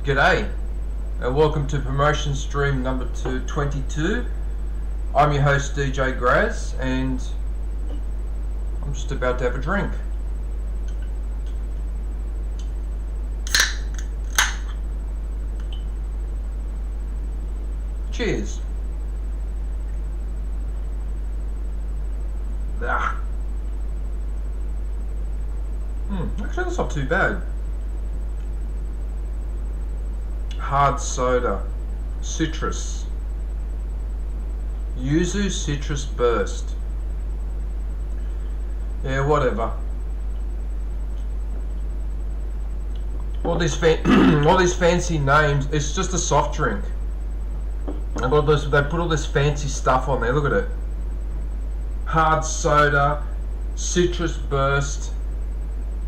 G'day, and welcome to promotion stream number 22. I'm your host DJ Graz, and I'm just about to have a drink. Cheers. Actually, that's not too bad. Hard soda, citrus, yuzu citrus burst. Yeah, whatever. All these fancy names. It's just a soft drink. And they put all this fancy stuff on there. Look at it. Hard soda, citrus burst.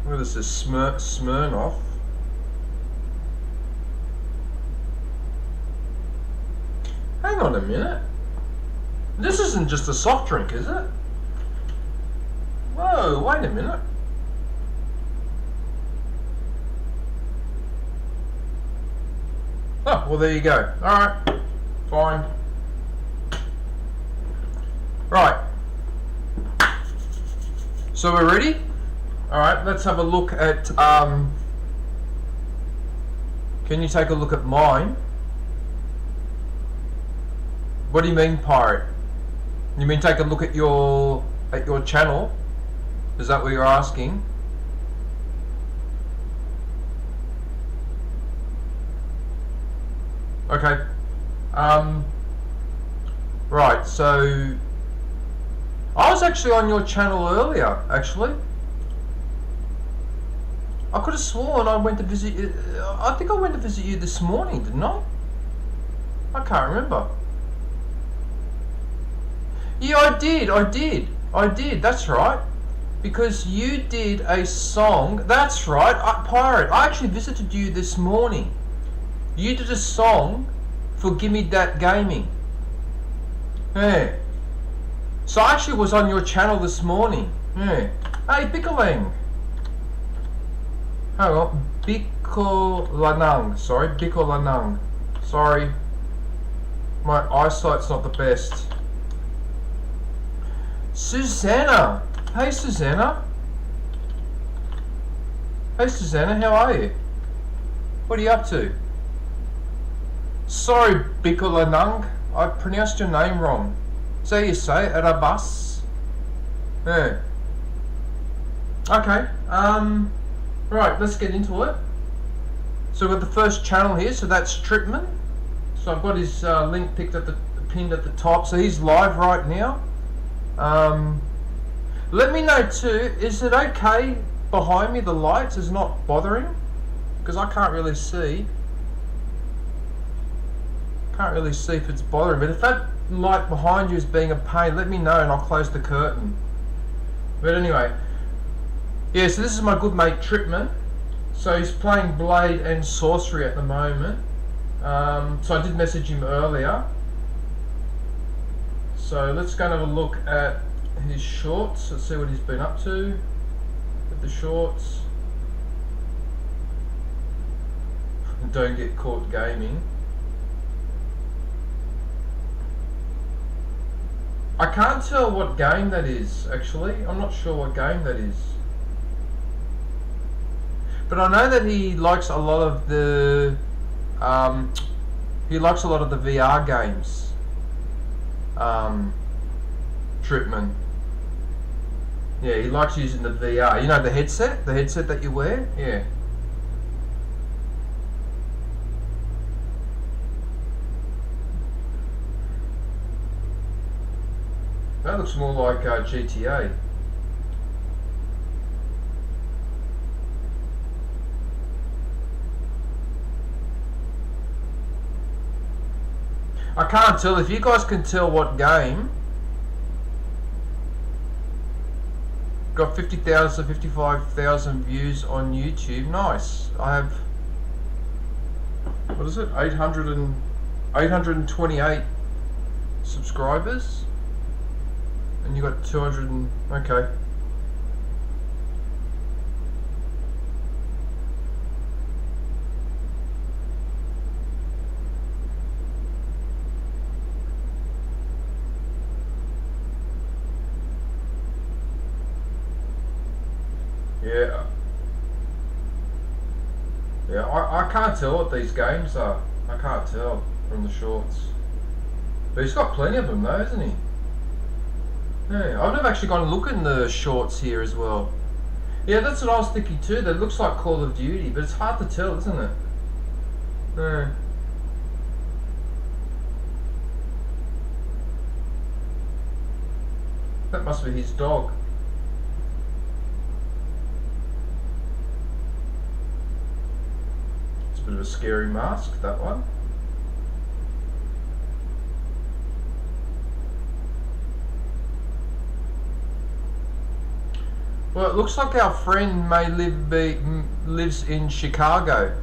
Look at this. Is Smirnoff. Hang on a minute. This isn't just a soft drink, is it? Whoa, wait a minute. Oh, well, there you go. Alright, fine. Right. So we're ready? Alright, let's have a look at, can you take a look at mine? What do you mean, pirate? You mean take a look at your channel? Is that what you're asking? Okay. Right, so I was actually on your channel earlier, actually. I could have sworn I went to visit you. I think I went to visit you this morning, didn't I? I can't remember. Yeah, I did, that's right. Because you did a song, that's right, Pirate, I actually visited you this morning. You did a song for Gimme That Gaming. Yeah. So I actually was on your channel this morning. Yeah. Hey, Bikolang. Hang on, Bikolanang, sorry, Bikolanang. Sorry, my eyesight's not the best. Susanna! Hey Susanna! Hey Susanna, how are you? What are you up to? Sorry, Bikolanang, I pronounced your name wrong. So you say, Arabas? Yeah. Okay, right, let's get into it. So we've got the first channel here, so that's Tripman. So I've got his link pinned at the top, so he's live right now. Let me know too, is it okay behind me, the lights is not bothering? Because I can't really see. Can't really see if it's bothering, but if that light behind you is being a pain, let me know and I'll close the curtain. But anyway, yeah, so this is my good mate Tripman. So he's playing Blade and Sorcery at the moment. So I did message him earlier. So let's go and have a look at his shorts. Let's see what he's been up to with the shorts. Don't get caught gaming. I can't tell what game that is, actually. I'm not sure what game that is. But I know that he likes a lot of the VR games. Tripman. Yeah, he likes using the VR. You know the headset that you wear? Yeah. That looks more like GTA. I can't tell. If you guys can tell what game. Got 50,000, 55,000 views on YouTube. Nice. I have, what is it? 828 subscribers. And you got 200 and, okay. Yeah. Yeah, I can't tell what these games are. I can't tell from the shorts. But he's got plenty of them though, hasn't he? Yeah, I've never actually gone and look in the shorts here as well. Yeah, that's what I was thinking too. That looks like Call of Duty, but it's hard to tell, isn't it? Yeah. That must be his dog. It's a bit of a scary mask, that one. Well, it looks like our friend may lives in Chicago.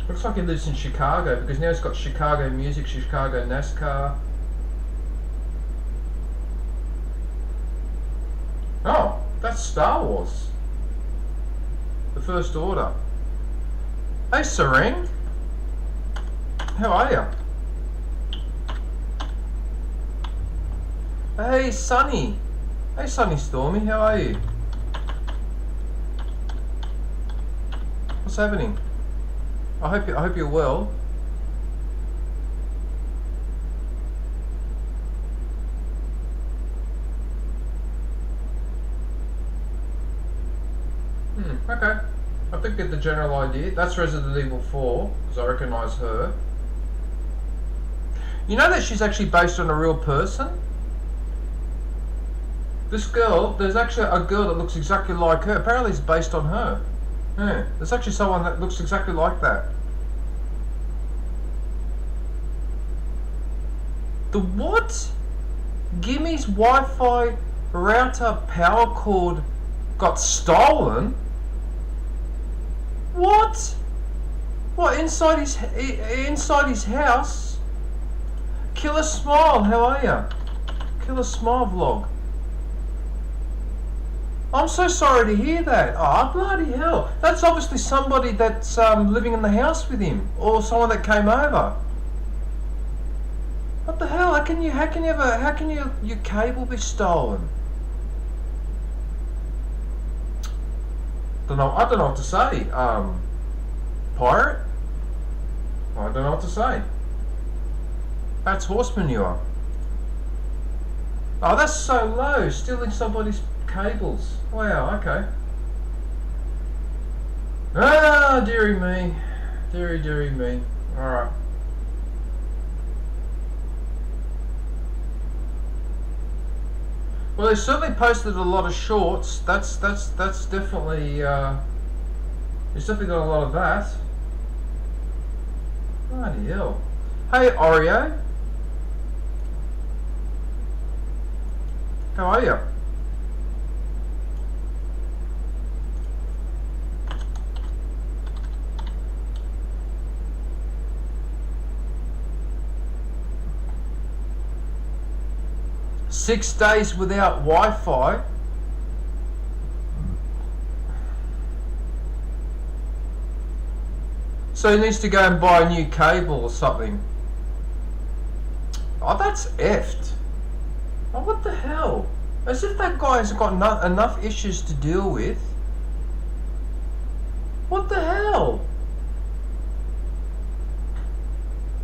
Looks like he lives in Chicago because now he's got Chicago music, Chicago NASCAR. Oh, that's Star Wars. The First Order. Hey, Sereng. How are you? Hey, Sunny. Hey, Sunny Stormy. How are you? What's happening? I hope you're well. Okay. I think get the general idea. That's Resident Evil 4, because I recognise her. You know that she's actually based on a real person? This girl, there's actually a girl that looks exactly like her. Apparently it's based on her. Yeah, there's actually someone that looks exactly like that. The what? Gimmy's Wi-Fi router power cord got stolen? What? What, inside his house? Killer Smile, how are ya? Killer Smile vlog. I'm so sorry to hear that. Oh, bloody hell. That's obviously somebody that's living in the house with him, or someone that came over. What the hell? How can your cable be stolen? I don't know what to say. Pirate? I don't know what to say. That's horse manure. Oh, that's so low. Stealing somebody's cables. Wow, okay. Ah, dearie me. Dearie me. Alright. Well, they certainly posted a lot of shorts. That's definitely there's definitely got a lot of that. Bloody hell. Hey Oreo. How are you? Six days without Wi-Fi. So he needs to go and buy a new cable or something. Oh, that's effed. Oh, what the hell? As if that guy has got enough issues to deal with. What the hell?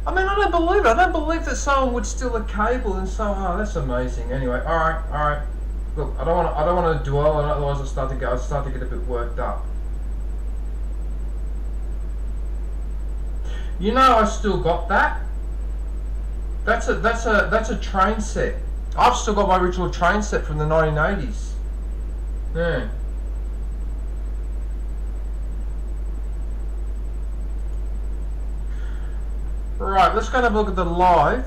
I mean, I don't believe it. I don't believe that someone would steal a cable and so. Oh, that's amazing. Anyway, all right. Look, I don't want to dwell on it. Otherwise, I start to get a bit worked up. You know, I still got that. That's a train set. I've still got my original train set from the 1980s. Yeah. Right, let's go and have a look at the live.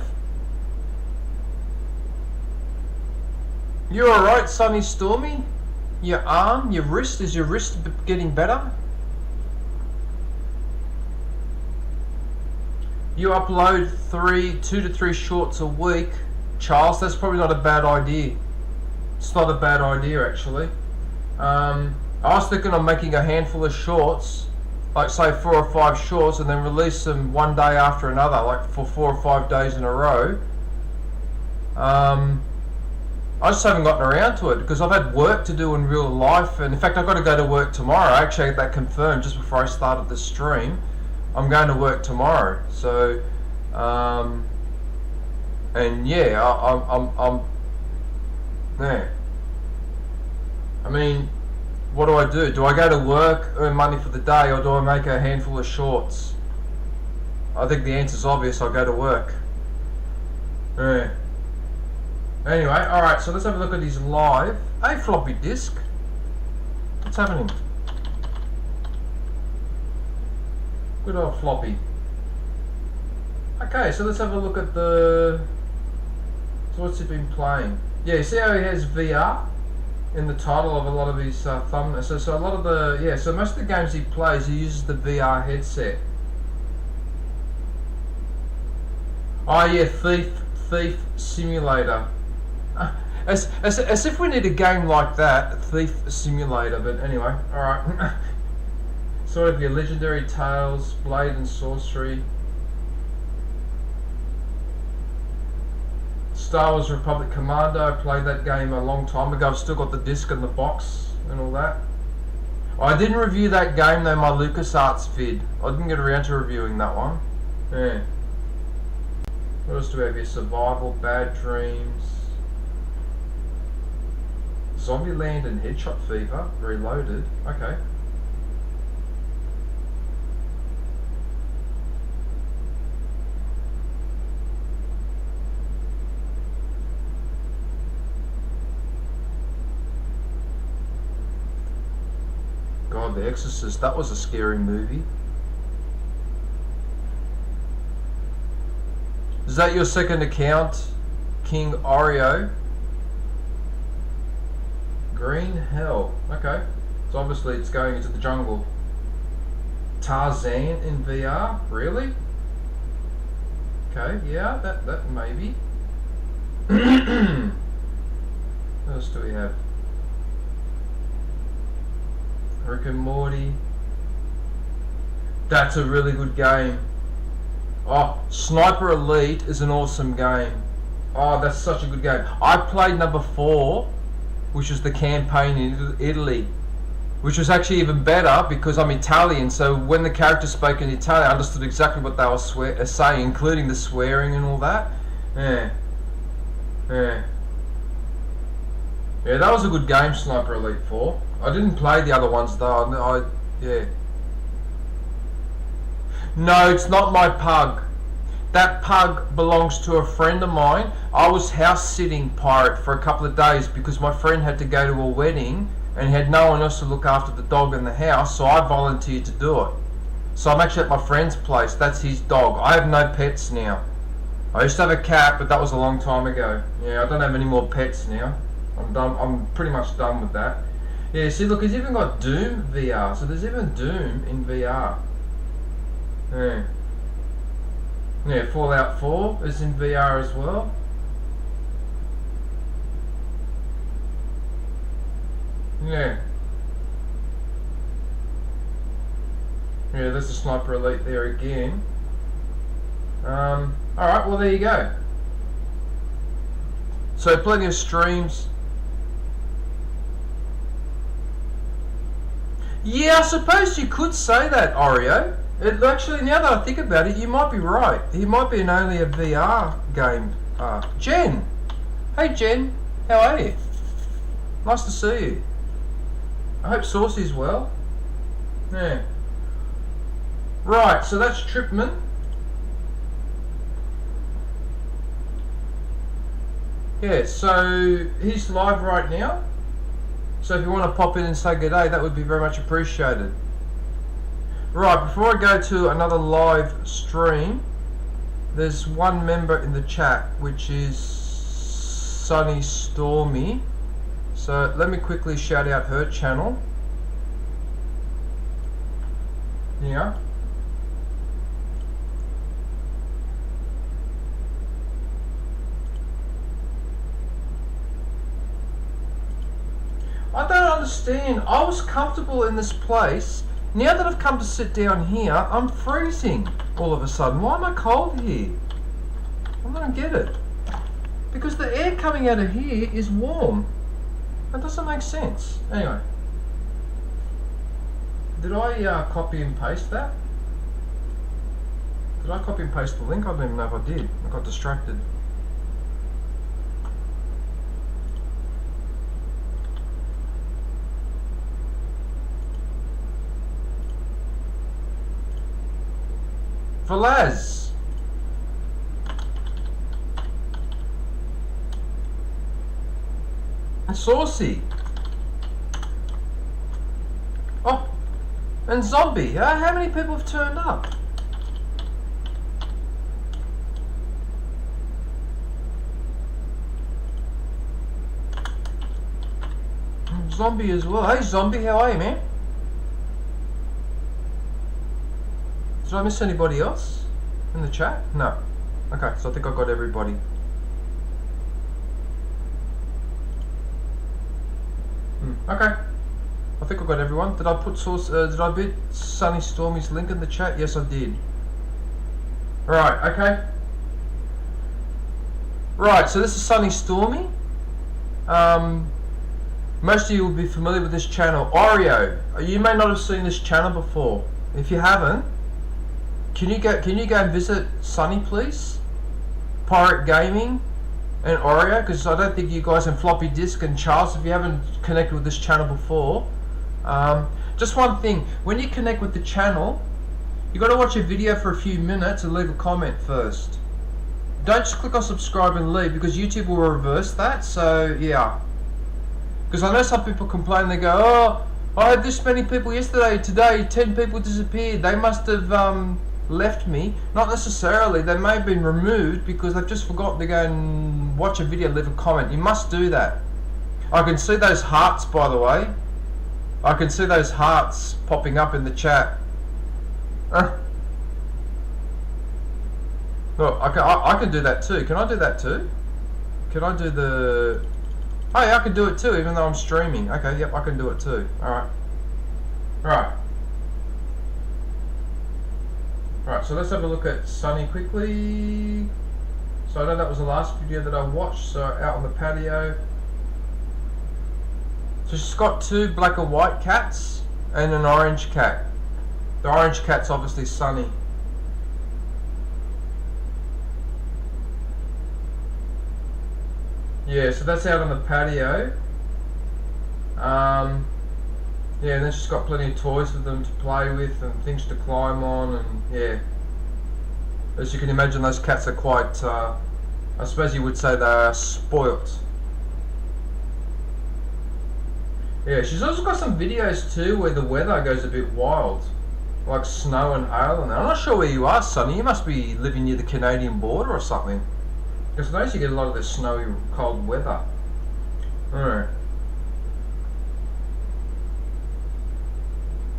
You alright, Sunny Stormy? Your arm, your wrist, is your wrist getting better? You upload 2 to 3 shorts a week. Charles, that's probably not a bad idea. It's not a bad idea, actually. I was thinking of making a handful of shorts, like say 4 or 5 shorts, and then release them one day after another, like for 4 or 5 days in a row. I just haven't gotten around to it because I've had work to do in real life, and in fact I've got to go to work tomorrow. I actually had that confirmed just before I started the stream. I'm going to work tomorrow, so and yeah, I'm yeah. I mean, what do? Do I go to work, earn money for the day, or do I make a handful of shorts? I think the answer's obvious. I'll go to work. Yeah. Anyway, alright, so let's have a look at his live. Hey, floppy disk. What's happening? Good old floppy. Okay, so let's have a look at the... So what's he been playing? Yeah, see how he has VR in the title of a lot of his thumbnails? So a lot of the... Yeah, so most of the games he plays, he uses the VR headset. Oh yeah, Thief Simulator. As if we need a game like that, Thief Simulator, but anyway, alright. Sort of your Legendary Tales, Blade and Sorcery. Star Wars Republic Commando, I played that game a long time ago. I've still got the disc and the box and all that. I didn't review that game though, my LucasArts vid. I didn't get around to reviewing that one. Yeah. What else do we have here? Survival, Bad Dreams, Zombieland and Headshot Fever, Reloaded. Okay. God, The Exorcist, that was a scary movie. Is that your second account, King Oreo? Green Hell. Okay. So obviously it's going into the jungle. Tarzan in VR? Really? Okay, yeah, that maybe. What else do we have? Rick and Morty. That's a really good game. Oh, Sniper Elite is an awesome game. Oh, that's such a good game. I played number 4, which was the campaign in Italy, which was actually even better because I'm Italian, so when the character spoke in Italian, I understood exactly what they were saying, including the swearing and all that. Yeah. Yeah. Yeah, that was a good game, Sniper Elite 4. I didn't play the other ones though. Yeah. No, it's not my pug. That pug belongs to a friend of mine. I was house sitting Pirate for a couple of days because my friend had to go to a wedding and had no one else to look after the dog in the house, so I volunteered to do it. So I'm actually at my friend's place. That's his dog. I have no pets now. I used to have a cat, but that was a long time ago. Yeah, I don't have any more pets now. I'm done. I'm pretty much done with that. Yeah, see, look, he's even got Doom VR. So there's even Doom in VR. Yeah. Yeah, Fallout 4 is in VR as well. Yeah. Yeah, there's the Sniper Elite there again. Alright, well there you go. So plenty of streams. Yeah, I suppose you could say that, Oreo. It, actually, now that I think about it, you might be right. He might be only a VR game. Jen! Hey Jen, how are you? Nice to see you. I hope Saucy's well. Yeah. Right, so that's Tripman. Yeah, so he's live right now. So if you want to pop in and say good day, that would be very much appreciated. Right, before I go to another live stream, there's one member in the chat, which is Sunny Stormy. So let me quickly shout out her channel. Yeah. I don't understand. I was comfortable in this place. Now that I've come to sit down here, I'm freezing all of a sudden. Why am I cold here? I don't get it. Because the air coming out of here is warm. That doesn't make sense. Anyway. Did I copy and paste that? Did I copy and paste the link? I don't even know if I did. I got distracted. Velaz. And Saucy. Oh, and Zombie. How many people have turned up? Zombie as well. Hey Zombie, how are you, man? Did I miss anybody else in the chat? No. Okay, so I think I got everybody. Okay. I think I got everyone. Did I put did I put Sunny Stormy's link in the chat? Yes, I did. Right, okay. Right, so this is Sunny Stormy. Most of you will be familiar with this channel. Oreo, you may not have seen this channel before. If you haven't, can you go and visit Sunny, please? Pirate Gaming and Oreo, because I don't think you guys, and Floppy Disk and Charles, if you haven't connected with this channel before, just one thing, when you connect with the channel, you got to watch a video for a few minutes and leave a comment first. Don't just click on subscribe and leave, because YouTube will reverse that. So yeah, because I know some people complain, they go, oh, I had this many people yesterday, today 10 people disappeared, they must have left me. Not necessarily, they may have been removed because they've just forgotten to go and watch a video, leave a comment. You must do that. I can see those hearts, by the way. I can see those hearts popping up in the chat. Look, I can do that too. Can I do that too? Can I do the... Oh yeah, I can do it too, even though I'm streaming. Okay, yep, I can do it too. Alright. Right. Right, so let's have a look at Sunny quickly. So I know that was the last video that I watched, so out on the patio. So she's got 2 black and white cats and an orange cat. The orange cat's obviously Sunny. Yeah, so that's out on the patio. Yeah, and then she's got plenty of toys for them to play with and things to climb on, and yeah. As you can imagine, those cats are quite, I suppose you would say they are spoilt. Yeah, she's also got some videos too where the weather goes a bit wild. Like snow and hail and that. I'm not sure where you are, Sonny. You must be living near the Canadian border or something. Because I notice you get a lot of this snowy, cold weather. Alright.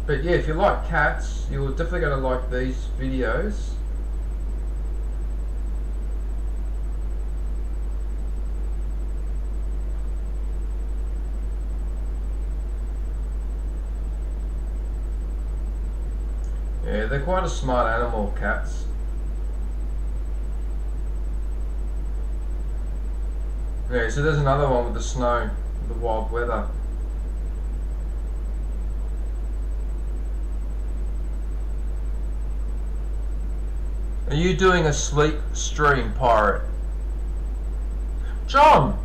But yeah, if you like cats, you're definitely going to like these videos. Yeah, they're quite a smart animal, cats. Yeah, so there's another one with the snow, the wild weather. Are you doing a sleep stream, Pirate? John!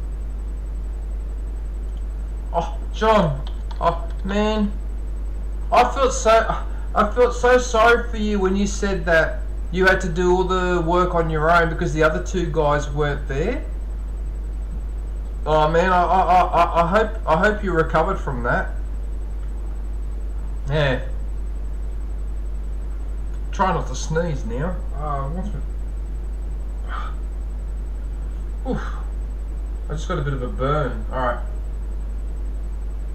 Oh, John. Oh, man. I felt so sorry for you when you said that you had to do all the work on your own because the other 2 guys weren't there. Oh man, I hope you recovered from that. Yeah. Try not to sneeze now. Oof. I just got a bit of a burn. Alright.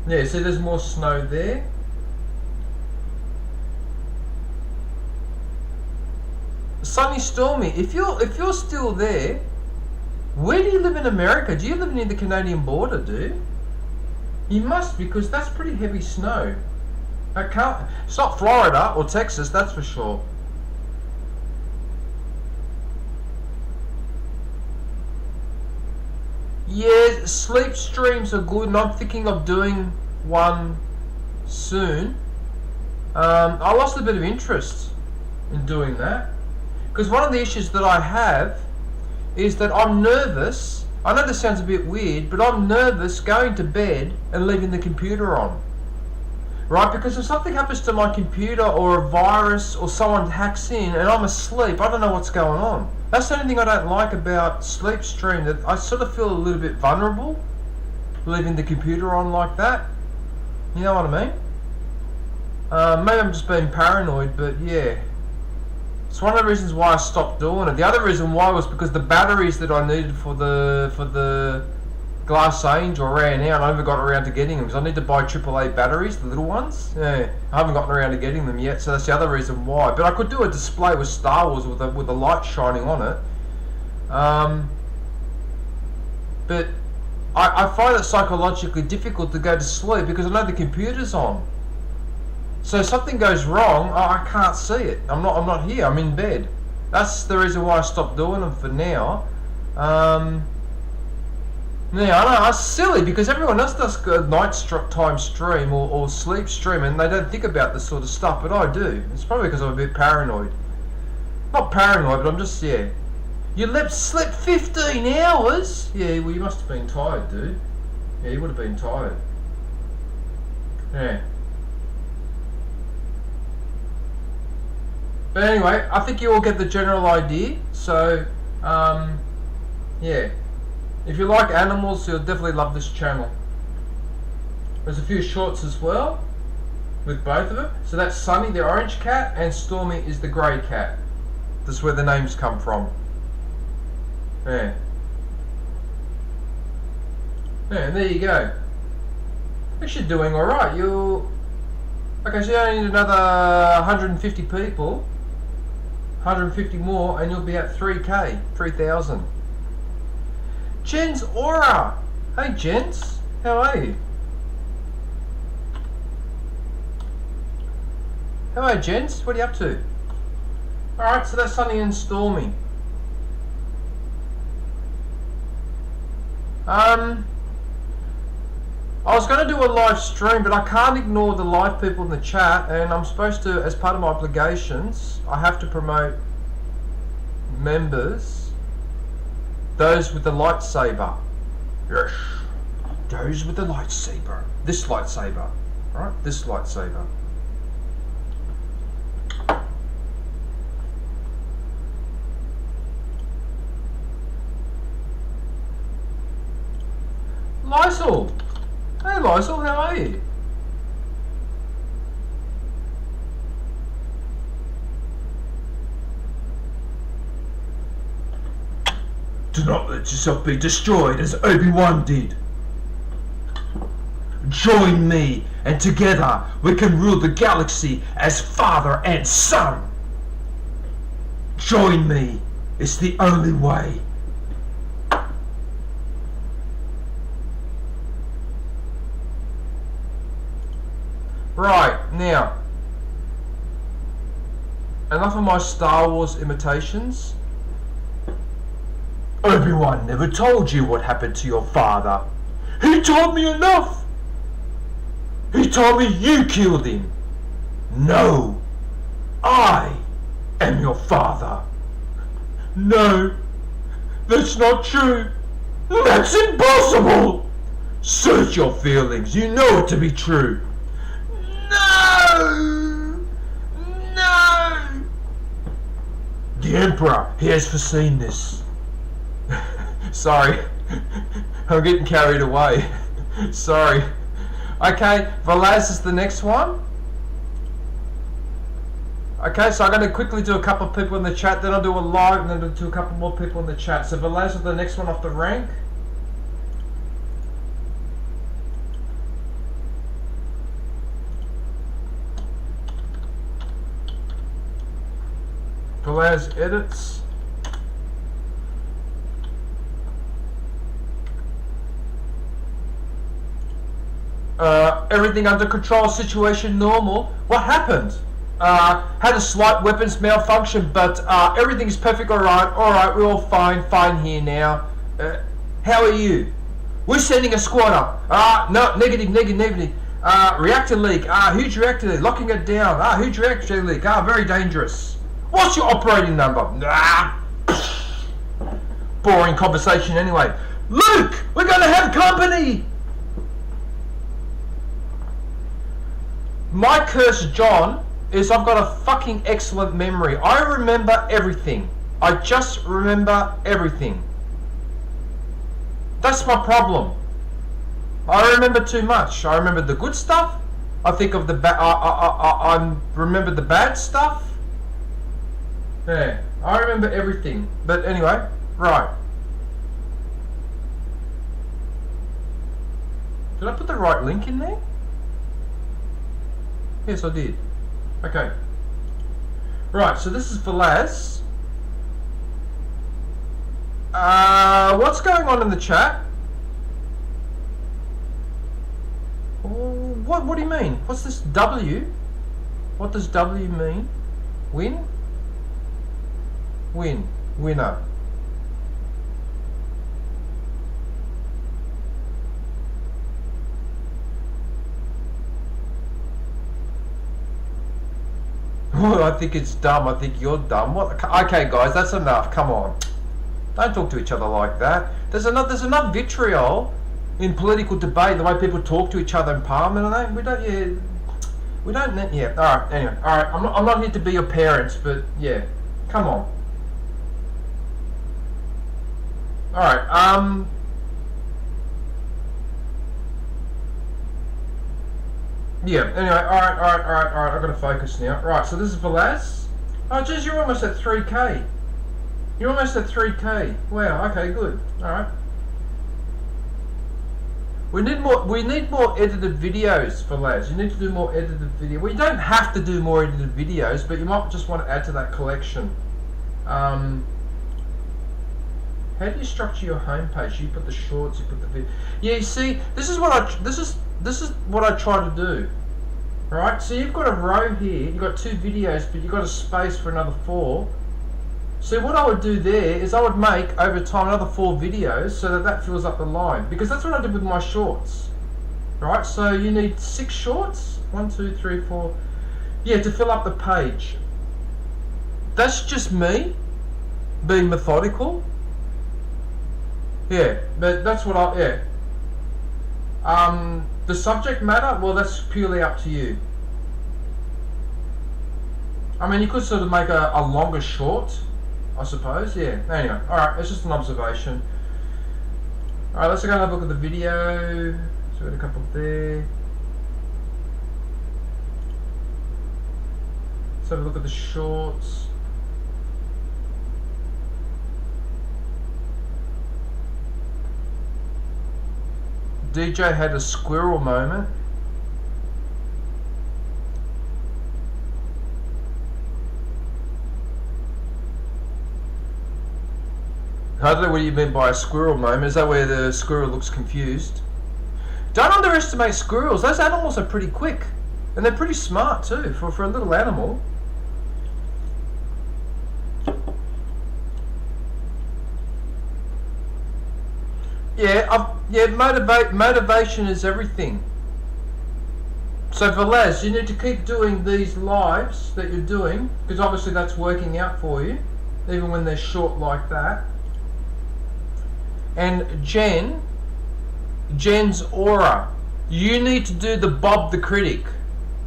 Yeah, see there's more snow there. Sunny Stormy, if you're still there, where do you live in America? Do you live near the Canadian border, dude? You must, because that's pretty heavy snow. It's not Florida or Texas, that's for sure. Yeah, sleep streams are good, and I'm thinking of doing one soon. I lost a bit of interest in doing that because one of the issues that I have is that I'm nervous. I know this sounds a bit weird, but I'm nervous going to bed and leaving the computer on. Right, because if something happens to my computer or a virus or someone hacks in and I'm asleep, I don't know what's going on. That's the only thing I don't like about Sleep Stream, that I sort of feel a little bit vulnerable leaving the computer on like that. You know what I mean? Maybe I'm just being paranoid, but yeah. It's one of the reasons why I stopped doing it. The other reason why was because the batteries that I needed for the Glass Angel ran out, and I never got around to getting them because I need to buy AAA batteries, the little ones. Yeah, I haven't gotten around to getting them yet, so that's the other reason why. But I could do a display with Star Wars with the light shining on it. But I find it psychologically difficult to go to sleep because I know the computer's on. So if something goes wrong, I can't see it. I'm not here. I'm in bed. That's the reason why I stopped doing them for now. Yeah, I know, it's silly because everyone else does a time stream or sleep stream and they don't think about this sort of stuff, but I do. It's probably because I'm a bit paranoid. Not paranoid, but I'm just, yeah. You slept 15 hours? Yeah, well, you must have been tired, dude. Yeah, you would have been tired. Yeah. But anyway, I think you all get the general idea. So, yeah. If you like animals, you'll definitely love this channel. There's a few shorts as well with both of them. So that's Sunny, the orange cat, and Stormy is the grey cat. That's where the names come from. Yeah. Yeah, and there you go. Actually doing alright. Okay, so you only need another 150 people. 150 more and you'll be at 3k, 3,000. Jens Aura! Hey Jens, how are you? Hello Jens, what are you up to? Alright, so that's Sunny and Stormy. I was going to do a live stream, but I can't ignore the live people in the chat, and I'm supposed to, as part of my obligations, I have to promote members. Those with the lightsaber. Yes. Those with the lightsaber. This lightsaber. Right? This lightsaber. Lysol. Hey Lysol, how are you? Do not let yourself be destroyed as Obi-Wan did. Join me, and together we can rule the galaxy as father and son. Join me. It's the only way. Right, now, enough of my Star Wars imitations. Obi-Wan never told you what happened to your father. He told me enough. He told me you killed him. No, I am your father. No, that's not true. That's impossible. Search your feelings. You know it to be true. No! No! The Emperor, he has foreseen this. Sorry, I'm getting carried away. Sorry. Okay, Velaz is the next one. Okay, so I'm going to quickly do a couple of people in the chat, then I'll do a live, and then I'll do a couple more people in the chat. So Velaz is the next one off the rank. Velaz edits. Everything under control, situation normal. What happened? Had a slight weapons malfunction, but everything is perfect. Alright, we're all fine here now. How are you? We're sending a squad up. No, negative. Reactor leak. Huge reactor leak. Locking it down. Huge reactor leak. Very dangerous. What's your operating number? Boring conversation anyway. Luke, we're going to have company. My curse, John, is I've got a fucking excellent memory. I remember everything. I just remember everything. That's my problem. I remember too much. I remember the good stuff. I think of the I remember the bad stuff. Yeah, I remember everything. But anyway, right. Did I put the right link in there? Yes, I did. Okay. Right, so this is for Laz. What's going on in the chat? What do you mean? What's this W? What does W mean? Win? Win. Winner. I think it's dumb. I think you're dumb. What? Okay, guys, that's enough. Come on. Don't talk to each other like that. There's enough vitriol in political debate, the way people talk to each other in Parliament, and we don't. Yeah. All right. Anyway. All right. I'm not here to be your parents, but yeah. Come on. All right. Yeah. Anyway. All right. I've got to focus now. Right. So this is for Laz. Oh, geez, you're almost at 3K. You're almost at 3K. Wow. Okay. Good. All right. We need more edited videos for Laz. You need to do more edited video. Well, you don't have to do more edited videos, but you might just want to add to that collection. How do you structure your homepage? You put the shorts, you put the video. Yeah, you see, this is what I try to do. Right? So you've got a row here. You've got 2 videos, but you've got a space for another 4. So what I would do there is I would make, over time, another 4 videos so that fills up the line. Because that's what I did with my shorts. Right, so you need 6 shorts. 1, 2, 3, 4. Yeah, to fill up the page. That's just me being methodical. Yeah, but that's what the subject matter, well, that's purely up to you. I mean, you could sort of make a longer short, I suppose, yeah. Anyway, alright, it's just an observation. Alright, let's go and have a look at the video. So we got a couple there. Let's have a look at the shorts. DJ had a squirrel moment. I don't know what you mean by a squirrel moment. Is that where the squirrel looks confused? Don't underestimate squirrels. Those animals are pretty quick. And they're pretty smart too, for a little animal. Yeah, motivation is everything. So for Laz, you need to keep doing these lives that you're doing, because obviously that's working out for you, even when they're short like that. And Jen's aura. You need to do the Bob the Critic,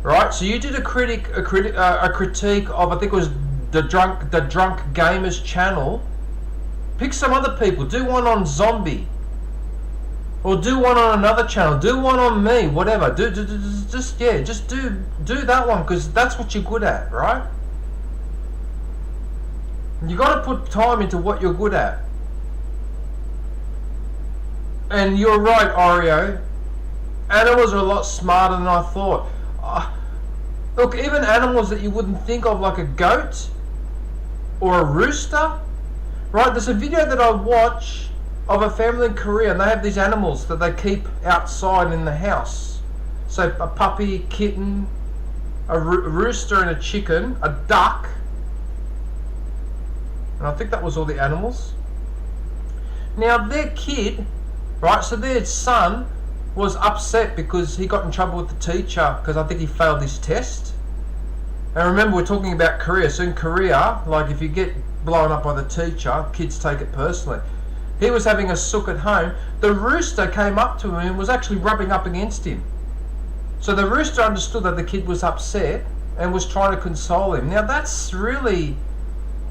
right? So you did a critique of, I think it was the Drunk Gamers channel. Pick some other people. Do one on Zombie, or do one on another channel. Do one on me. Whatever. Just do that one, because that's what you're good at, right? You got to put time into what you're good at. And you're right, Oreo. Animals are a lot smarter than I thought. Look, even animals that you wouldn't think of, like a goat or a rooster, right? There's a video that I watch of a family in Korea, and they have these animals that they keep outside in the house. So a puppy, kitten, a rooster and a chicken, a duck, and I think that was all the animals. Now their kid right? So their son was upset because he got in trouble with the teacher because I think he failed his test. And remember, we're talking about Korea. So in Korea, like if you get blown up by the teacher, kids take it personally. He was having a sook at home. The rooster came up to him and was actually rubbing up against him. So the rooster understood that the kid was upset and was trying to console him. Now that's really,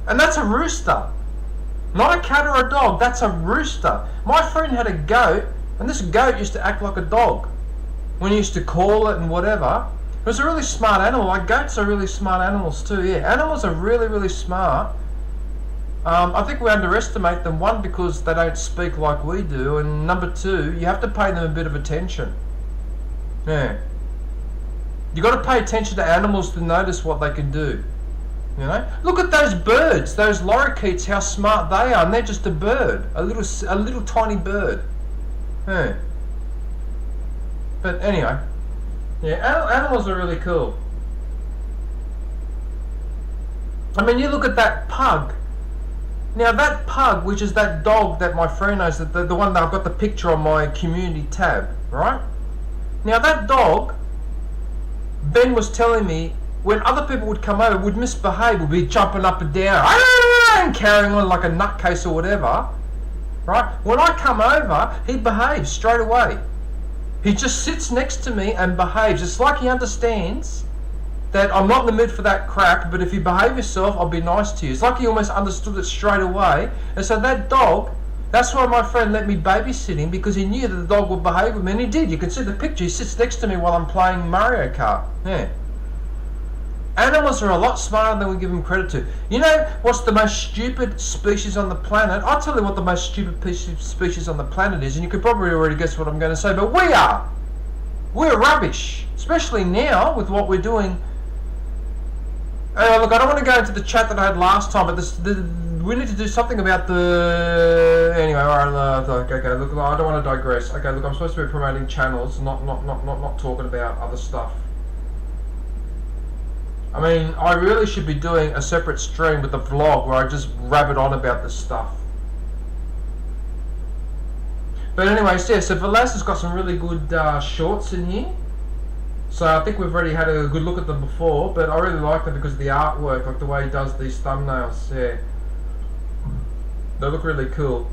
and that's a rooster. Not a cat or a dog, that's a rooster. My friend had a goat, and this goat used to act like a dog. When he used to call it and whatever. It was a really smart animal. Like goats are really smart animals too, yeah. Animals are really, really smart. I think we underestimate them, one, because they don't speak like we do, and number two, you have to pay them a bit of attention. Yeah. You got to pay attention to animals to notice what they can do. You know, look at those birds, those lorikeets, how smart they are, and they're just a bird, a little tiny bird. Yeah. But anyway, yeah, animals are really cool. I mean, you look at that pug. Now that pug, which is that dog that my friend knows, the one that I've got the picture on my community tab, right? Now that dog, Ben was telling me, when other people would come over, would misbehave, would be jumping up and down, and carrying on like a nutcase or whatever, right? When I come over, he behaves straight away. He just sits next to me and behaves. It's like he understands that I'm not in the mood for that crap, but if you behave yourself, I'll be nice to you. It's like he almost understood it straight away. And so that dog, that's why my friend let me babysit him, because he knew that the dog would behave with me, and he did. You can see the picture. He sits next to me while I'm playing Mario Kart. Yeah. Animals are a lot smarter than we give them credit to. You know what's the most stupid species on the planet? I'll tell you what the most stupid species on the planet is, and you could probably already guess what I'm going to say, but we are. We're rubbish. Especially now with what we're doing. Look, I don't want to go into the chat that I had last time, but we need to do something about the... Anyway, alright, okay, look, I don't want to digress. Okay, look, I'm supposed to be promoting channels, not talking about other stuff. I mean, I really should be doing a separate stream with a vlog where I just rabbit on about this stuff. But anyways, yeah, so Velas has got some really good shorts in here. So I think we've already had a good look at them before, but I really like them because of the artwork, like the way he does these thumbnails, yeah. They look really cool,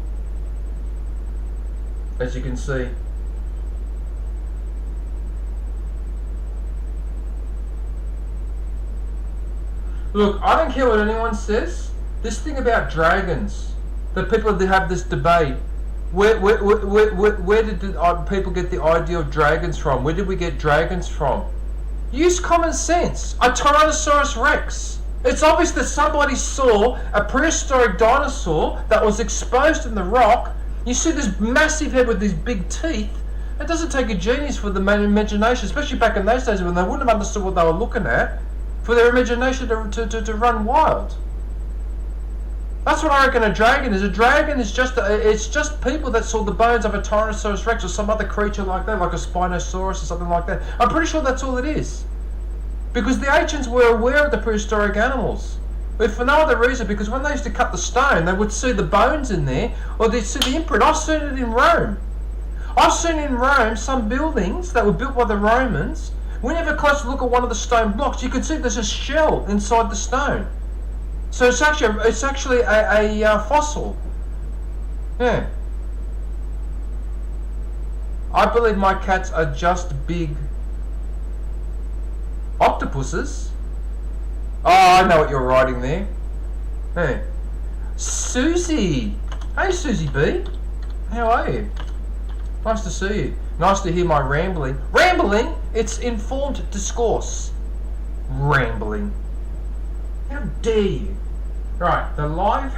as you can see. Look, I don't care what anyone says. This thing about dragons, that people have this debate. Where did the people get the idea of dragons from? Where did we get dragons from? Use common sense. A Tyrannosaurus Rex. It's obvious that somebody saw a prehistoric dinosaur that was exposed in the rock. You see this massive head with these big teeth. It doesn't take a genius for the imagination, especially back in those days when they wouldn't have understood what they were looking at, for their imagination to run wild. That's what I reckon a dragon is. A dragon is it's just people that saw the bones of a Tyrannosaurus Rex or some other creature like that, like a Spinosaurus or something like that. I'm pretty sure that's all it is. Because the ancients were aware of the prehistoric animals. But for no other reason, because when they used to cut the stone, they would see the bones in there, or they'd see the imprint. I've seen it in Rome. I've seen in Rome some buildings that were built by the Romans. When you have a closer look at one of the stone blocks, you can see there's a shell inside the stone. So it's actually a fossil. Yeah. I believe my cats are just big octopuses. Oh, I know what you're writing there. Hey. Susie. Hey, Susie B. How are you? Nice to see you. Nice to hear my rambling. Rambling? It's informed discourse. Rambling. How dare you? Right, the live.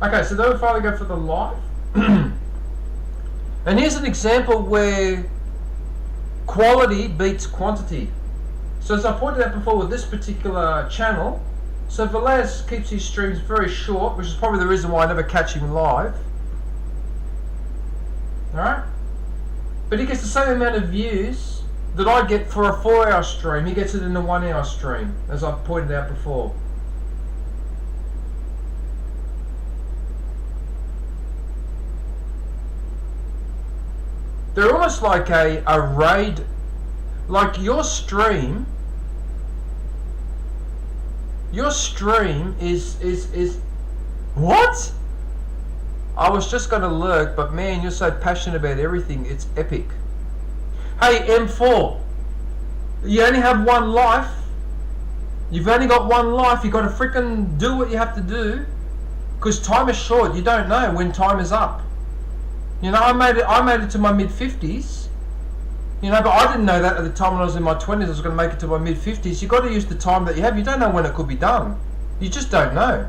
Okay, so then we finally go for the live. And here's an example where quality beats quantity. So as I pointed out before with this particular channel, so Velaz keeps his streams very short, which is probably the reason why I never catch him live. Alright? But he gets the same amount of views that I get for a 4-hour stream. He gets it in a 1-hour stream, as I've pointed out before. they're almost like a raid, like your stream is what? I was just going to lurk, but man, you're so passionate about everything, it's epic. Hey, M4, you only have one life. You've only got one life. You got to freaking do what you have to do, because time is short. You don't know when time is up. You know, I made it to my mid-50s. You know, but I didn't know that at the time when I was in my 20s I was going to make it to my mid-50s. You got to use the time that you have. You don't know when it could be done. You just don't know.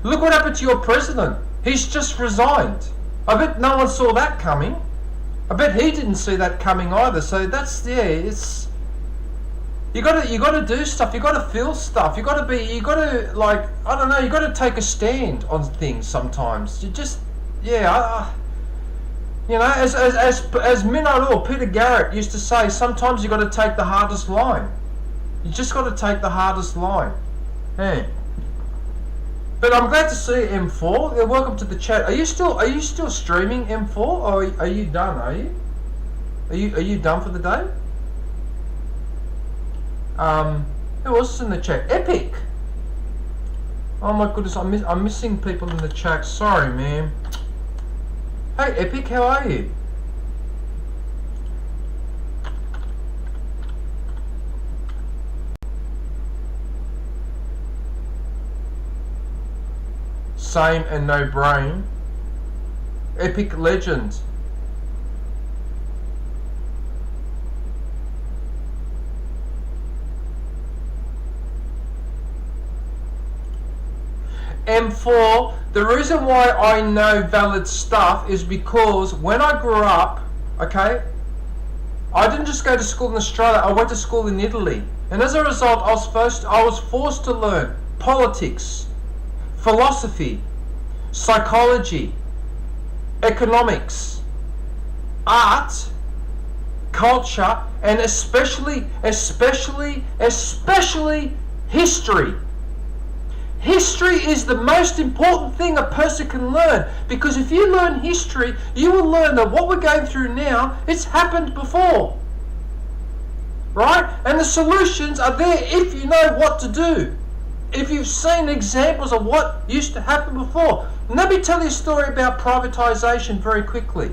Look what happened to your president. He's just resigned. I bet no one saw that coming. I bet he didn't see that coming either. So that's, yeah, it's, you gotta do stuff. You gotta feel stuff. You gotta like, I don't know. You gotta take a stand on things sometimes. You just, yeah. You know, as Minard or Peter Garrett used to say, sometimes you gotta take the hardest line. You just gotta take the hardest line. Hey. But I'm glad to see you, M4. Yeah, welcome to the chat. Are you still streaming, M4, or are you done? Are you done for the day? Who else is in the chat? Epic. Oh my goodness, I'm missing people in the chat. Sorry, man. Hey, Epic, how are you? Same and no brain. Epic legend. M4, the reason why I know valid stuff is because when I grew up, okay, I didn't just go to school in Australia, I went to school in Italy. And as a result, I was forced to learn politics, philosophy, psychology, economics, art, culture, and especially history. History is the most important thing a person can learn, because if you learn history, you will learn that what we're going through now, it's happened before. Right? And the solutions are there if you know what to do. If you've seen examples of what used to happen before. And let me tell you a story about privatization very quickly.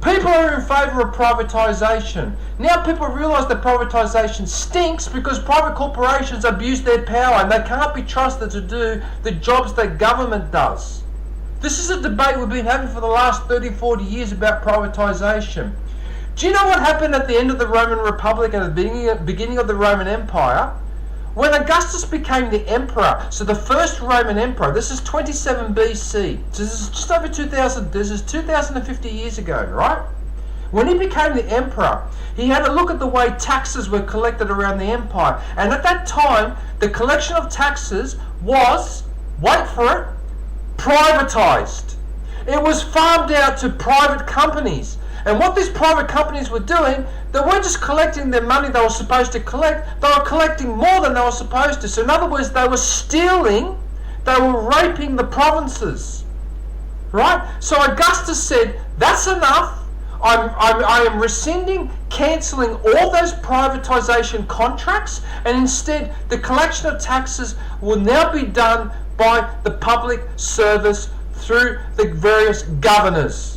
People are in favour of privatisation. Now people realise that privatisation stinks because private corporations abuse their power and they can't be trusted to do the jobs that government does. This is a debate we've been having for the last 30, 40 years about privatisation. Do you know what happened at the end of the Roman Republic and at the beginning of the Roman Empire? When Augustus became the emperor, so the first Roman emperor, this is 27 BC, so this is just over 2,050 years ago, right? When he became the emperor, he had a look at the way taxes were collected around the empire. And at that time, the collection of taxes was, wait for it, privatized. It was farmed out to private companies. And what these private companies were doing, they weren't just collecting the money they were supposed to collect, they were collecting more than they were supposed to. So in other words, they were stealing, they were raping the provinces. Right? So Augustus said, that's enough. I am rescinding, cancelling all those privatisation contracts, and instead the collection of taxes will now be done by the public service through the various governors.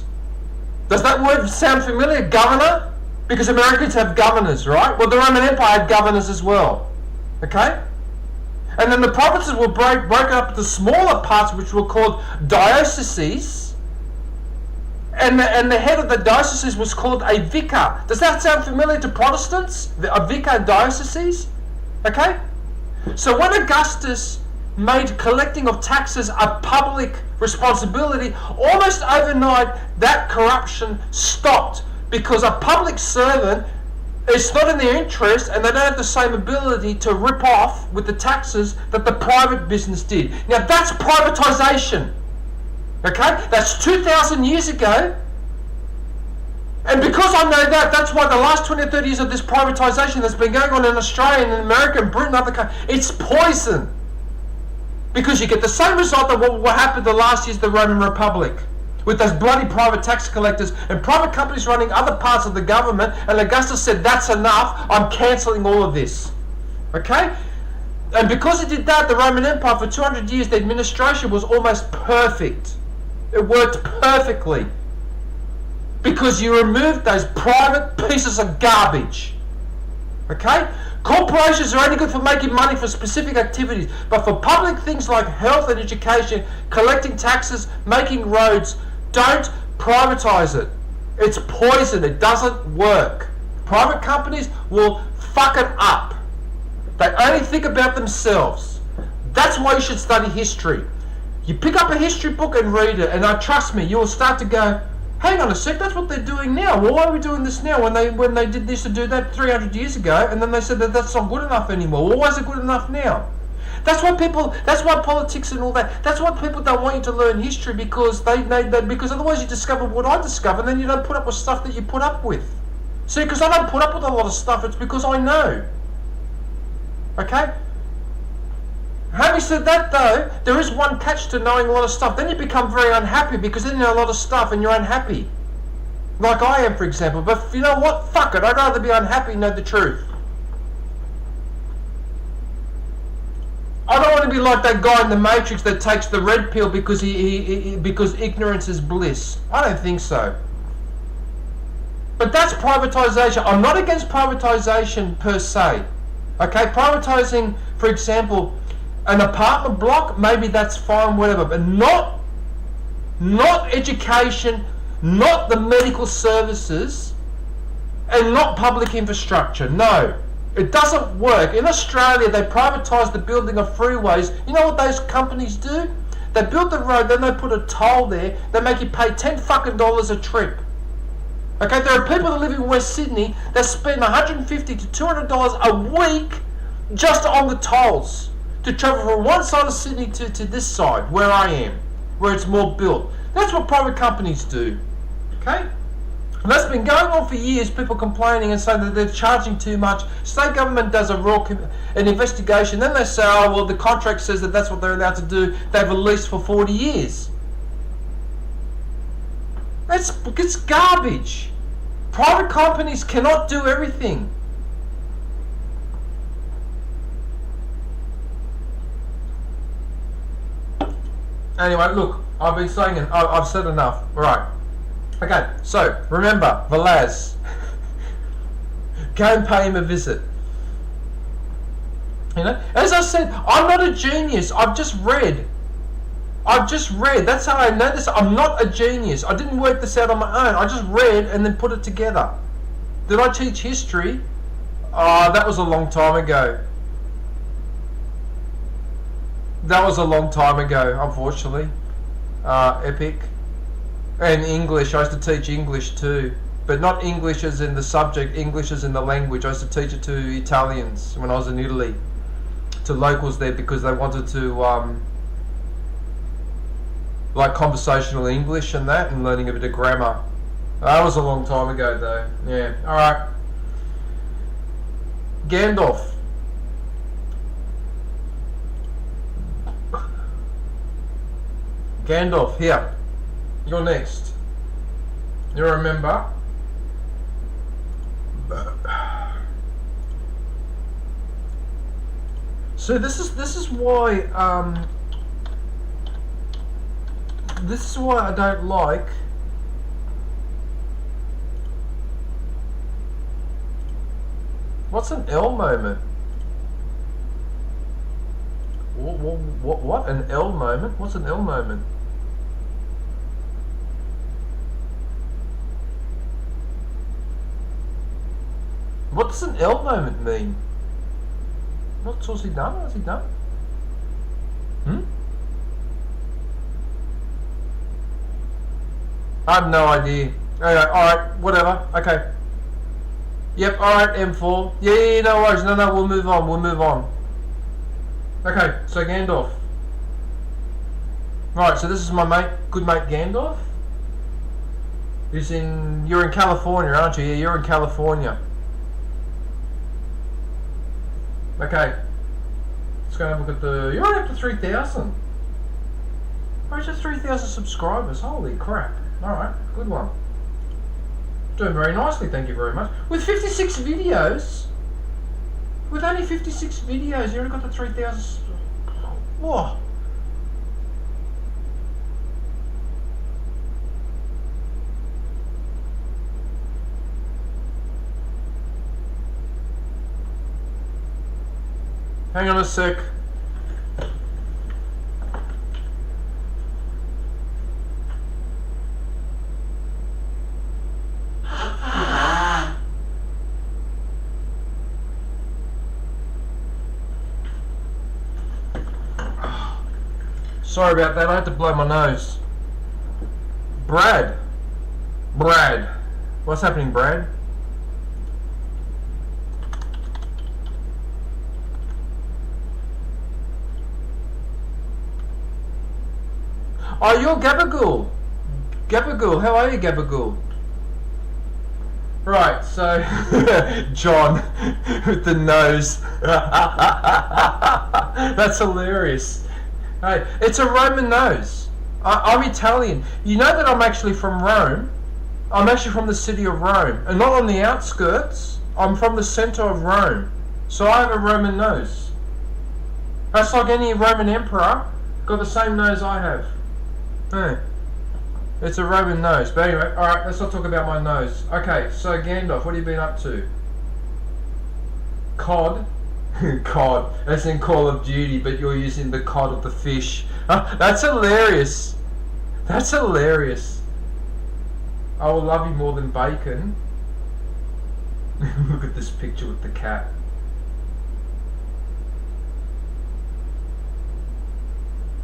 Does that word sound familiar? Governor? Because Americans have governors, right? Well, the Roman Empire had governors as well. Okay? And then the provinces were broken up into smaller parts, which were called dioceses. And the head of the diocese was called a vicar. Does that sound familiar to Protestants? A vicar and dioceses? Okay? So when Augustus made collecting of taxes a public responsibility, almost overnight that corruption stopped, because a public servant, it's not in their interest and they don't have the same ability to rip off with the taxes that the private business did. Now that's privatisation. Okay? That's 2,000 years ago. And because I know that, that's why the last 20 or 30 years of this privatisation that's been going on in Australia and in America and Britain and other countries, it's poison. Because you get the same result that what happened the last years of the Roman Republic. with those bloody private tax collectors and private companies running other parts of the government, and Augustus said, that's enough, I'm cancelling all of this. Okay? And because he did that, the Roman Empire, for 200 years, the administration was almost perfect. It worked perfectly. Because you removed those private pieces of garbage. Okay? Corporations are only good for making money for specific activities, but for public things like health and education, collecting taxes, making roads, don't privatize it. It's poison. It doesn't work. Private companies will fuck it up. They only think about themselves. That's why you should study history. You pick up a history book and read it, and trust me, you will start to go, hang on a sec, that's what they're doing now. Well, why are we doing this now when they did this to do that 300 years ago, and then they said that that's not good enough anymore? Well, why is it good enough now? That's why politics and all that, that's why people don't want you to learn history, because because otherwise you discover what I discovered, and then you don't put up with stuff that you put up with. See, because I don't put up with a lot of stuff, it's because I know. Okay? Having said that though, there is one catch to knowing a lot of stuff. Then you become very unhappy because then you know a lot of stuff and you're unhappy. Like I am, for example. But you know what? Fuck it. I'd rather be unhappy and know the truth. I don't want to be like that guy in the Matrix that takes the red pill because because ignorance is bliss. I don't think so. But that's privatization. I'm not against privatization per se. Okay, privatizing, for example, an apartment block, maybe that's fine, whatever, but not education, not the medical services, and not public infrastructure. No, it doesn't work. In Australia, they privatise the building of freeways. You know what those companies do? They build the road, then they put a toll there, they make you pay $10 a trip. Okay, there are people that live in West Sydney that spend $150 to $200 a week just on the tolls to travel from one side of Sydney to this side, where I am, where it's more built. That's what private companies do. Okay? And that's been going on for years, people complaining and saying that they're charging too much. State government does an investigation, then they say, oh, well, the contract says that that's what they're allowed to do. They've leased for 40 years. It's garbage. Private companies cannot do everything. Anyway, look, I've been saying it. I've said enough. All right. Okay, so remember, Velaz. Go and pay him a visit. You know, as I said, I'm not a genius. I've just read. That's how I know this. I'm not a genius. I didn't work this out on my own. I just read and then put it together. Did I teach history? That was a long time ago. That was a long time ago, unfortunately. Epic. And English. I used to teach English too. But not English as in the subject, English as in the language. I used to teach it to Italians when I was in Italy. To locals there because they wanted to... like conversational English and that, and learning a bit of grammar. That was a long time ago though. Yeah, alright. Gandalf. Gandalf, here. You're next. You remember? So this is why this is why I don't like what's an L moment? What? An L moment? What's an L moment? What does an L moment mean? What's he done? What's he done? I have no idea. Anyway, alright, whatever. Okay. Yep, alright, M4. Yeah, no worries. No, we'll move on. Okay, so Gandalf. Right, so this is my mate, good mate Gandalf. You're in California, aren't you? Yeah, you're in California. Okay. Let's go and have a look at you're already up to 3,000. We're just 3,000 subscribers. Holy crap. Alright, good one. Doing very nicely, thank you very much. With 56 videos, with only 56 videos, you already got to 3,000. Whoa. Hang on a sec. Sorry about that, I had to blow my nose. Brad. What's happening, Brad? Oh, you're Gabagool. Gabagool, how are you, Gabagool? Right, so John with the nose. That's hilarious. Hey, it's a Roman nose. I'm Italian. You know that I'm actually from Rome. I'm actually from the city of Rome, and not on the outskirts. I'm from the center of Rome, so I have a Roman nose. That's like any Roman emperor got the same nose I have. Hey. It's a Roman nose. But anyway, alright, let's not talk about my nose. Okay, so Gandalf, what have you been up to? Cod? Cod. That's in Call of Duty, but you're using the cod of the fish. That's hilarious. That's hilarious. I will love you more than bacon. Look at this picture with the cat.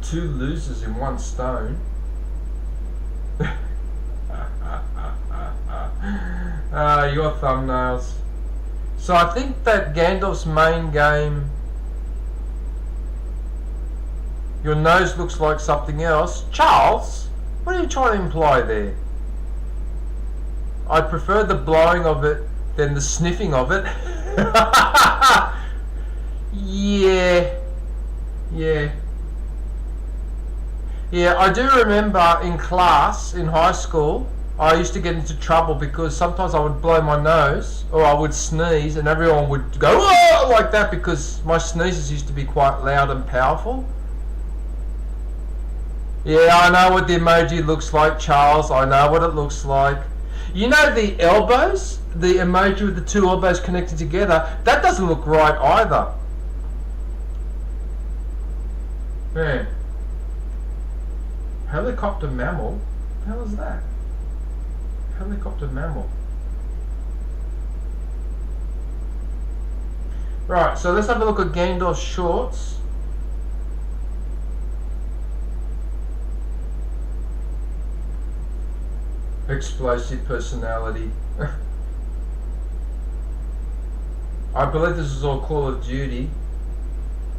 Two losers in one stone. Your thumbnails. So I think that Gandalf's main game, your nose looks like something else. Charles, what are you trying to imply there? I'd prefer the blowing of it than the sniffing of it. Yeah, I do remember in class, in high school, I used to get into trouble because sometimes I would blow my nose or I would sneeze and everyone would go "Whoa!" like that because my sneezes used to be quite loud and powerful. Yeah, I know what the emoji looks like, Charles. I know what it looks like. You know the elbows? The emoji with the two elbows connected together? That doesn't look right either. Man. Helicopter mammal? What the hell is that? Helicopter mammal. Right, so let's have a look at Gandalf's shorts. Explosive personality. I believe this is all Call of Duty.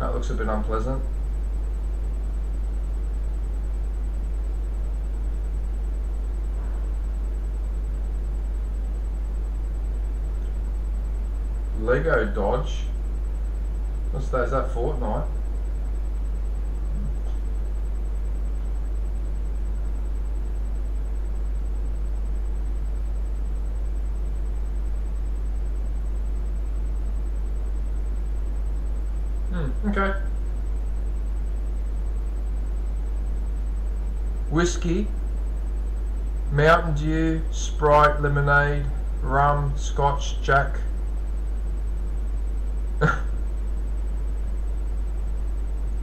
That looks a bit unpleasant. Lego Dodge. What's that? Is that Fortnite? Okay. Whiskey, Mountain Dew, Sprite, lemonade, rum, Scotch, Jack.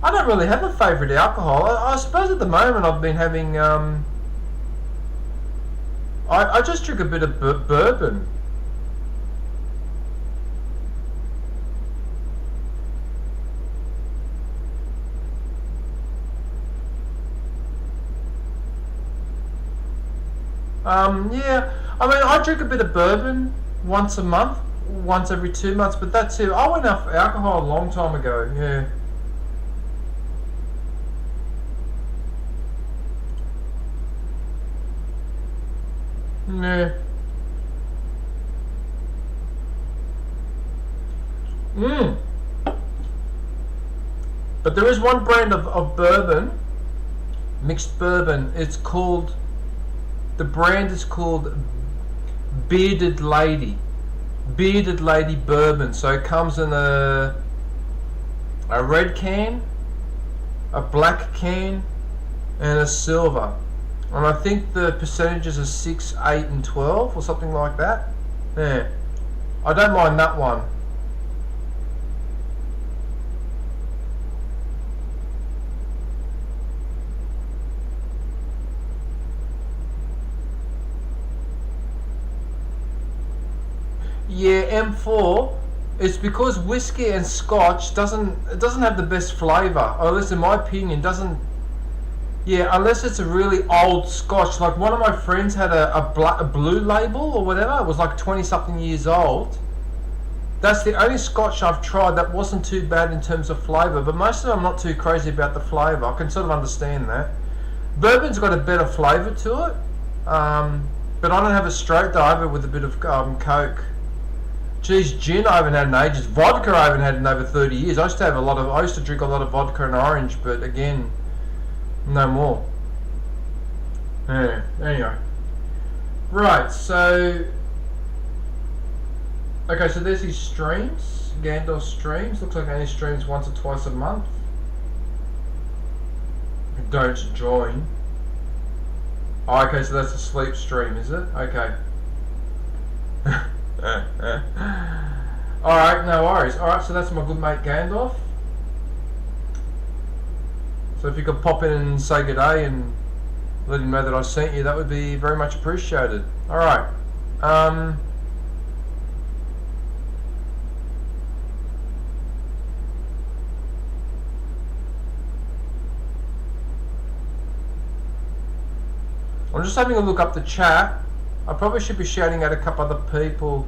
I don't really have a favourite alcohol. I suppose at the moment I've been having I just drink a bit of bourbon. Yeah, I mean I drink a bit of bourbon once a month, once every 2 months, but that's it. I went off alcohol a long time ago, yeah. Yeah. But there is one brand of bourbon, Mixed bourbon. It's called, the brand is called Bearded Lady. Bearded Lady Bourbon. So it comes in a red can, a black can, and a silver. And I think the percentages are 6, 8, and 12 or something like that. Yeah. I don't mind that one. Yeah, M4. It's because whiskey and scotch doesn't have the best flavour, or at least in my opinion doesn't. Yeah, unless it's a really old scotch. Like one of my friends had a blue label or whatever. It was like 20 something years old. That's the only scotch I've tried that wasn't too bad in terms of flavour. But most of them I'm not too crazy about the flavour. I can sort of understand that. Bourbon's got a better flavour to it. But I don't have a straight diver with a bit of Coke. Geez, gin I haven't had in ages. Vodka I haven't had in over 30 years. I used to drink a lot of vodka and orange, but again, no more. Yeah, anyway. Right, so okay, so there's his streams. Gandalf streams. Looks like he only streams once or twice a month. Don't join. Oh, okay, so that's a sleep stream, is it? Okay. Alright, no worries. Alright, so that's my good mate Gandalf. So if you could pop in and say good day and let him know that I sent you, that would be very much appreciated. Alright. I'm just having a look up the chat. I probably should be shouting out a couple other people.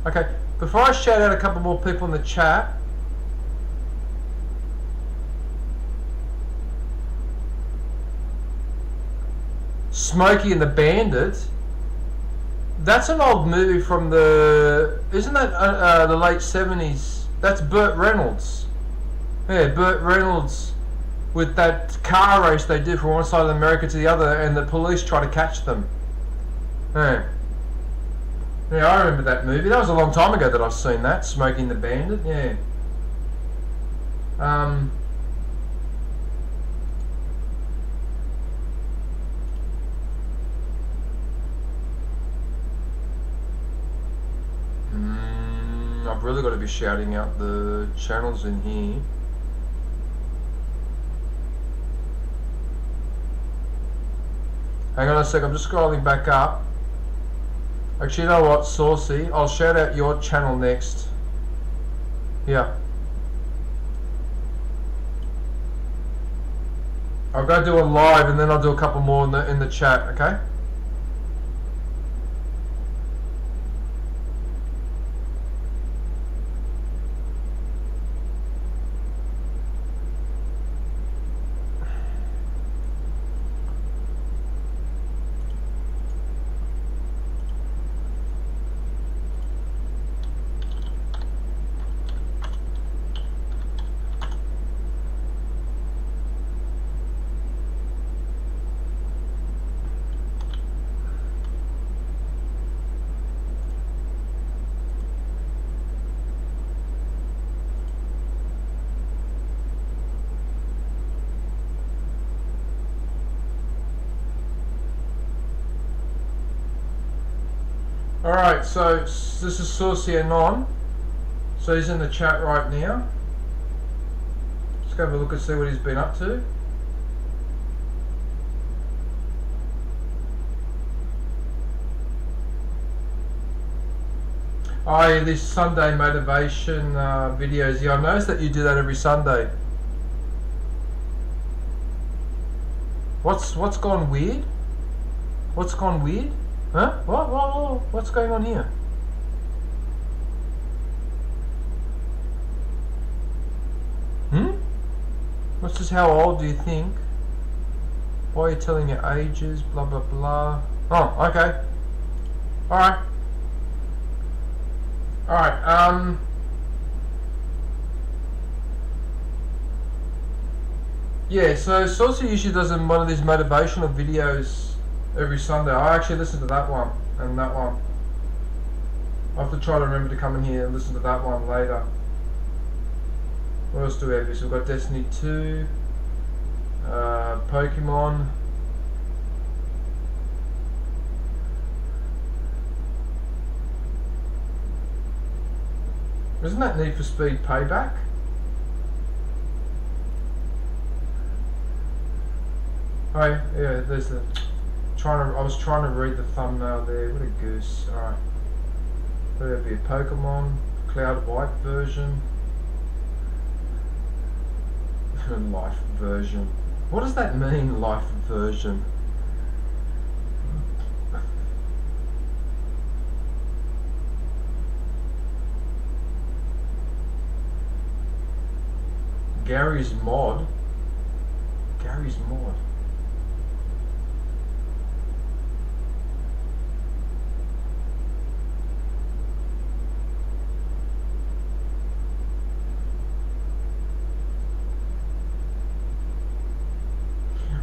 Okay, before I shout out a couple more people in the chat, Smokey and the Bandit. That's an old movie from the... Isn't that the late 70s? That's Burt Reynolds. Yeah, Burt Reynolds with that car race they did from one side of America to the other, and the police try to catch them. Yeah. Yeah, I remember that movie. That was a long time ago that I've seen that, Smokey and the Bandit. Yeah. I've really got to be shouting out the channels in here. Hang on a sec, I'm just scrolling back up. Actually, you know what, Saucy, I'll shout out your channel next. Yeah. I'll go do a live and then I'll do a couple more in the chat, okay? Alright, so this is Saucy Anon. So he's in the chat right now. Just go have a look and see what he's been up to. Oh yeah, these Sunday motivation videos. Yeah, I noticed that you do that every Sunday. What's gone weird? What's gone weird? Huh? What's going on here? What's this? How old do you think? Why are you telling your ages? Blah blah blah. Oh, okay. Alright. Alright, Yeah, so Saucy usually does one of these motivational videos every Sunday. I actually listen to that one and that one. I have to try to remember to come in here and listen to that one later. What else do we have? So we've got Destiny 2, Pokemon. Isn't that Need for Speed Payback? Oh yeah, there's the I was trying to read the thumbnail there. What a goose! All right, there'll be a Pokemon Cloud White version, life version. What does that mean, life version? Gary's mod. Gary's mod.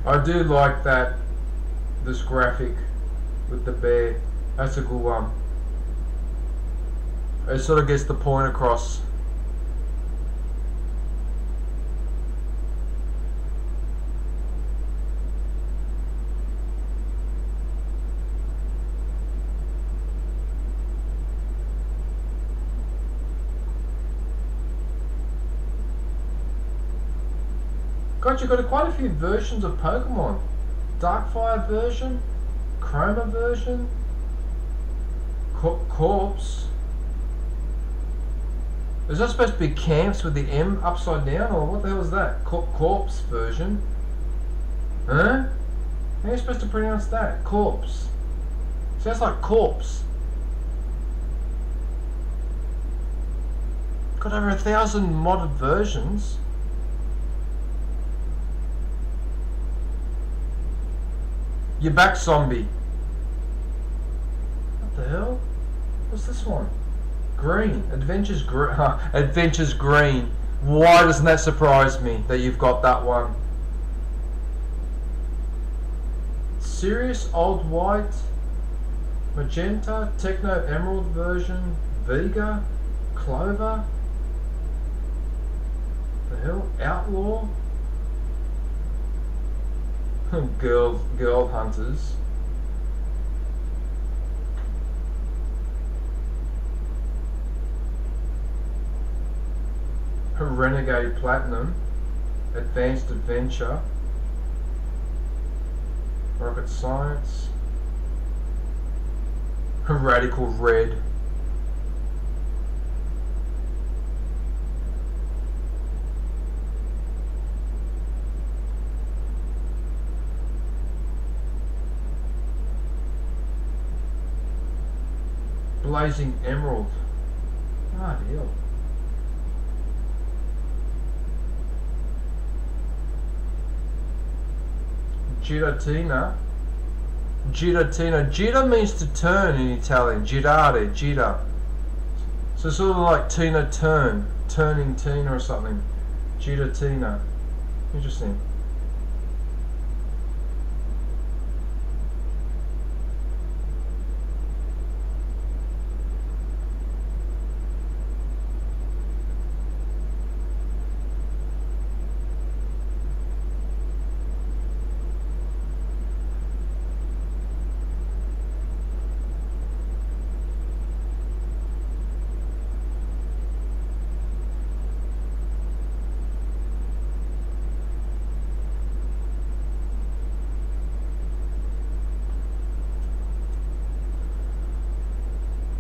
I do like that, this graphic with the bear. That's a good one. It sort of gets the point across. God, you've got quite a few versions of Pokemon. Darkfire version, Chroma version, Corpse. Is that supposed to be camps with the M upside down, or what the hell is that? Corpse version? Huh? How are you supposed to pronounce that? Corpse. Sounds like corpse. Got over 1,000 modded versions. You're back, zombie. What the hell? What's this one? Green. Adventures Green. Adventures Green. Why doesn't that surprise me that you've got that one? Serious Old White. Magenta. Techno Emerald version. Vega. Clover. The hell? Outlaw. Girl hunters. Renegade Platinum. Advanced Adventure. Rocket Science. Radical Red. Blazing Emerald. Ah, deal. Giratina. Giratina. Gira means to turn in Italian. Girare. Gira. So sort of like Tina Turn. Turning Tina or something. Giratina. Interesting.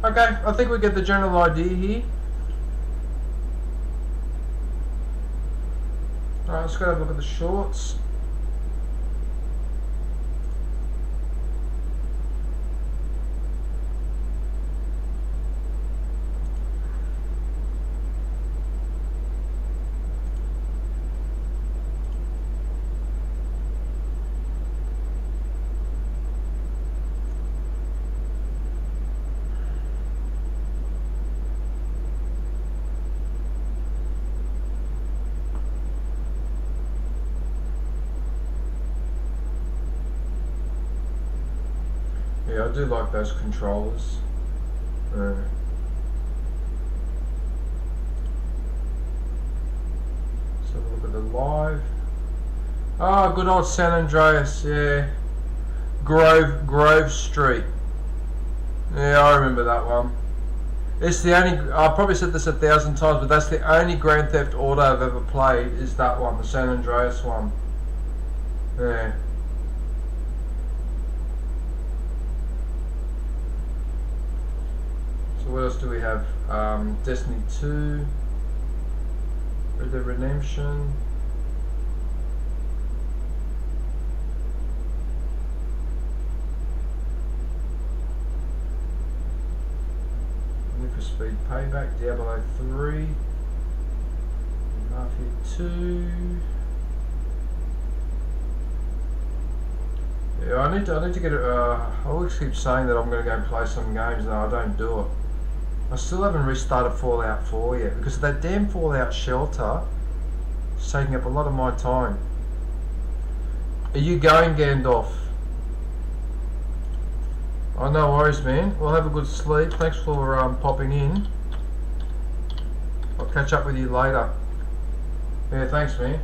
Okay, I think we get the general idea here. Alright, let's go have a look at the shorts. Yeah, I do like those controllers. Let's have a look at the live. Oh, good old San Andreas, yeah. Grove Street. Yeah, I remember that one. It's the only, I've probably said this 1,000 times, but that's the only Grand Theft Auto I've ever played, is that one, the San Andreas one. Yeah. So what else do we have? Destiny 2, Red Dead Redemption. Need for Speed Payback, Diablo 3, Mafia 2. Yeah, I need to get it. I always keep saying that I'm going to go and play some games, and I don't do it. I still haven't restarted Fallout 4 yet because that damn Fallout Shelter is taking up a lot of my time. Are you going, Gandalf? Oh, no worries, man. We'll have a good sleep. Thanks for popping in. I'll catch up with you later. Yeah, thanks, man.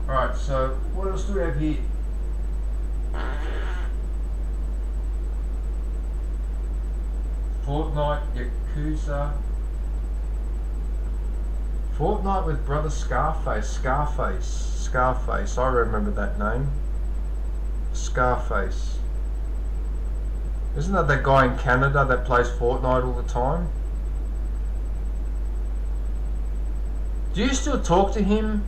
Alright, so what else do we have here? Fortnite, Yakuza. Fortnite with Brother Scarface. I remember that name. Scarface. Isn't that guy in Canada that plays Fortnite all the time? Do you still talk to him?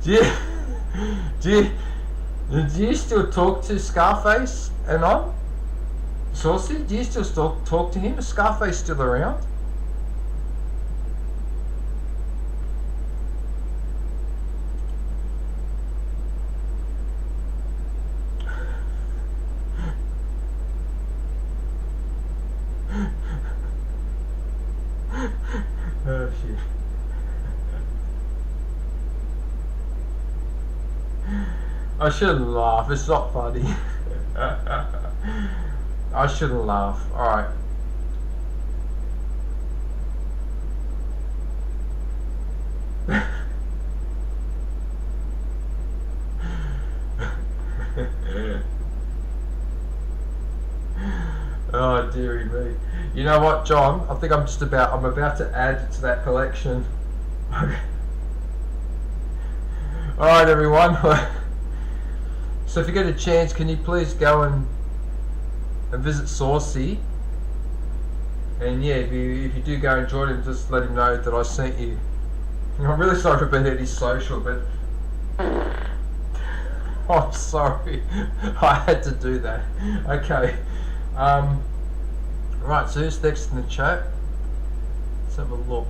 do you still talk to Scarface and on? Saucy, do you still talk to him? Is Scarface still around? Oh shit. I shouldn't laugh, it's not funny. I shouldn't laugh. Alright. Oh dearie me. You know what, John? I think I'm about to add to that collection. Alright everyone. So if you get a chance, can you please go and visit Saucy? And yeah, if you do go and join him, just let him know that I sent you. I'm really sorry for being antisocial, but I'm sorry. I had to do that. Okay. Right, so who's next in the chat? Let's have a look.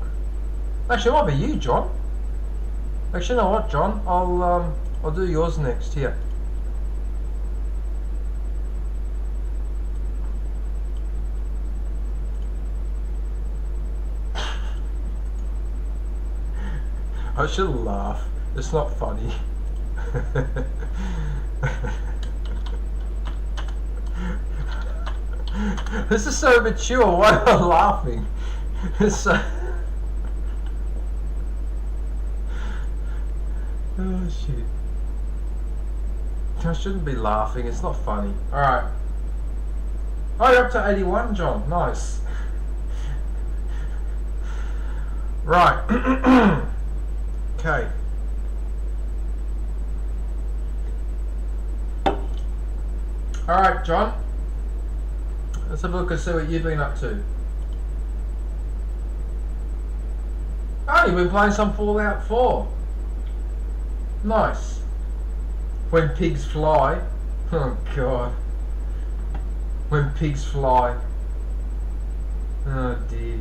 Actually, it might be you, John. Actually, you know what, John? I'll do yours next. Here. I shouldn't laugh. It's not funny. This is so mature. Why am I laughing? It's so... Oh shit. I shouldn't be laughing. It's not funny. Alright. Oh, you're up to 81, John. Nice. Right. Okay. Alright, John. Let's have a look and see what you've been up to. Oh, you've been playing some Fallout 4. Nice. When pigs fly. Oh god. When pigs fly. Oh dear.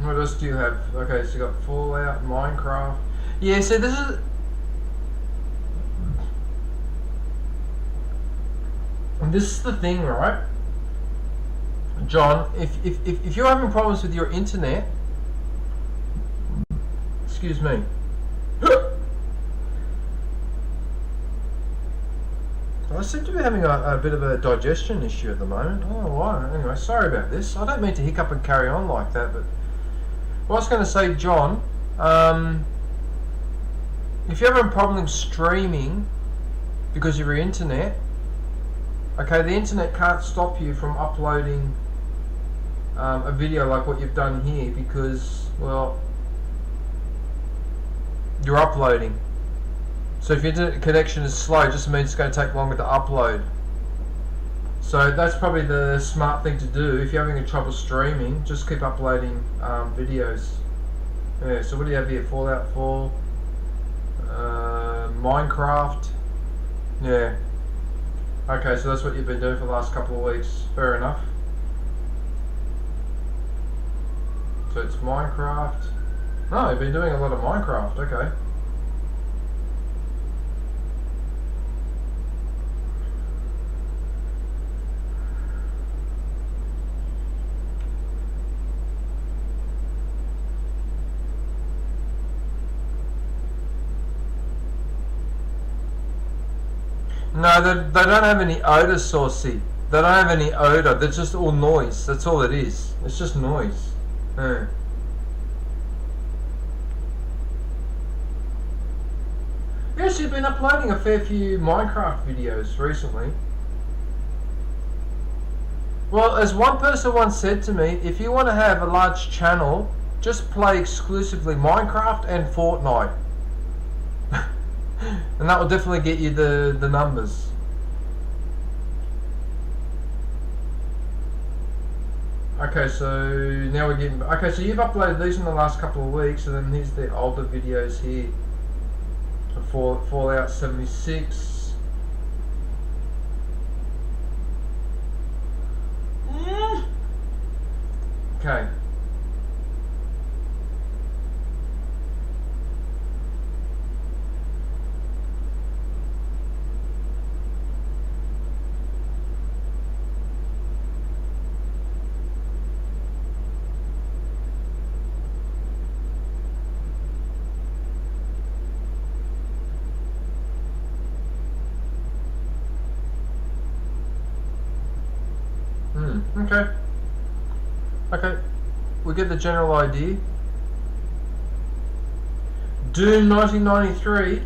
What else do you have? Okay, so you got Fallout, Minecraft. Yeah, so this is... And this is the thing, right? John, if you're having problems with your internet... Excuse me. I seem to be having a bit of a digestion issue at the moment. I don't know why. Anyway, sorry about this. I don't mean to hiccup and carry on like that, but what I was going to say, John, if you're having problems streaming because of your internet, okay, the internet can't stop you from uploading a video like what you've done here because, well, you're uploading. So if your internet connection is slow, it just means it's going to take longer to upload. So that's probably the smart thing to do. If you're having a trouble streaming, just keep uploading videos. Yeah, so what do you have here? Fallout 4, Minecraft. Yeah. Okay, so that's what you've been doing for the last couple of weeks. Fair enough. So it's Minecraft. No, you've been doing a lot of Minecraft. Okay. No, they don't have any odor, Saucy. They don't have any odor. They're just all noise. That's all it is. It's just noise. Yeah. Yes, you've been uploading a fair few Minecraft videos recently. Well, as one person once said to me, if you want to have a large channel, just play exclusively Minecraft and Fortnite. And that will definitely get you the numbers. Okay, so now we're getting... Okay, so you've uploaded these in the last couple of weeks, and then here's the older videos here. For Fallout 76. Okay. Okay. Okay. We get the general idea. Doom 1993.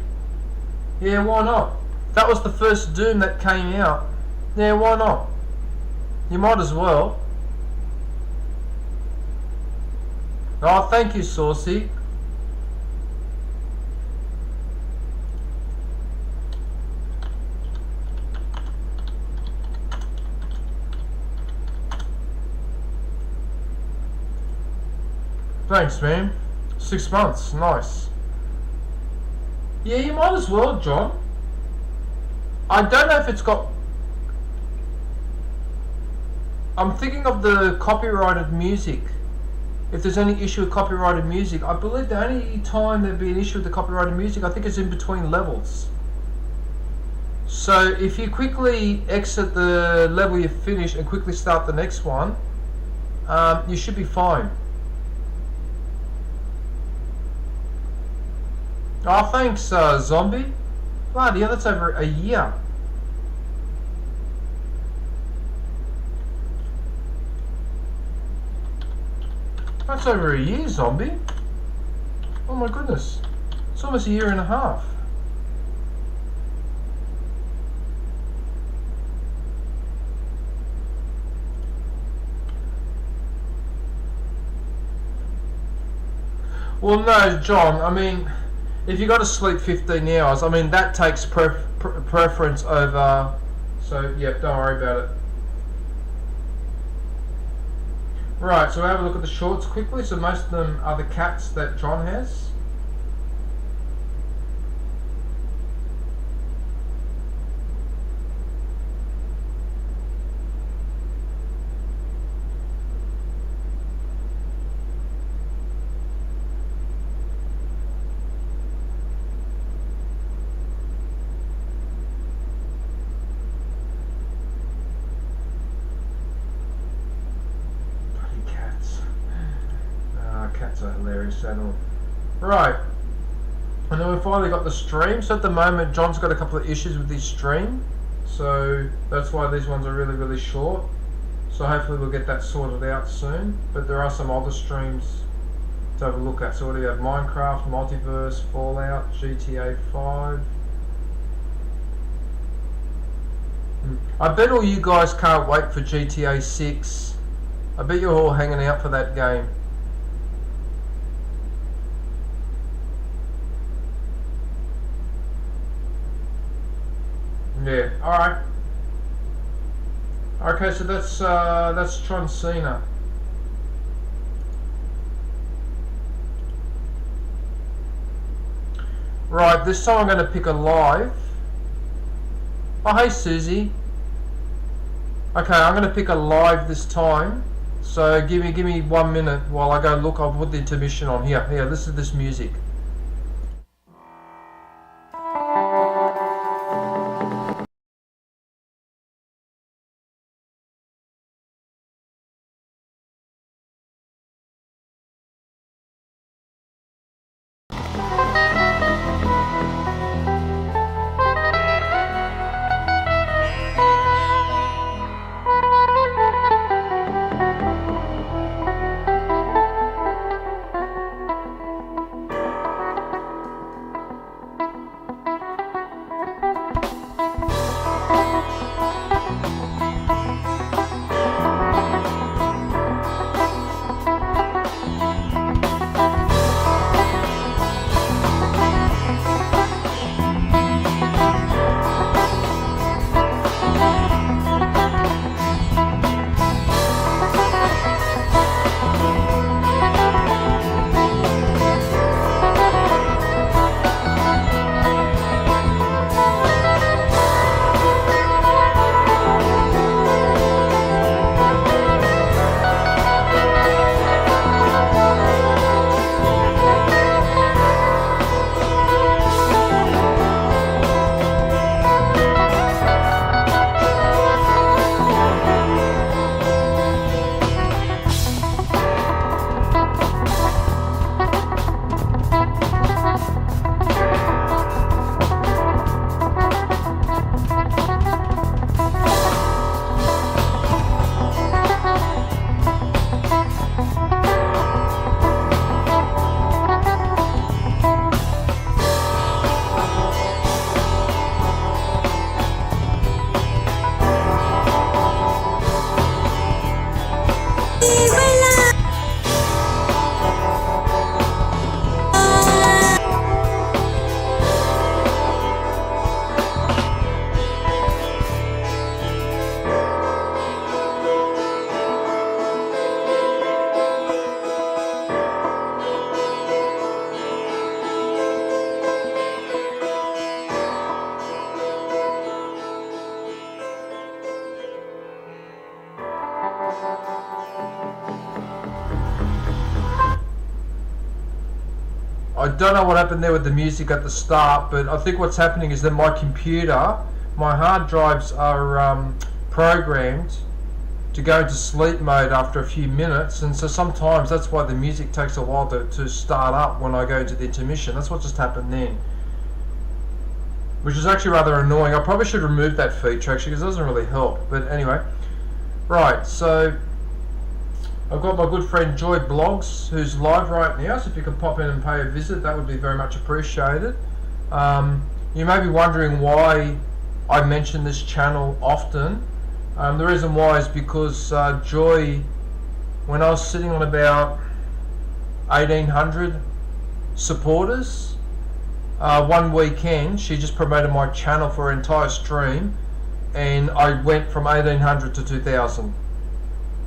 Yeah, why not? That was the first Doom that came out. Yeah, why not? You might as well. Oh, thank you, Saucy. Thanks, man. 6 months, nice. Yeah, you might as well, John. I don't know if it's got... I'm thinking of the copyrighted music. If there's any issue with copyrighted music, I believe the only time there'd be an issue with the copyrighted music, I think it's in between levels. So if you quickly exit the level you finished and quickly start the next one, you should be fine. Oh, thanks, Zombie. Bloody hell, that's over a year. That's over a year, Zombie. Oh my goodness. It's almost a year and a half. Well, no, John, I mean... If you got to sleep 15 hours, I mean, that takes preference over... So, yep, don't worry about it. Right, so we'll have a look at the shorts quickly. So most of them are the cats that John has. Cats are hilarious channel. Right. And then we finally got the stream. So at the moment, John's got a couple of issues with his stream. so that's why these ones are really, really short. So hopefully we'll get that sorted out soon. But there are some other streams to have a look at. So what do you have? Minecraft, Multiverse, Fallout, GTA 5. I bet all you guys can't wait for GTA 6. I bet you're all hanging out for that game. Yeah, alright. Okay, so that's Tron Cena. Right, this time I'm going to pick a live. Oh, hey Susie. Okay, I'm going to pick a live this time. So give me 1 minute while I go look. I'll put the intermission on here. Here, listen to this music. I don't know what happened there with the music at the start, but I think what's happening is that my computer, my hard drives are programmed to go into sleep mode after a few minutes, and so sometimes that's why the music takes a while to start up when I go into the intermission. That's what just happened then, which is actually rather annoying. I probably should remove that feature actually because it doesn't really help, but anyway. Right, so I've got my good friend Joy Blogs who's live right now, so if you can pop in and pay a visit, that would be very much appreciated. You may be wondering why I mention this channel often. The reason why is because Joy, when I was sitting on about 1800 supporters, one weekend she just promoted my channel for her entire stream, and I went from 1800 to 2000.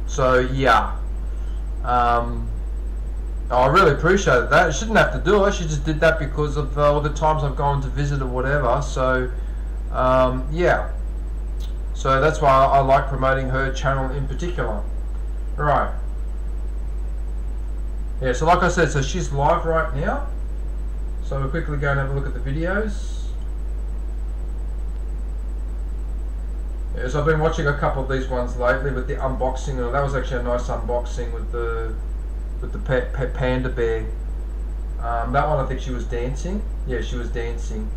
So yeah. I really appreciated that. She didn't have to do it. She just did that because of all the times I've gone to visit or whatever. So, yeah. So that's why I like promoting her channel in particular. Right. Yeah, so like I said, so she's live right now. So we'll quickly go and have a look at the videos. Yeah, so I've been watching a couple of these ones lately with the unboxing. That was actually a nice unboxing with the panda bear. That one I think she was dancing. Yeah, she was dancing.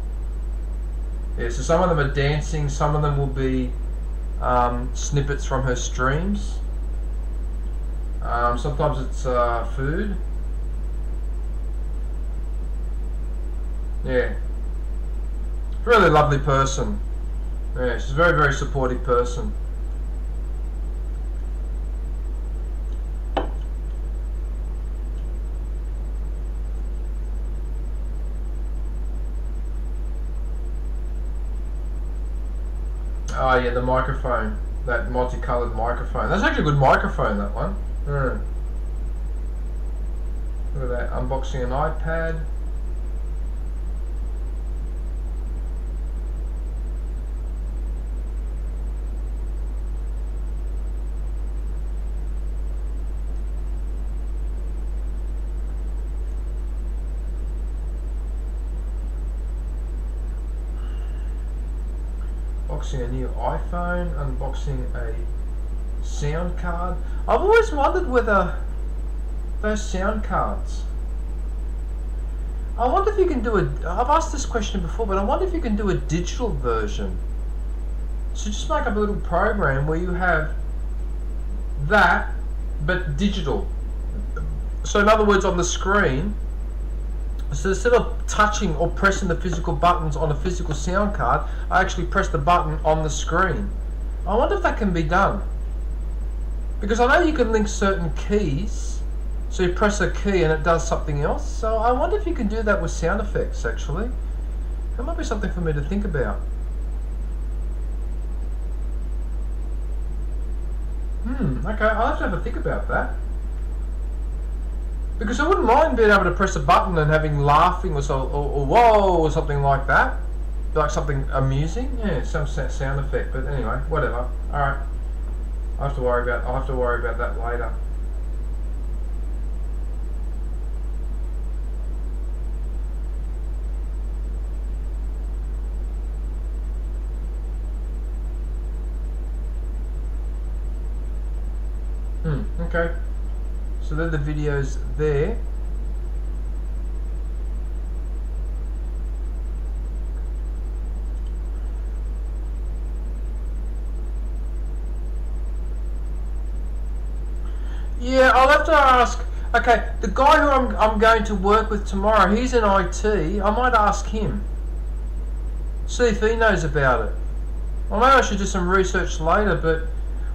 Yeah, so some of them are dancing, some of them will be snippets from her streams. Sometimes it's food. Yeah. Really lovely person. Yeah, she's a very, very supportive person. Oh yeah, the microphone. That multicolored microphone. That's actually a good microphone, that one. Mm. Look at that. Unboxing an iPad. Unboxing a new iPhone, unboxing a sound card. I've always wondered whether those sound cards, I wonder if you can do I've asked this question before, but I wonder if you can do a digital version. So just make up a little program where you have that, but digital. So in other words, on the screen, so instead of touching or pressing the physical buttons on a physical sound card, I actually press the button on the screen. I wonder if that can be done. Because I know you can link certain keys, so you press a key and it does something else. So I wonder if you can do that with sound effects, actually. That might be something for me to think about. Okay, I'll have to have a think about that. Because I wouldn't mind being able to press a button and having laughing or whoa or something like that, like something amusing. Yeah, some sound effect. But anyway, whatever. All right, I'll have to worry about that later. Okay. So they're the videos there. Yeah, I'll have to ask. Okay, the guy who I'm going to work with tomorrow, he's in IT. I might ask him. See if he knows about it. Well, maybe I should do some research later, but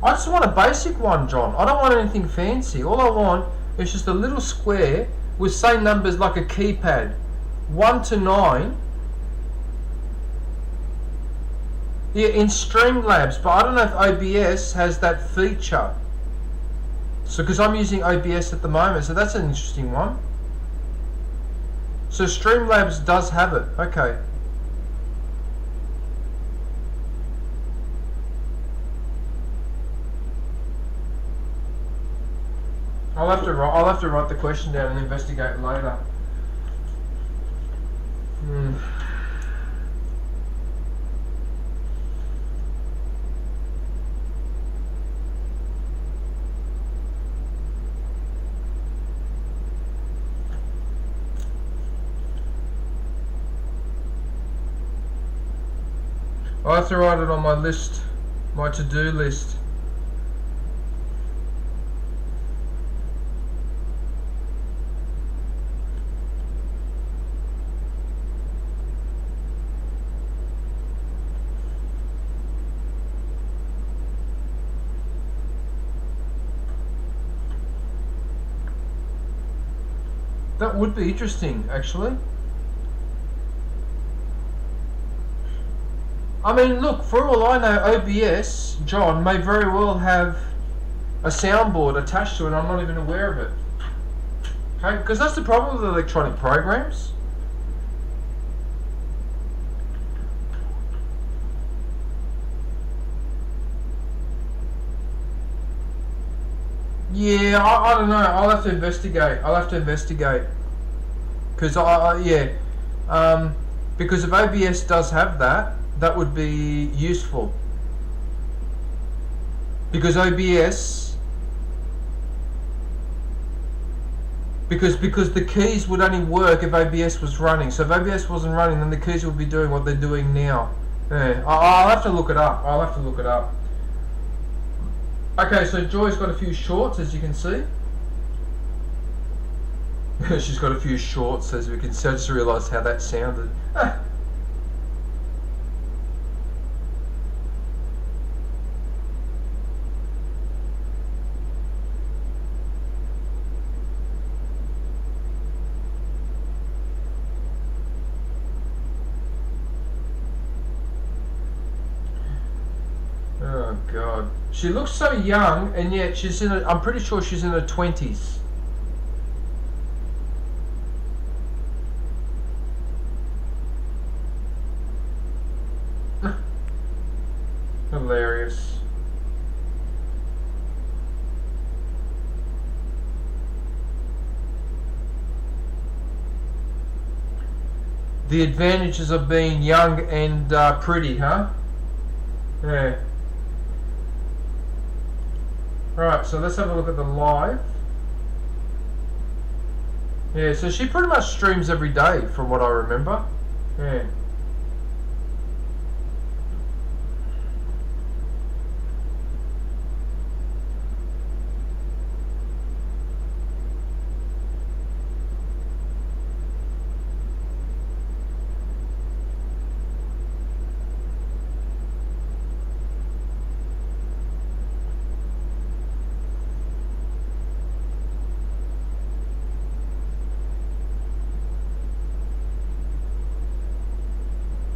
I just want a basic one, John. I don't want anything fancy. All I want is just a little square with, say, numbers like a keypad, 1 to 9. Yeah, in Streamlabs, but I don't know if OBS has that feature. So, because I'm using OBS at the moment, so that's an interesting one. So Streamlabs does have it. Okay. I'll have to write the question down and investigate later. I'll have to write it on my list, my to-do list. That would be interesting, actually. I mean, look, for all I know, OBS, John, may very well have a soundboard attached to it and I'm not even aware of it. Okay? Because that's the problem with electronic programs. Yeah, I don't know. I'll have to investigate. Because because if OBS does have that, that would be useful. Because OBS, because the keys would only work if OBS was running. So if OBS wasn't running, then the keys would be doing what they're doing now. Yeah, I'll have to look it up. I'll have to look it up. Okay, so Joy's got a few shorts, as you can see. She's got a few shorts, as we can see. I just realised how that sounded. Oh God, she looks so young, and yet she's in. I'm pretty sure she's in her 20s. Hilarious. The advantages of being young and pretty, huh? Yeah. Right, so let's have a look at the live. Yeah, so she pretty much streams every day, from what I remember. Yeah.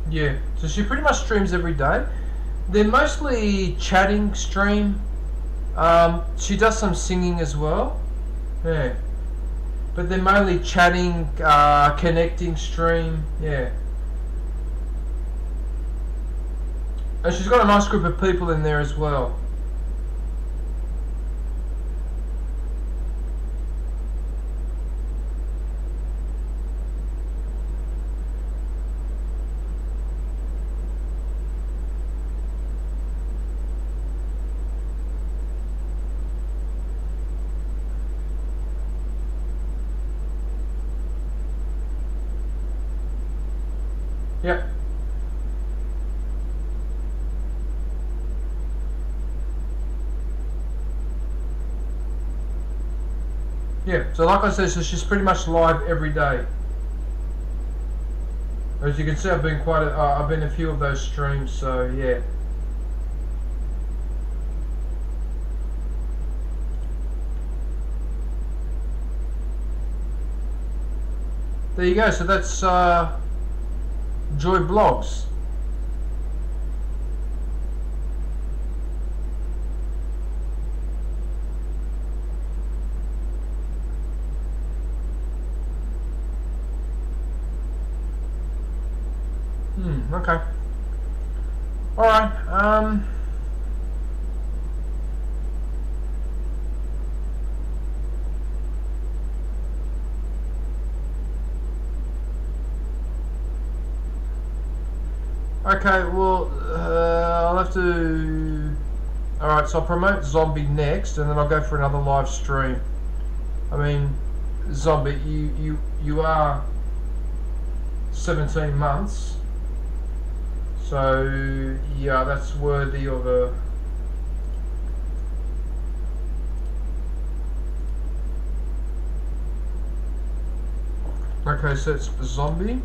Yeah, so she pretty much streams every day. They're mostly chatting stream. She does some singing as well. Yeah. But they're mainly chatting, connecting stream. Yeah. And she's got a nice group of people in there as well. Yep. Yeah, so like I said, so she's pretty much live every day. As you can see, I've been I've been a few of those streams, so yeah. There you go. So that's Joy Blogs. Okay. Alright, okay, well, I'll have to... Alright, so I'll promote Zombie next, and then I'll go for another live stream. I mean, Zombie, you are 17 months. So, yeah, that's worthy of a... Okay, so it's Zombie.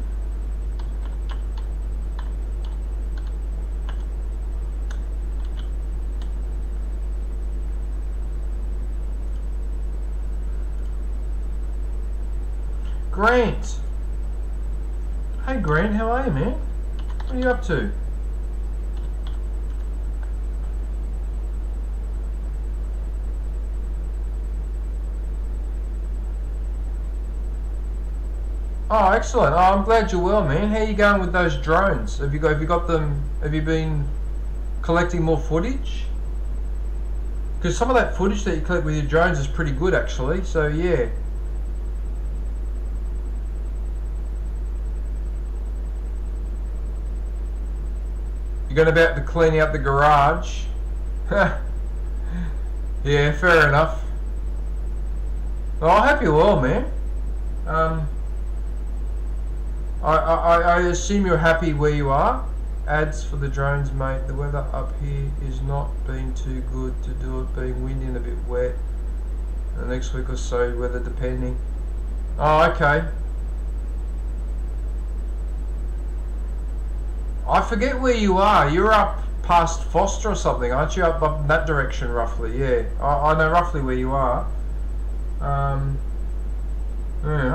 Grant! Hey Grant, how are you, man? What are you up to? Oh, excellent. Oh, I'm glad you're well, man. How are you going with those drones? Have you got them, have you been collecting more footage? Because some of that footage that you collect with your drones is pretty good, actually. So, yeah. You're going about to clean out the garage. Yeah, fair enough. Well, I hope you're well, man. I assume you're happy where you are, ads for the drones, mate. The weather up here is not being too good to do it, being windy and a bit wet. The next week or so, weather depending. Oh, okay. I forget where you are. You're up past Foster or something, aren't you? Up in that direction, roughly. Yeah, I know roughly where you are. Yeah,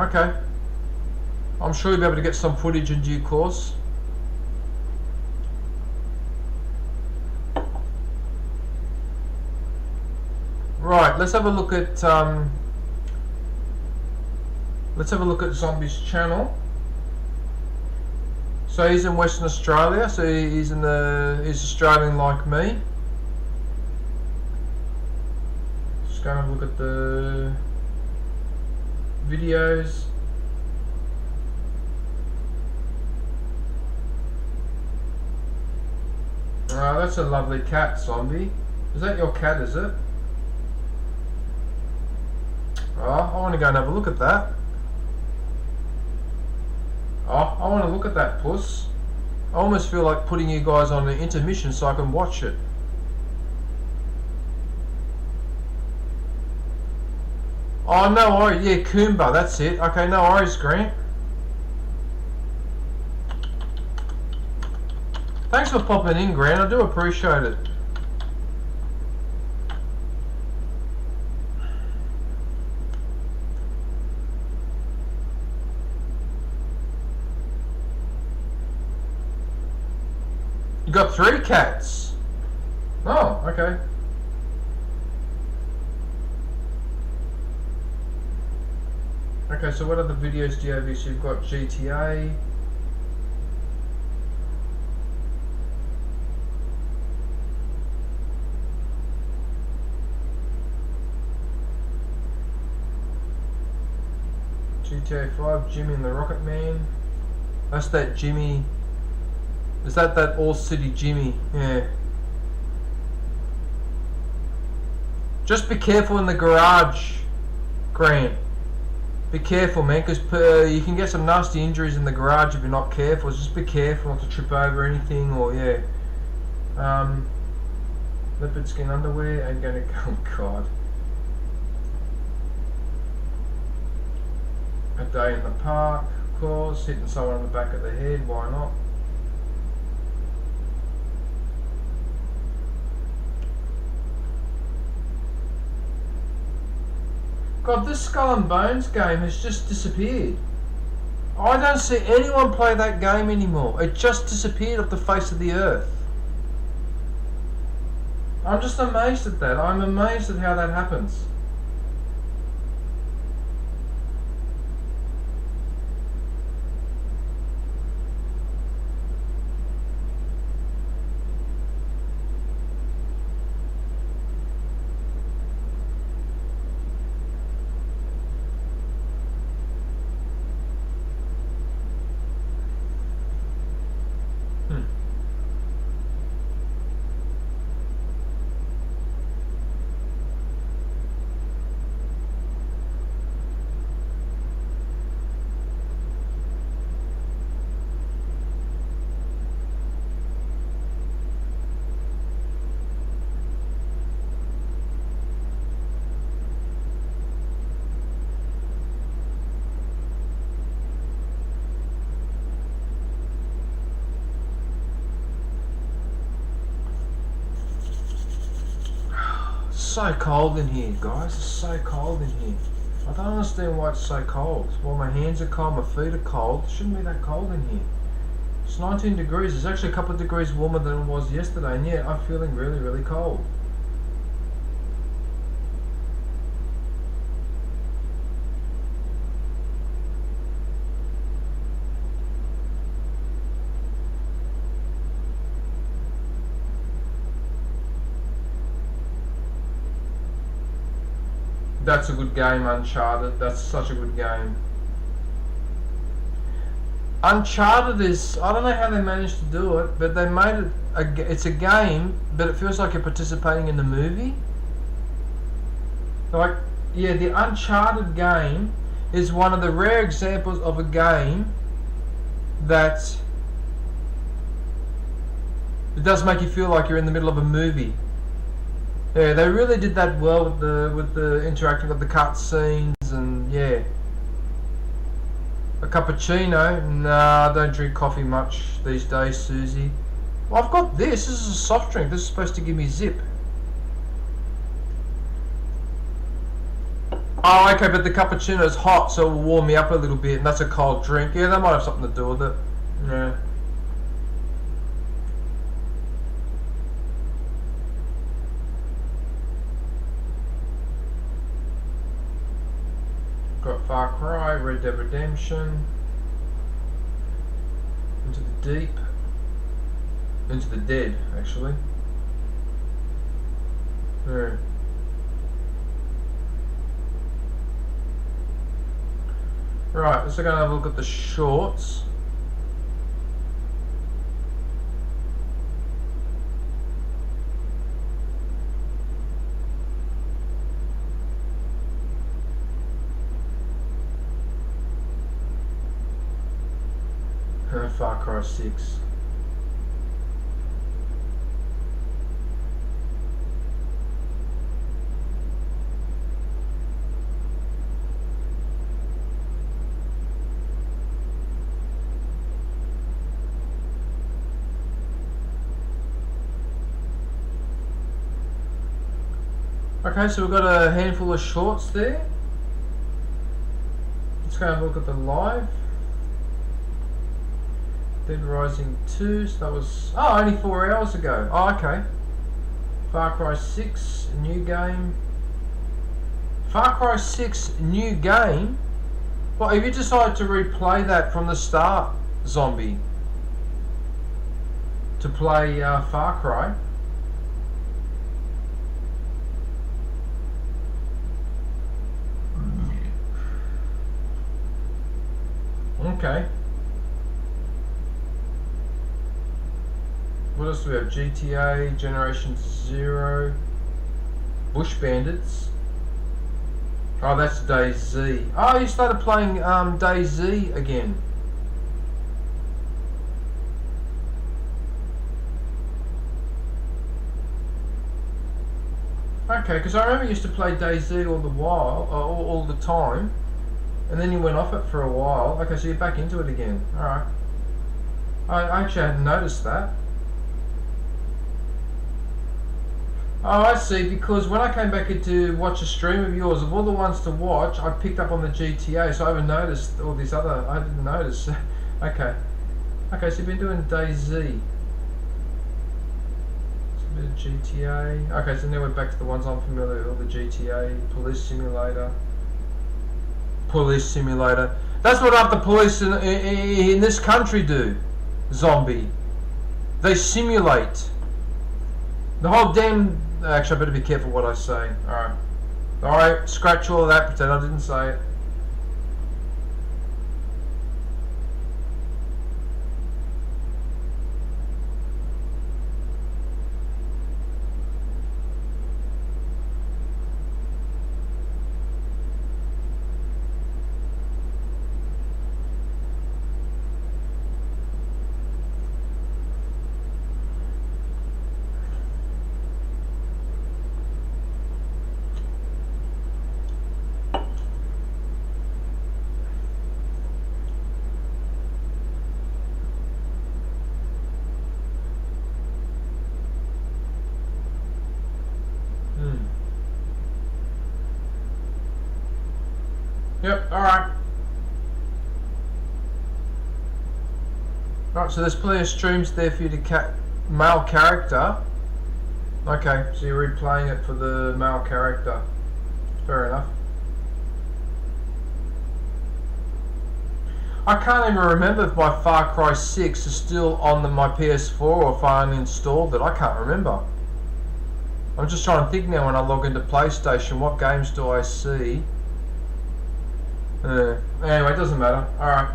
okay. I'm sure you'll be able to get some footage in due course. Right, let's have a look at Zombie's channel. So he's in Western Australia, so he's Australian like me. Just going to have a look at the videos. Oh, that's a lovely cat, Zombie. Is that your cat, is it? Oh, I want to go and have a look at that. Oh, I want to look at that, puss. I almost feel like putting you guys on an intermission so I can watch it. Oh, no worries. Yeah, Coomba, that's it. Okay, no worries, Grant. Thanks for popping in, Grant. I do appreciate it. You got 3 cats. Oh, okay. Okay, so what other videos do you have? So you've got GTA. GTA 5, Jimmy and the Rocket Man. That's that Jimmy. Is that All City Jimmy? Yeah. Just be careful in the garage, Grant. Be careful, man, because you can get some nasty injuries in the garage if you're not careful. Just be careful not to trip over anything, or yeah. Leopard skin underwear and gonna oh god. A day in the park, of course. Hitting someone on the back of the head. Why not? God, this Skull and Bones game has just disappeared. I don't see anyone play that game anymore. It just disappeared off the face of the earth. I'm just amazed at that. I'm amazed at how that happens. So cold in here, guys. It's so cold in here. I don't understand why it's so cold. Well, my hands are cold, my feet are cold. It shouldn't be that cold in here. It's 19 degrees. It's actually a couple of degrees warmer than it was yesterday, and yet I'm feeling really, really cold. That's a good game, Uncharted. That's such a good game. Uncharted is, I don't know how they managed to do it, but they made it, it's a game, but it feels like you're participating in the movie. Like, yeah, the Uncharted game is one of the rare examples of a game that It does make you feel like you're in the middle of a movie. Yeah, they really did that well with the interacting of the cut scenes, and yeah. A cappuccino? Nah, I don't drink coffee much these days, Susie. Well, I've got this. This is a soft drink. This is supposed to give me zip. Oh, okay, but the cappuccino's hot, so it will warm me up a little bit, and that's a cold drink. Yeah, that might have something to do with it. Yeah. Got Far Cry, Red Dead Redemption, Into the Deep, Into the Dead, actually. Yeah. Right, let's go and have a look at the shorts. Far Cry 6. Okay, so we've got a handful of shorts there. Let's go and have a look at the live. Dead Rising 2, so that was, oh, only 4 hours ago. Oh, okay. Far Cry 6, new game. Far Cry 6, new game? Well, if you decided to replay that from the start, Zombie, to play Far Cry. Okay. What else do we have? GTA, Generation Zero, Bush Bandits. Oh, that's DayZ. Oh, you started playing DayZ again. Okay, because I remember you used to play DayZ all the while, all the time, and then you went off it for a while. Okay, so you're back into it again. All right. I actually hadn't noticed that. Oh, I see, because when I came back in to watch a stream of yours, of all the ones to watch, I picked up on the GTA, so I haven't noticed all these other, I didn't notice. Okay. Okay, so you've been doing DayZ. A bit of GTA. Okay, so now we're back to the ones I'm familiar with, all the GTA, Police Simulator. Police Simulator. That's what half the police in this country do, Zombie. They simulate. The whole damn... Actually, I better be careful what I say. Alright. Alright, scratch all of that, pretend I didn't say it. Yep, alright. Right, so there's plenty of streams there for you to male character. Okay, so you're replaying it for the male character. Fair enough. I can't even remember if my Far Cry 6 is still on my PS4 or if I uninstalled it. I can't remember. I'm just trying to think now when I log into PlayStation, what games do I see? Anyway, it doesn't matter. Alright.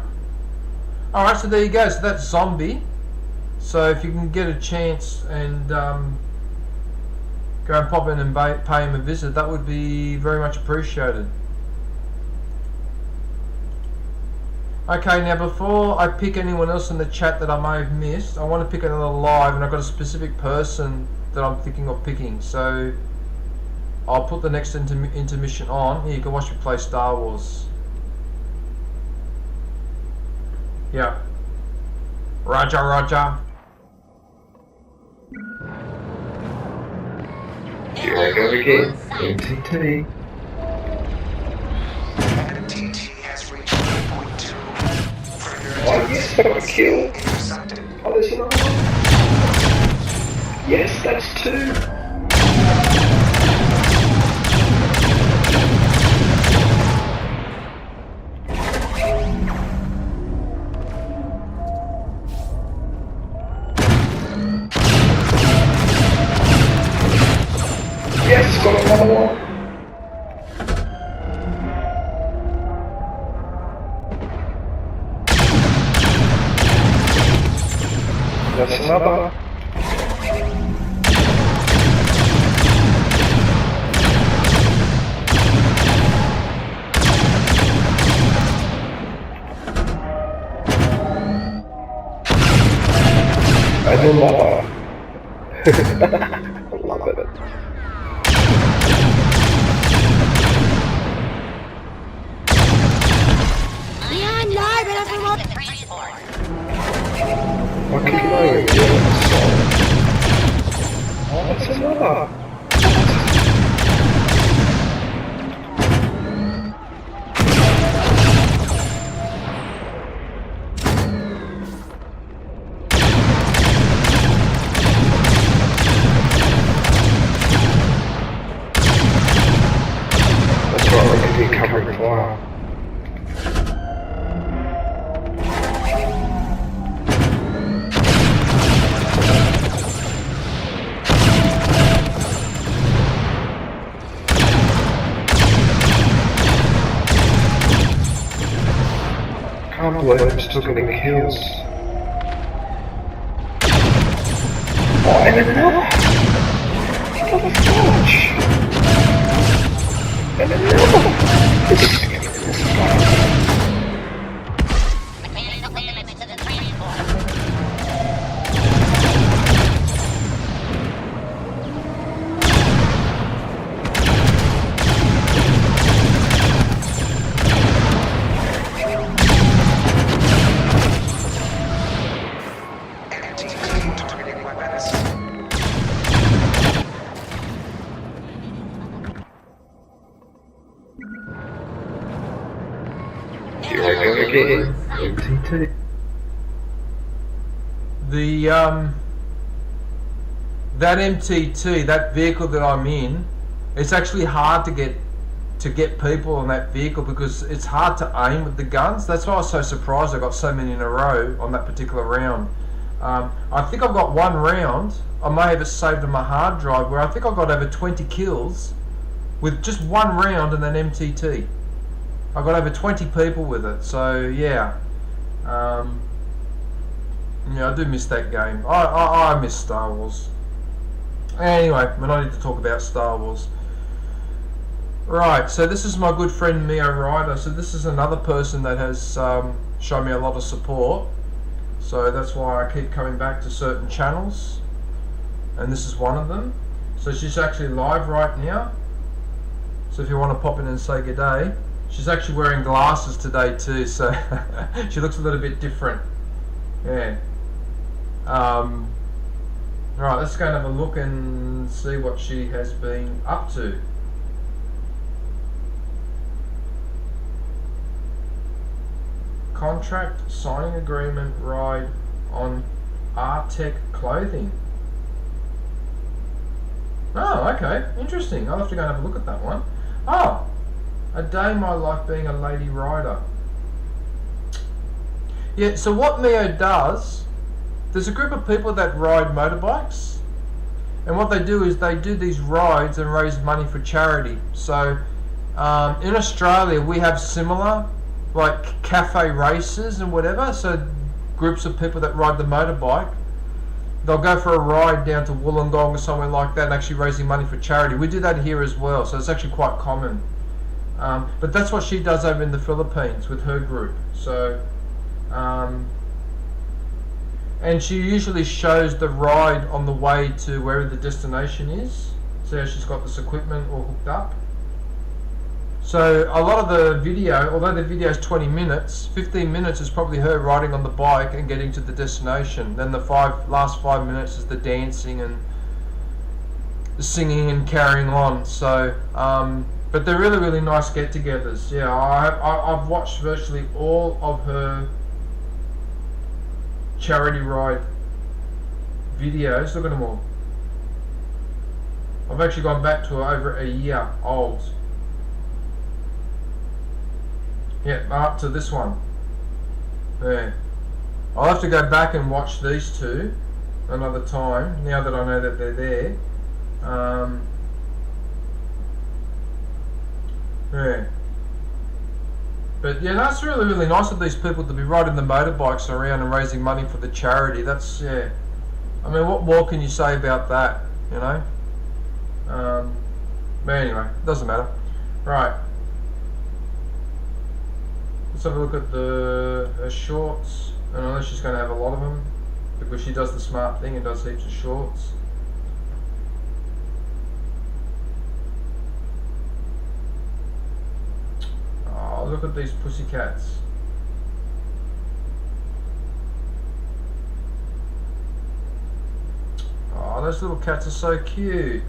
Alright, so there you go. So that's Zombie. So if you can get a chance and go and pop in and pay him a visit, that would be very much appreciated. Okay, now before I pick anyone else in the chat that I may have missed, I want to pick another live, and I've got a specific person that I'm thinking of picking. So I'll put the next intermission on. Here, you can watch me play Star Wars. Yeah. Roger, Roger. Here I go again. MTT. Oh yes, I got a kill. Oh, there's another one. Yes, that's two. Yes, got another one. That's another. And another. I love it. Why keep going? Oh, that's another. That's right, we're going to be covering fire. I can't believe I'm still getting kills. Oh, and another! What the fudge? And another! This is getting this far. Here I go again. MTT. That MTT, that vehicle that I'm in, it's actually hard to get people on that vehicle because it's hard to aim with the guns. That's why I was so surprised I got so many in a row on that particular round. I think I've got one round, I may have it saved on my hard drive, where I think I got over 20 kills with just one round and an MTT. I got over 20 people with it, so yeah. Yeah, I do miss that game. I miss Star Wars. Anyway, we don't need to talk about Star Wars. Right, so this is my good friend Mio Ryder. So this is another person that has shown me a lot of support. So that's why I keep coming back to certain channels. And this is one of them. So she's actually live right now. So if you want to pop in and say good day. She's actually wearing glasses today too, so she looks a little bit different. Yeah. Right, let's go and have a look and see what she has been up to. Contract signing agreement ride on Artec clothing. Oh, okay, interesting. I'll have to go and have a look at that one. Oh, a day in my life being a lady rider. Yeah, so what Mio does, there's a group of people that ride motorbikes, and what they do is they do these rides and raise money for charity. So in Australia we have similar like cafe races and whatever, so groups of people that ride the motorbike, they'll go for a ride down to Wollongong or somewhere like that and actually raising money for charity. We do that here as well, so it's actually quite common. But that's what she does over in the Philippines with her group. So And she usually shows the ride on the way to wherever the destination is. See how she's got this equipment all hooked up. So a lot of the video, although the video is 20 minutes, 15 minutes is probably her riding on the bike and getting to the destination. Then the last 5 minutes is the dancing and the singing and carrying on. So, but they're really, really nice get-togethers. Yeah, I've watched virtually all of her charity ride videos. Look at them all. I've actually gone back to over a year old. Yeah, up to this one. There. I'll have to go back and watch these two another time, now that I know that they're there. Yeah. But yeah, that's really, really nice of these people to be riding the motorbikes around and raising money for the charity. That's, yeah. I mean, what more can you say about that, you know? But anyway, doesn't matter. Right. Let's have a look at her shorts. And I know she's going to have a lot of them, because she does the smart thing and does heaps of shorts. Oh, look at these pussycats. Oh, those little cats are so cute.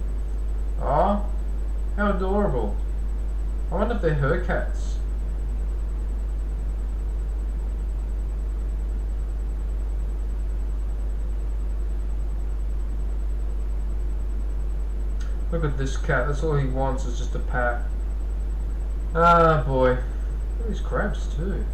Oh, how adorable. I wonder if they're her cats. Look at this cat, that's all he wants is just a pat. Ah boy. Look at these crabs too.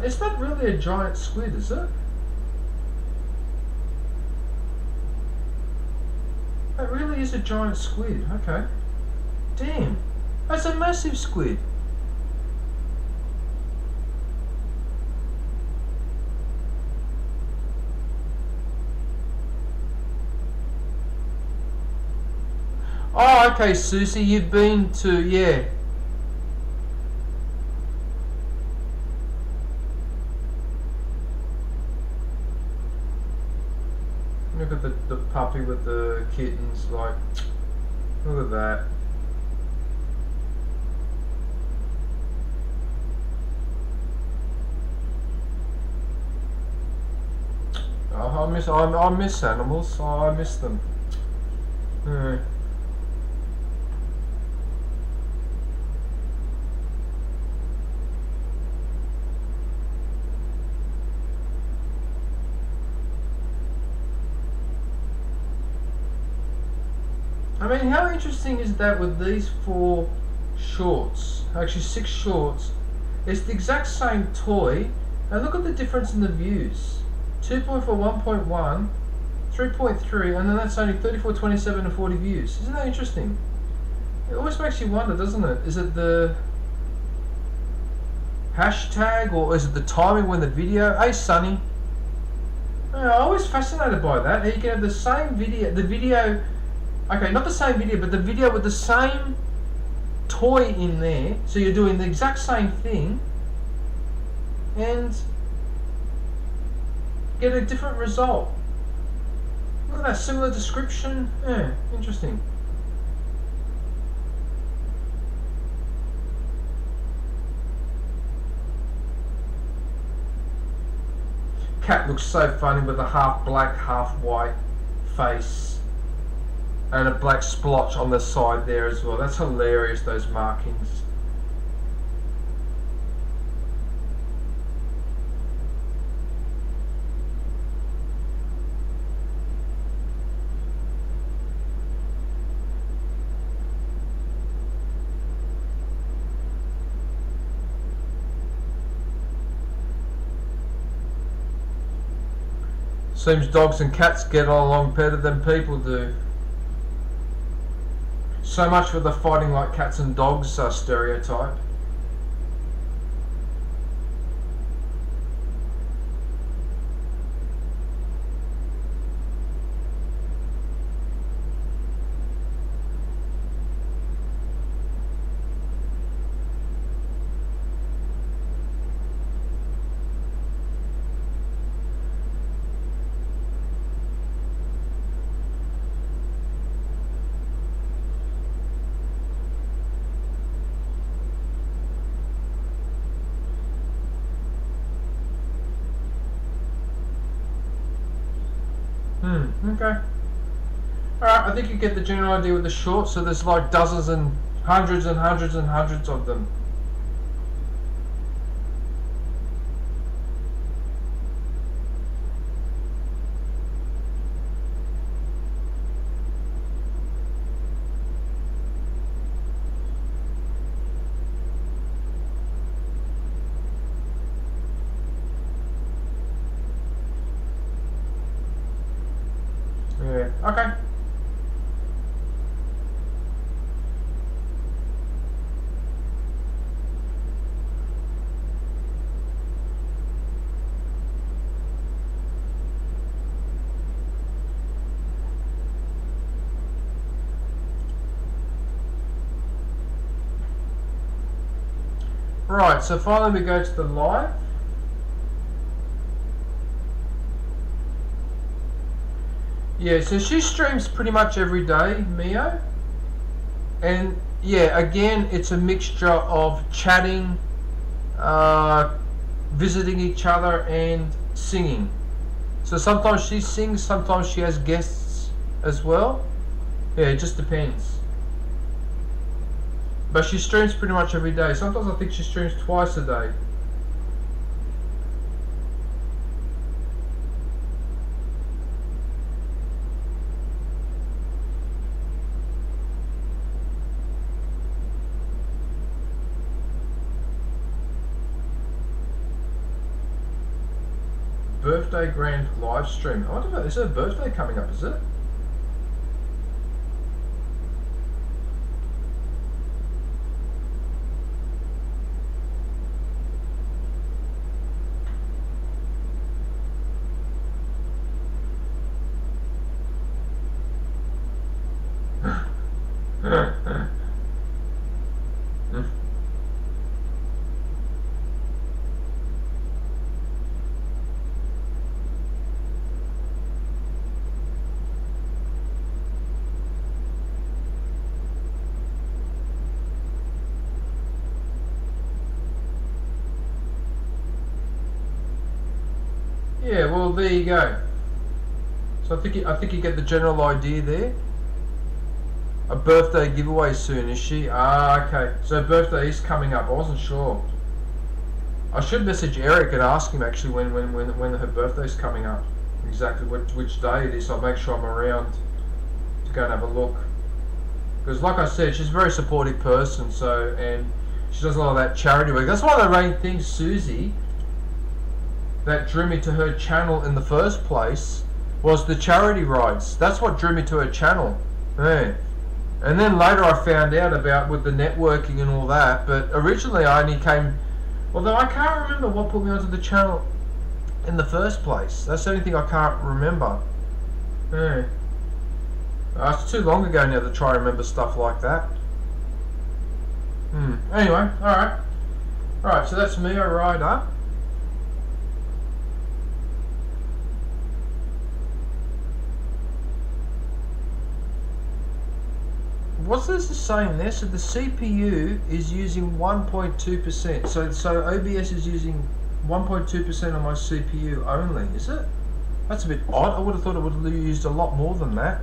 It's not really a giant squid, is it? That really is a giant squid, okay. Damn, that's a massive squid. Oh, okay, Susie, you've been to, yeah. Look at the puppy with the kittens, like, look at that. Oh, I miss animals. Oh, I miss them. Yeah. I mean, how interesting is that with these 4 shorts? Actually, 6 shorts. It's the exact same toy, and look at the difference in the views. 2.4, 1.1, 3.3, and then that's only 34, 27, and 40 views. Isn't that interesting? It always makes you wonder, doesn't it? Is it the hashtag, or is it the timing when the video? Hey, Sonny. I'm always fascinated by that. How you can have the same video, okay, not the same video, but the video with the same toy in there. So you're doing the exact same thing and get a different result. Look at that, similar description. Yeah, interesting. Cat looks so funny with a half black, half white face. And a black splotch on the side there as well. That's hilarious, those markings. Seems dogs and cats get along better than people do. So much for the fighting like cats and dogs stereotype. Okay. Alright, I think you get the general idea with the shorts, so there's like dozens and hundreds and hundreds and hundreds of them. Yeah, okay. Right, so finally we go to the live. Yeah, so she streams pretty much every day, Mio. And yeah, again, it's a mixture of chatting, visiting each other, and singing. So sometimes she sings, sometimes she has guests as well. Yeah, it just depends. But she streams pretty much every day. Sometimes I think she streams twice a day. Birthday grand live stream. I don't know, is her birthday coming up, is it? Yeah, well, there you go. So I think you get the general idea there. A birthday giveaway soon, is she? Ah, okay. So her birthday is coming up. I wasn't sure. I should message Eric and ask him actually when her birthday's coming up. Exactly which day it is. So I'll make sure I'm around to go and have a look. Because like I said, she's a very supportive person. So and she does a lot of that charity work. That's one of the main things, Susie, that drew me to her channel in the first place was the charity rides. That's what drew me to her channel. Yeah. And then later I found out about with the networking and all that, but originally I only came, although I can't remember what put me onto the channel in the first place. That's the only thing I can't remember. Yeah. It's too long ago now to try and remember stuff like that. Anyway, alright. Alright, so that's Mio Rider. What's this saying there? So the CPU is using 1.2%. So OBS is using 1.2% on my CPU only, is it? That's a bit odd. I would have thought it would have used a lot more than that.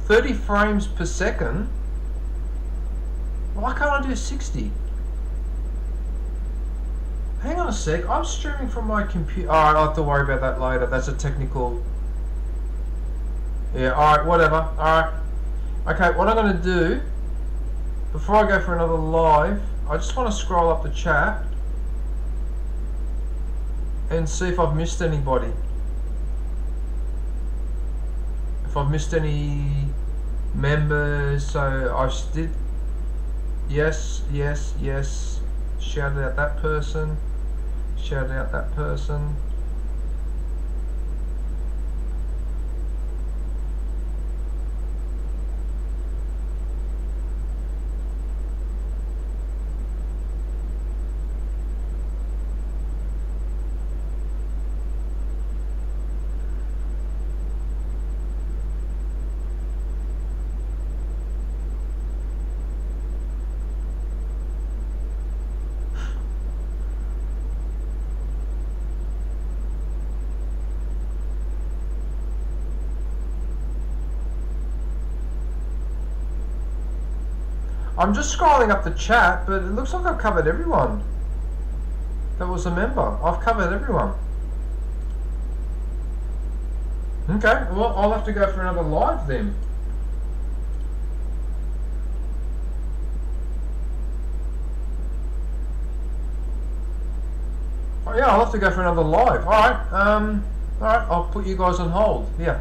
"30 frames per second? Why can't I do 60? Hang on a sec, I'm streaming from my computer. Alright, I'll have to worry about that later. That's a technical... Yeah, alright, whatever. Alright. Okay, what I'm going to do, before I go for another live, I just want to scroll up the chat and see if I've missed anybody. If I've missed any members. So I did. Yes. Shout out that person. Shout out that person. I'm just scrolling up the chat, but it looks like I've covered everyone that was a member. I've covered everyone. Okay, well, I'll have to go for another live then. Oh, yeah, I'll have to go for another live. Alright, I'll put you guys on hold. Yeah.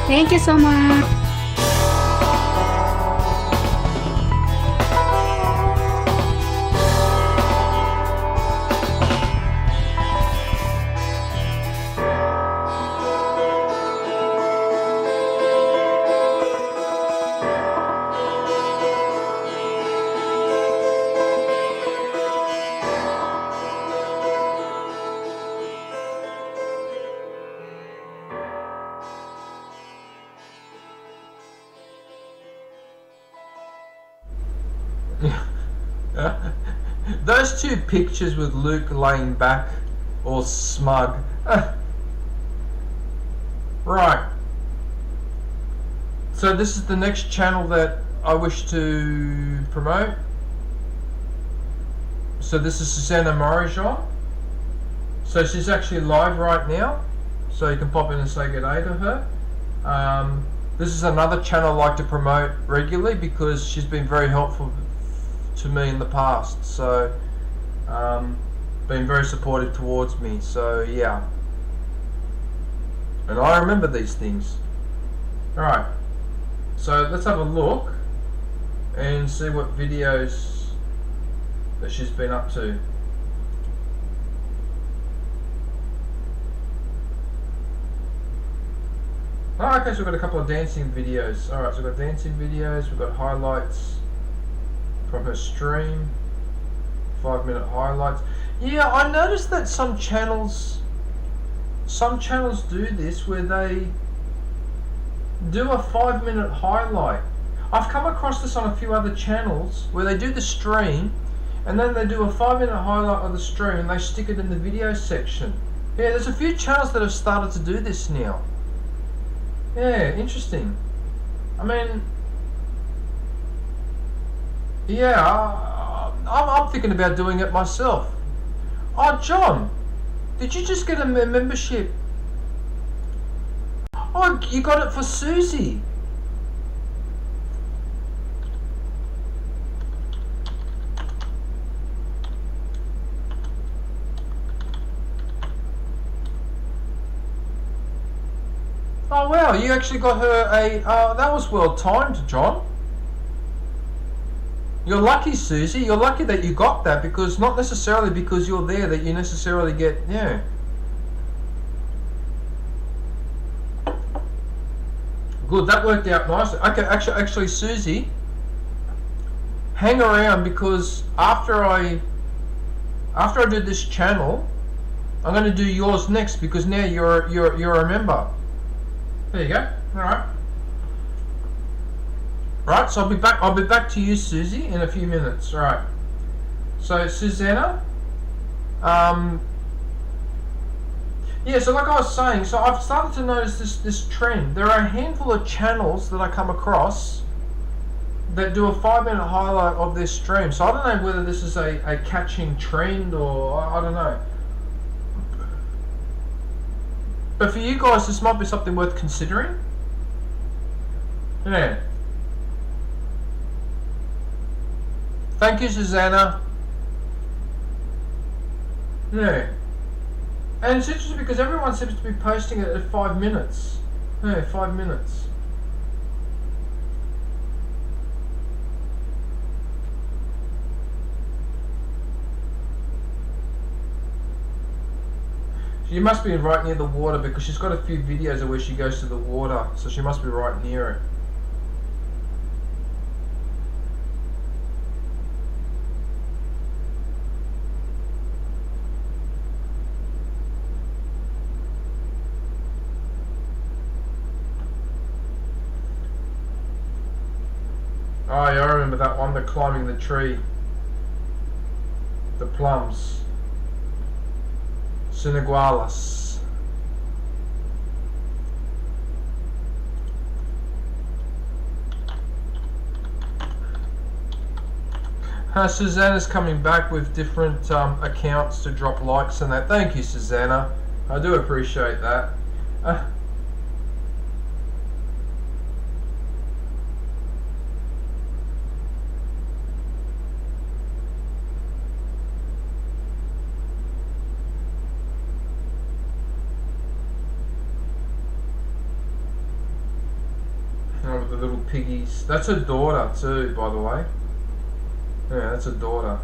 Thank you so much. Those two pictures with Luke laying back, all smug. Right. So this is the next channel that I wish to promote. So this is Susanna Morijon. So she's actually live right now. So you can pop in and say good day to her. This is another channel I like to promote regularly because she's been very helpful to me in the past. So been very supportive towards me. So yeah. And I remember these things. Alright. So let's have a look and see what videos that she's been up to. Oh, okay, so we've got a couple of dancing videos. Alright, so we've got dancing videos, we've got highlights from her stream. 5-minute highlights. Yeah, I noticed that some channels do this where they do a 5-minute highlight. I've come across this on a few other channels where they do the stream and then they do a 5-minute highlight of the stream and they stick it in the video section. Yeah, there's a few channels that have started to do this now. Yeah, interesting. I mean, yeah, I'm thinking about doing it myself. Oh, John, did you just get a membership? Oh, you got it for Susie. Oh wow, you actually got her a, that was well timed, John. You're lucky, Susie, you're lucky that you got that, because not necessarily because you're there that you necessarily get, yeah. Good, that worked out nicely. Okay, actually Susie, hang around, because after I do this channel, I'm going to do yours next, because now you're a member. There you go. All right. Right. So I'll be back to you, Susie, in a few minutes. All right. So Susanna. Yeah. So like I was saying, so I've started to notice this trend. There are a handful of channels that I come across that do a 5-minute highlight of their stream. So I don't know whether this is a catching trend or I don't know. But for you guys, this might be something worth considering. Yeah. Thank you, Susanna. Yeah. And it's interesting because everyone seems to be posting it at 5 minutes. Yeah, 5 minutes. You must be right near the water, because she's got a few videos of where she goes to the water, so she must be right near it. Oh yeah, I remember that one, the climbing the tree. The plums. Sinigualas. Susanna's coming back with different accounts to drop likes and that. Thank you, Susanna. I do appreciate that. With the little piggies. That's her daughter too, by the way. Yeah, that's her daughter.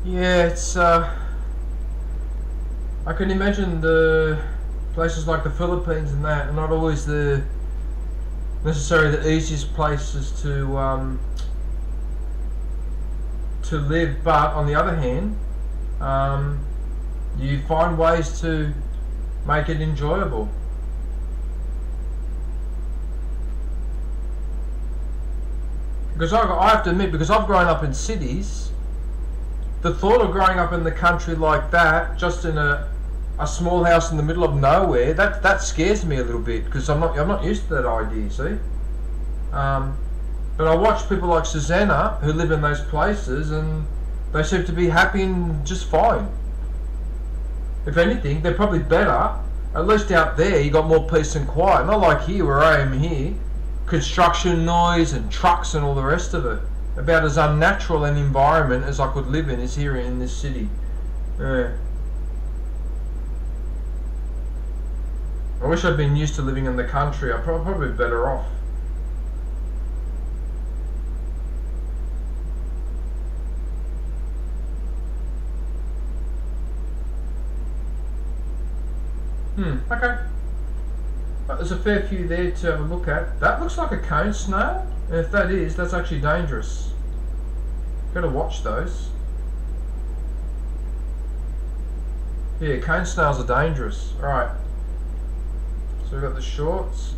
Yeah, it's I can imagine the places like the Philippines and that are not always the necessarily the easiest places to live, but on the other hand, you find ways to make it enjoyable. Because I have to admit, because I've grown up in cities, the thought of growing up in the country like that, just in a small house in the middle of nowhere, that scares me a little bit, because I'm not used to that idea. See, but I watch people like Susanna who live in those places, and they seem to be happy and just fine. If anything, they're probably better. At least out there, you got more peace and quiet. Not like here, where I am here, construction noise and trucks and all the rest of it. About as unnatural an environment as I could live in is here in this city. Yeah. I wish I'd been used to living in the country. I'd probably be better off. Okay. But there's a fair few there to have a look at. That looks like a cone snail. And if that is, that's actually dangerous. Gotta watch those. Yeah, cone snails are dangerous. Alright. So we've got the shorts.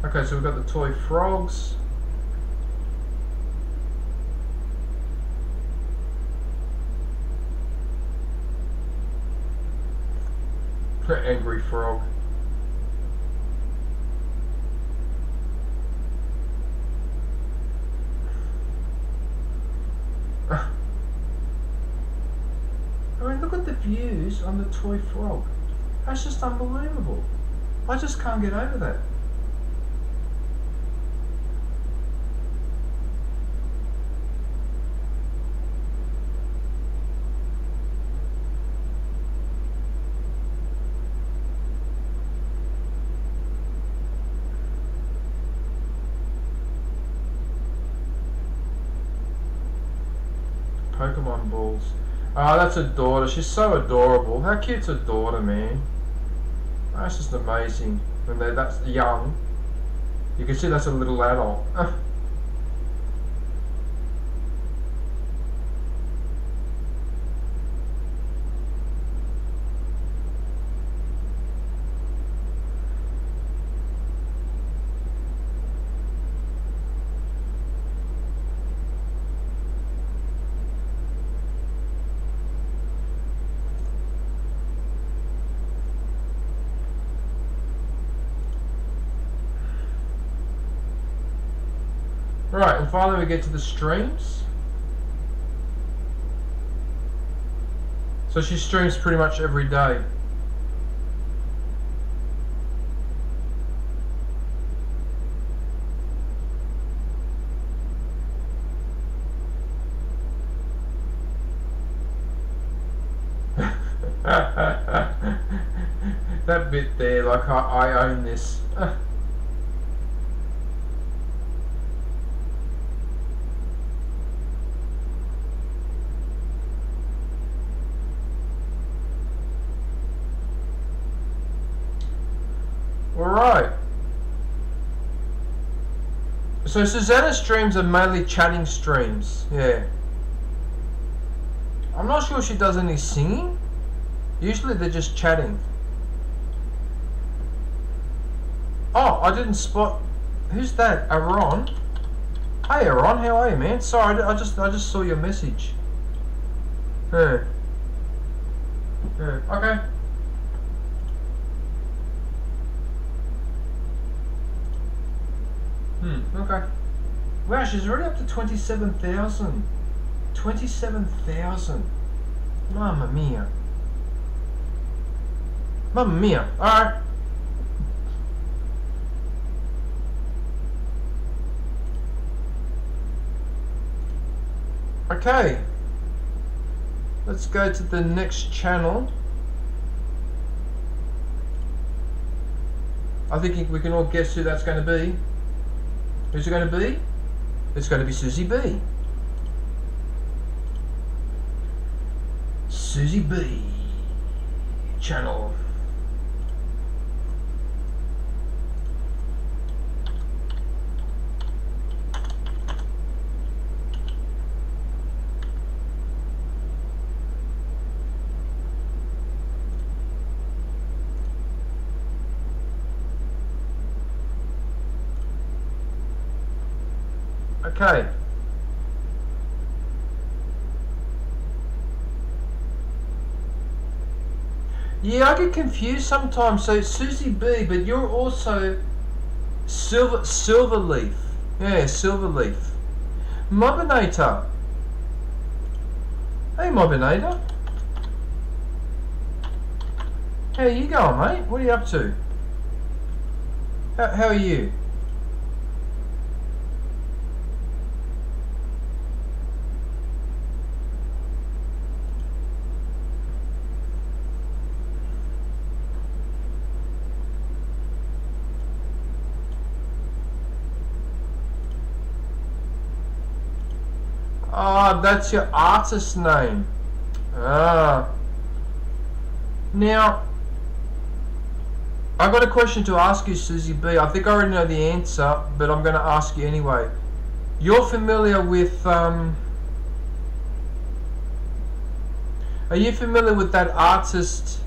Okay, so we've got the toy frogs. Angry frog. I mean, look at the views on the toy frog. That's just unbelievable. I just can't get over that. Pokemon balls. Oh, that's a daughter. She's so adorable. How cute's a daughter, man? That's just amazing. When they're that young, you can see that's a little adult. Right, and finally we get to the streams. So she streams pretty much every day. That bit there, like I own this. Alright. So Susanna's streams are mainly chatting streams, yeah. I'm not sure if she does any singing. Usually they're just chatting. Oh, I didn't spot. Who's that? Aaron? Hey Aaron, how are you, man? Sorry, I just saw your message. Yeah. Okay. Okay. Wow, she's already up to 27,000. 27,000. Mamma mia. Mamma mia. Alright. Okay. Let's go to the next channel. I think we can all guess who that's going to be. Who's it going to be? It's going to be Susie B. Susie B. Channel. Okay. Yeah, I get confused sometimes. So it's Susie B, but you're also Silverleaf. Yeah, Silverleaf. Mobinator. Hey, Mobinator. How you going, mate? What are you up to? How are you? Ah, that's your artist name. Ah. Now, I've got a question to ask you, Susie B. I think I already know the answer, but I'm going to ask you anyway. You're familiar with, are you familiar with that artist,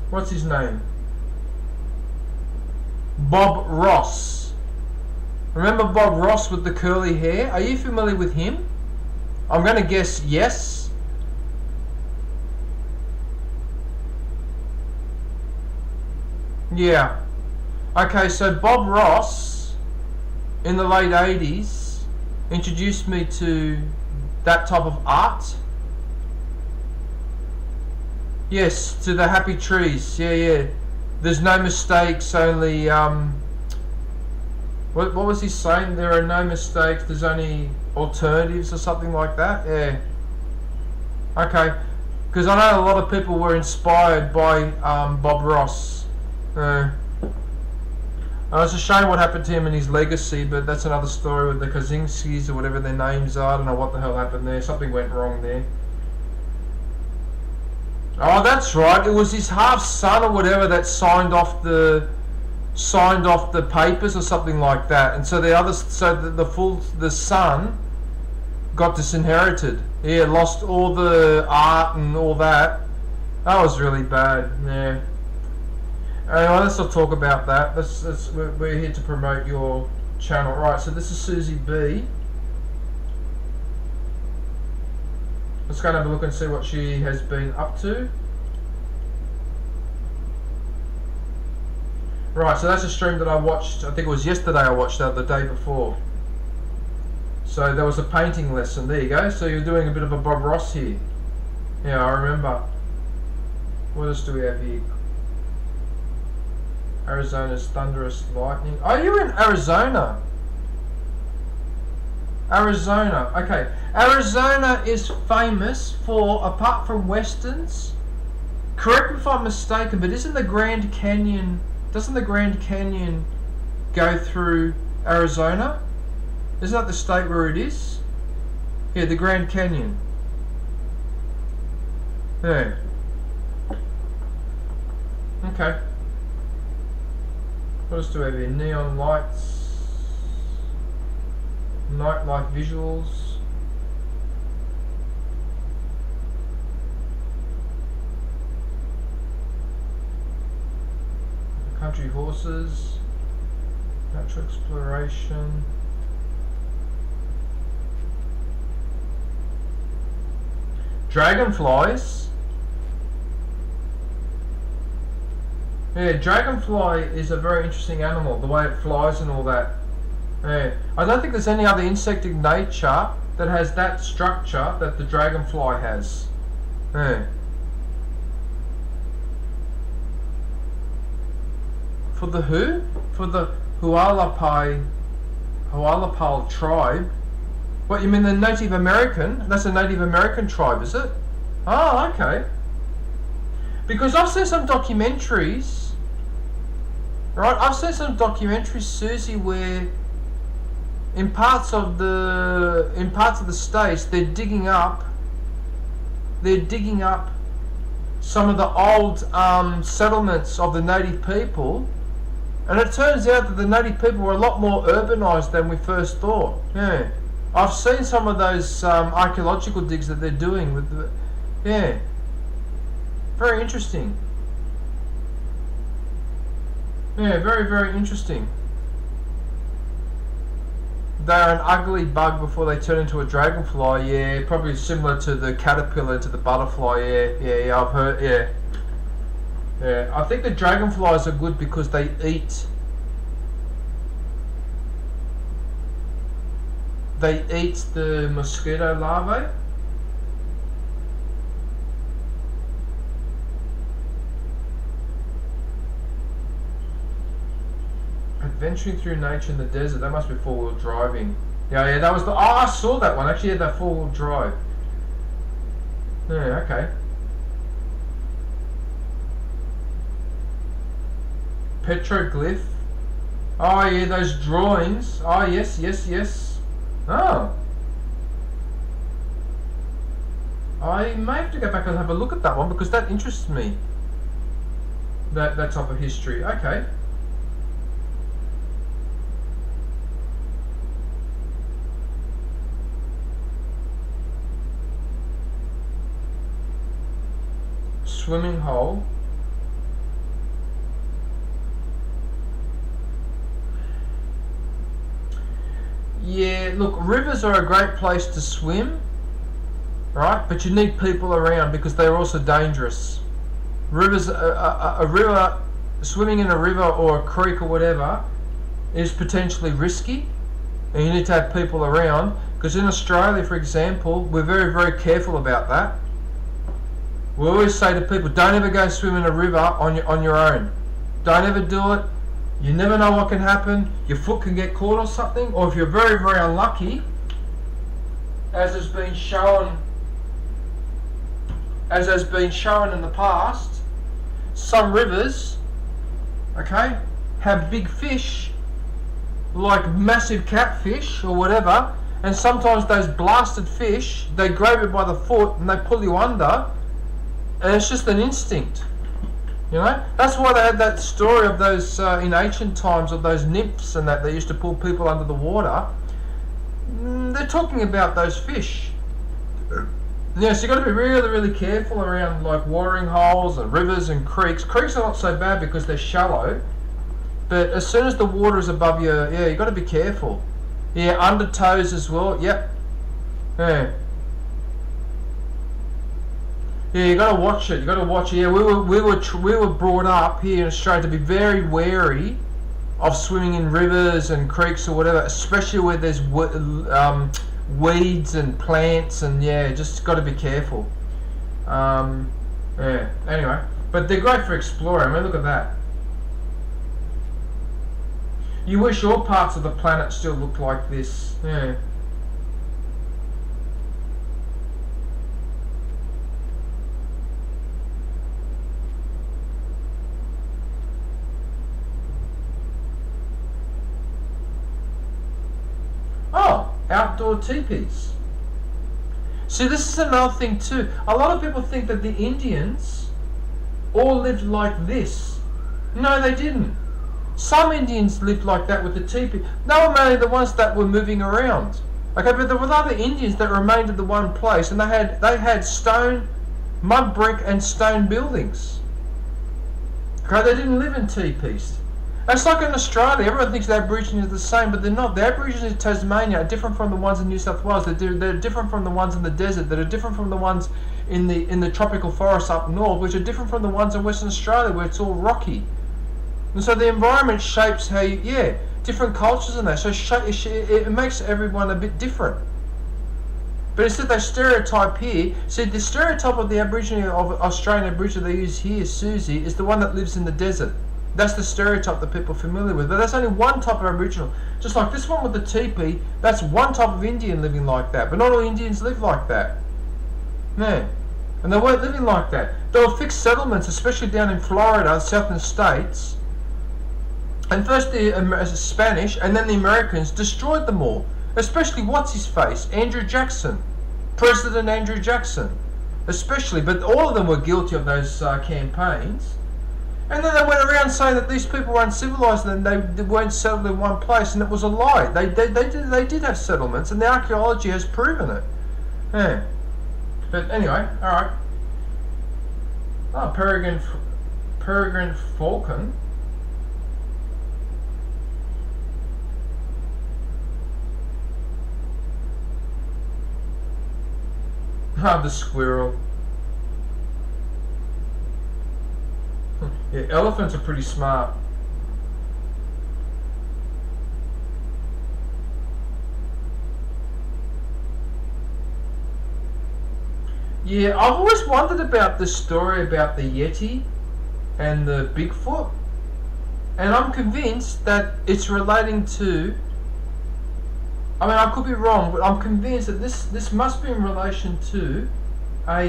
what's his name? Bob Ross. Remember Bob Ross with the curly hair? Are you familiar with him? I'm going to guess yes. Yeah. Okay, so Bob Ross in the late 80s introduced me to that type of art. Yes, to the happy trees. Yeah. There's no mistakes, only what was he saying? There are no mistakes, there's only alternatives or something like that. Yeah. Okay. Because I know a lot of people were inspired by Bob Ross. It's a shame what happened to him and his legacy, but that's another story with the Kaczynskis or whatever their names are. I don't know what the hell happened there. Something went wrong there. Oh, that's right. It was his half son or whatever that signed off the papers or something like that, and so the son got disinherited. Yeah, lost all the art and all that. That was really bad. Yeah. Anyway, let's not talk about that. We're here to promote your channel. Right, so this is Susie B. Let's go and have a look and see what she has been up to. Right, so that's a stream that I watched, I think it was yesterday I watched that, the day before. So there was a painting lesson, there you go. So you're doing a bit of a Bob Ross here. Yeah, I remember. What else do we have here? Arizona's thunderous lightning. Oh, you're in Arizona. Arizona, okay. Arizona is famous for, apart from westerns, correct me if I'm mistaken, but doesn't the Grand Canyon go through Arizona? Isn't that the state where it is? Yeah, the Grand Canyon. Yeah. Okay. What else do we have here? Neon lights, nightlife visuals. Country horses, natural exploration. Dragonflies. Yeah, dragonfly is a very interesting animal, the way it flies and all that. Yeah. I don't think there's any other insect in nature that has that structure that the dragonfly has. Yeah. For the who? For the Hualapai tribe. What, you mean the Native American? That's a Native American tribe, is it? Oh, okay. Because I've seen some documentaries, right? I've seen some documentaries, Susie, where in parts of the states they're digging up some of the old settlements of the native people, and it turns out that the native people were a lot more urbanized than we first thought. Yeah, I've seen some of those archaeological digs that they're doing with the, yeah. Very interesting. Yeah, very, very interesting. they're an ugly bug before they turn into a dragonfly. Yeah, probably similar to the caterpillar to the butterfly. Yeah. I've heard. Yeah. I think the dragonflies are good because they eat. They eat the mosquito larvae. Adventuring through nature in the desert. That must be four-wheel driving. Yeah, that was the. Oh, I saw that one. Actually, had that four-wheel drive. Yeah, okay. Petroglyph. Oh yeah, those drawings. Oh yes. Oh. I may have to go back and have a look at that one because that interests me. That type of history. Okay. Swimming hole. Yeah, look, rivers are a great place to swim, right? But you need people around because they're also dangerous. Rivers, a river, swimming in a river or a creek or whatever is potentially risky, and you need to have people around. Because in Australia, for example, we're very, very careful about that. We always say to people, don't ever go swim in a river on your own. Don't ever do it. You never know what can happen. Your foot can get caught or something, or if you're very, very unlucky, as has been shown in the past, some rivers, okay, have big fish, like massive catfish or whatever, and sometimes those blasted fish, they grab you by the foot and they pull you under, and it's just an instinct. You know, that's why they had that story of those in ancient times of those nymphs and that they used to pull people under the water. They're talking about those fish. Yeah, so you got to be really, really careful around like watering holes and rivers and creeks. Creeks are not so bad because they're shallow, but as soon as the water is above you, yeah, you got to be careful. Yeah, undertows as well. Yep. Yeah. Yeah, you got to watch it. You got to watch it. Yeah, we were brought up here in Australia to be very wary of swimming in rivers and creeks or whatever, especially where there's weeds and plants, and yeah, just got to be careful. Yeah. Anyway, but they're great for exploring. I mean, look at that. You wish all parts of the planet still looked like this. Yeah. Oh, outdoor teepees. See, this is another thing too. A lot of people think that the Indians all lived like this. No, they didn't. Some Indians lived like that with the teepee. They were mainly the ones that were moving around. Okay, but there were other Indians that remained in the one place, and they had stone, mud brick, and stone buildings. Okay, they didn't live in teepees. It's like in Australia, everyone thinks the Aborigines are the same, but they're not. The Aborigines in Tasmania are different from the ones in New South Wales. They're different from the ones in the desert. That are different from the ones in the tropical forests up north, which are different from the ones in Western Australia, where it's all rocky. And so the environment shapes how you, yeah, different cultures and that. So it makes everyone a bit different. But instead they stereotype here. See, the stereotype of the Aborigine of Australian Aborigine they use here, Susie, is the one that lives in the desert. That's the stereotype that people are familiar with. But that's only one type of Aboriginal. Just like this one with the teepee, that's one type of Indian living like that. But not all Indians live like that. No. And they weren't living like that. There were fixed settlements, especially down in Florida, southern states. And first the Spanish and then the Americans destroyed them all. Especially, what's his face? Andrew Jackson. President Andrew Jackson. Especially, but all of them were guilty of those campaigns. And then they went around saying that these people were uncivilized and they weren't settled in one place, and it was a lie. They did have settlements, and the archaeology has proven it. Yeah. But anyway, alright. Oh, peregrine falcon. Ah, the squirrel. Yeah, elephants are pretty smart. Yeah, I've always wondered about this story about the Yeti and the Bigfoot, and I'm convinced that it's relating to. I mean, I could be wrong, but I'm convinced that this must be in relation to a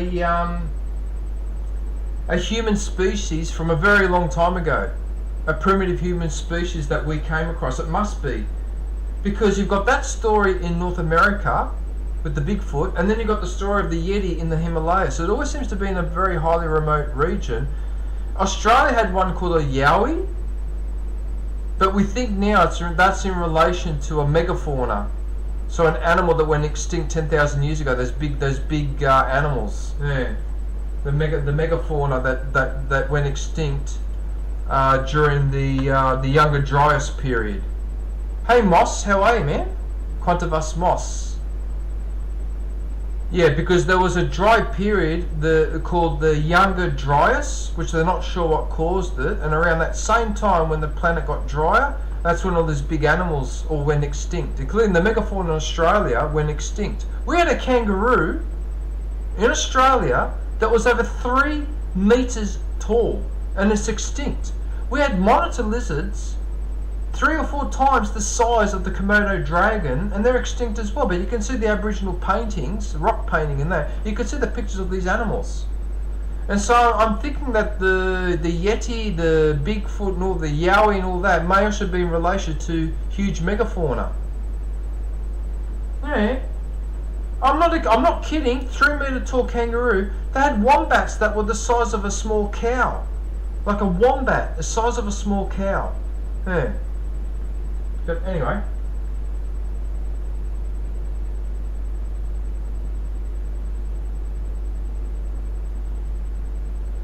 human species from a very long time ago, a primitive human species that we came across. It must be, because you've got that story in North America with the Bigfoot, and then you've got the story of the Yeti in the Himalayas. So it always seems to be in a very highly remote region. Australia had one called a Yowie, but we think now that's in relation to a megafauna. So an animal that went extinct 10,000 years ago. Those big animals. Yeah. The megafauna that went extinct during the Younger Dryas period. Hey Moss, how are you, man? Quantavus Moss. Yeah, because there was a dry period called the Younger Dryas, which they're not sure what caused it, and around that same time when the planet got drier, that's when all these big animals all went extinct, including the megafauna in Australia went extinct. We had a kangaroo in Australia that was over 3 meters tall, and it's extinct. We had monitor lizards 3 or 4 times the size of the Komodo dragon, and they're extinct as well. But you can see the Aboriginal paintings, rock painting in there. You can see the pictures of these animals. And so I'm thinking that the Yeti, the Bigfoot, and all the Yowie and all that may also be in relation to huge megafauna. Yeah. I'm not kidding. 3 meter tall kangaroo. They had wombats that were the size of a small cow, like a wombat, the size of a small cow. Yeah. But anyway.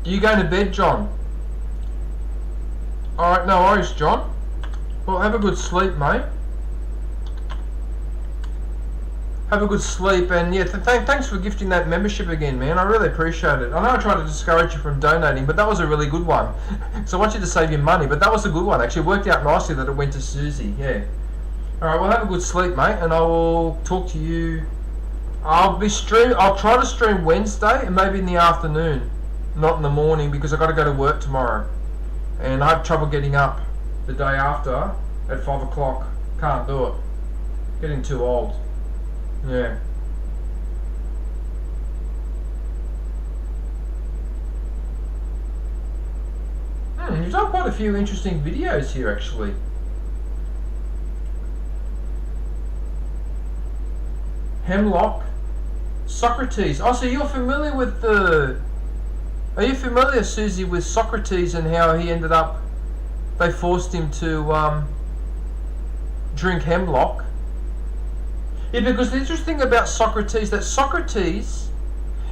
You going to bed, John? Alright, no worries, John. Well, have a good sleep, mate. Have a good sleep, and yeah, thanks for gifting that membership again, man. I really appreciate it. I know I tried to discourage you from donating, but that was a really good one. So I want you to save your money, but that was a good one. Actually, it worked out nicely that it went to Susie, yeah. Alright, well, have a good sleep, mate, and I will talk to you. I'll try to stream Wednesday, and maybe in the afternoon, not in the morning, because I've got to go to work tomorrow. And I have trouble getting up the day after at 5 o'clock. Can't do it. Getting too old. Yeah. You've done quite a few interesting videos here, actually. Hemlock, Socrates. Oh, so you're familiar with the... Are you familiar, Susie, with Socrates and how he ended up... They forced him to drink hemlock? Yeah, because the interesting thing about Socrates, that Socrates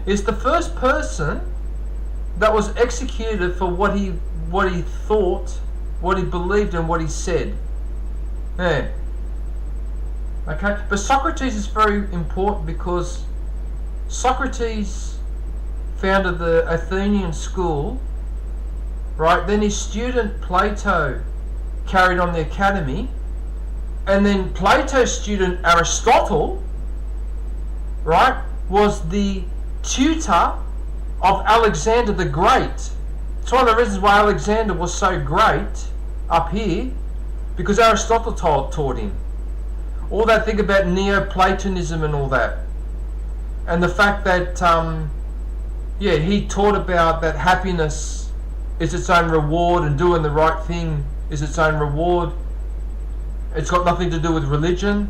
is the first person that was executed for what he thought, what he believed, and what he said. Yeah. Okay, but Socrates is very important because Socrates founded the Athenian school, right? Then his student Plato carried on the academy. And then Plato's student Aristotle, right, was the tutor of Alexander the Great. It's one of the reasons why Alexander was so great up here, because Aristotle taught him. All that thing about Neoplatonism and all that. And the fact that, he taught about that happiness is its own reward and doing the right thing is its own reward. It's got nothing to do with religion.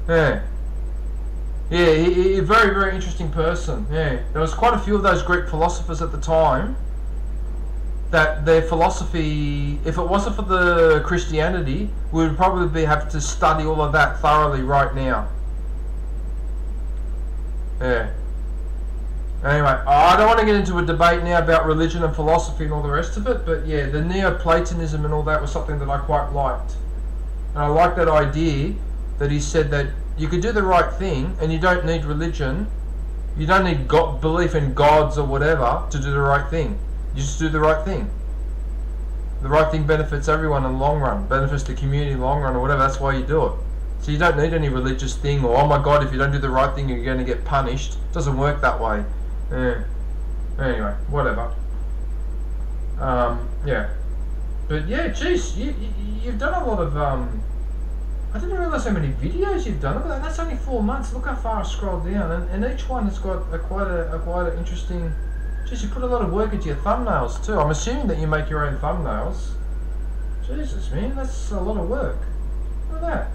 Yeah. Yeah, he very, very interesting person. Yeah. There was quite a few of those Greek philosophers at the time that their philosophy, if it wasn't for the Christianity, we would probably have to study all of that thoroughly right now. Yeah. Anyway, I don't want to get into a debate now about religion and philosophy and all the rest of it, but yeah, the Neoplatonism and all that was something that I quite liked. And I like that idea that he said that you could do the right thing and you don't need religion You don't need belief in gods or whatever to do the right thing. You just do the right thing. The right thing benefits everyone in the long run, benefits the community in the long run or whatever. That's why you do it. So you don't need any religious thing or, oh my God, if you don't do the right thing, you're going to get punished. It doesn't work that way. Anyway, whatever. Yeah. But yeah, geez, you've done a lot of, I didn't realise how many videos you've done. Look at that, that's only 4 months. Look how far I scrolled down. And each one has got quite an interesting, geez, you put a lot of work into your thumbnails too. I'm assuming that you make your own thumbnails. Jesus, man, that's a lot of work. Look at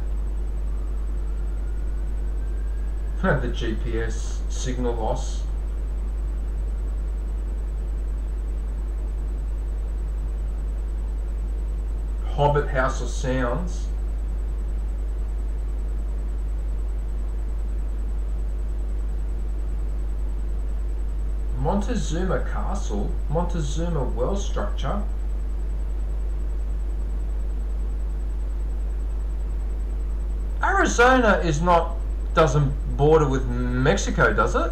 that. The GPS signal loss. Hobbit House of Sounds. Montezuma Castle, Montezuma well structure. Arizona doesn't border with Mexico, does it?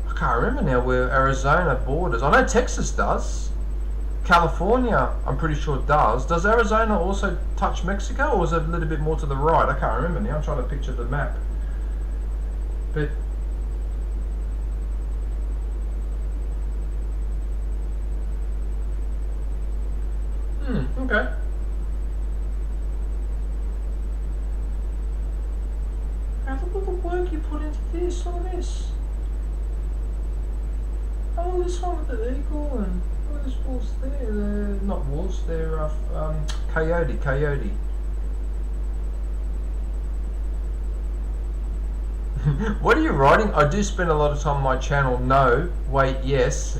I can't remember now where Arizona borders. I know Texas does. California, I'm pretty sure does. Does Arizona also touch Mexico, or is it a little bit more to the right? I can't remember now. I'm trying to picture the map. But okay. Now look at the work you put into this. Look at this. Oh, this one with the eagle and all those wolves there. They're not wolves. They're coyote. What are you writing? I do spend a lot of time on my channel. No. Wait, yes.